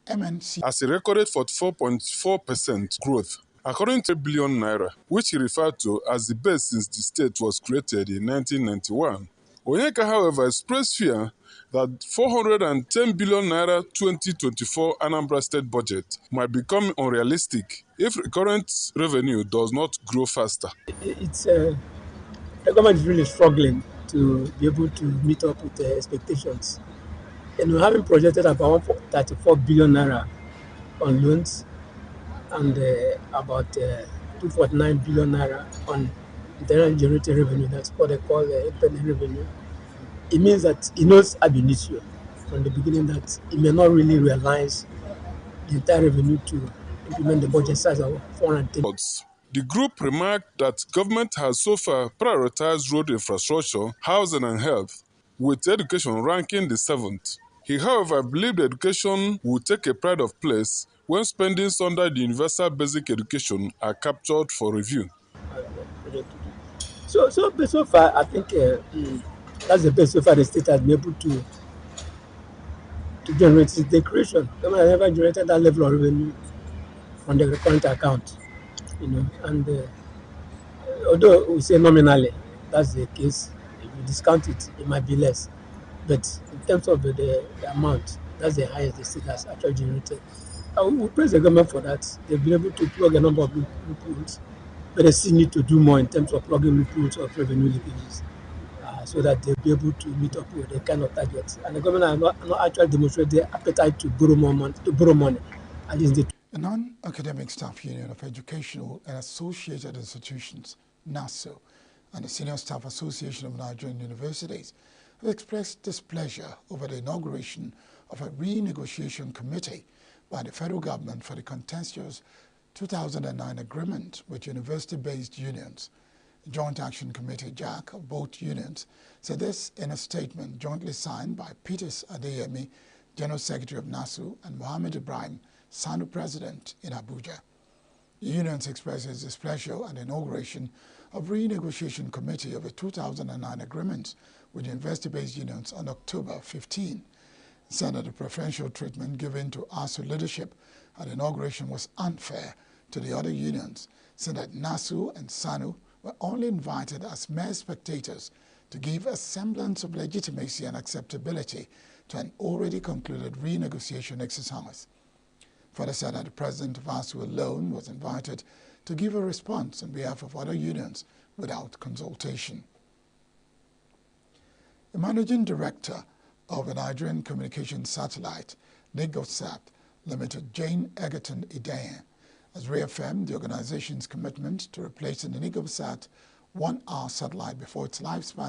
Speaker 1: MNC
Speaker 4: as a recorded 44.4% growth, according to 1 billion naira, which he referred to as the best since the state was created in 1991. Onyeka, however, expressed fear that 410 billion naira 2024 Anambra state budget might become unrealistic if recurrent revenue does not grow faster.
Speaker 5: The government is really struggling to be able to meet up with the expectations. And we're having projected about 34 billion naira on loans and about 249 billion naira on internal generated revenue. That's what they call independent revenue. It means that he knows ab initio from the beginning that he may not really realize the entire revenue to implement the budget size of 410.
Speaker 4: The group remarked that government has so far prioritized road infrastructure, housing and health, with education ranking the 7th. He, however, believed education will take a pride of place when spendings under the Universal Basic Education are captured for review.
Speaker 5: So far, I think that's the best so far the state has been able to generate since the creation. Government has never generated that level of revenue from the current account, and although we say nominally that's the case, if you discount it, it might be less. But in terms of the amount, that's the highest the state has actually generated. We praise the government for that. They've been able to plug a number of loopholes, but they still need to do more in terms of plugging loopholes of revenue leakages, so that they'll be able to meet up with the kind of targets. And the government has not actually demonstrated their appetite to borrow more money. At least
Speaker 1: the Non-Academic Staff Union of Educational and Associated Institutions, NASU, and the Senior Staff Association of Nigerian Universities have expressed displeasure over the inauguration of a renegotiation committee by the federal government for the contentious 2009 agreement with university-based unions. The Joint Action Committee, JAC, of both unions, said this in a statement jointly signed by Peters Adeyemi, General Secretary of NASU, and Mohammed Ibrahim, SANU President, in Abuja. The unions expressed its displeasure at the inauguration of renegotiation committee of the 2009 agreement with university-based unions on October 15. Said that the preferential treatment given to ASU leadership at the inauguration was unfair to the other unions, saying that NASU and SANU were only invited as mere spectators to give a semblance of legitimacy and acceptability to an already concluded renegotiation exercise. Further said that the president of ASU alone was invited to give a response on behalf of other unions without consultation. The managing director of the Nigerian Communications Satellite, NIGOSAT Limited, Jane Egerton Ideye, has reaffirmed the organization's commitment to replacing the NIGOSAT 1-hour satellite before its lifespan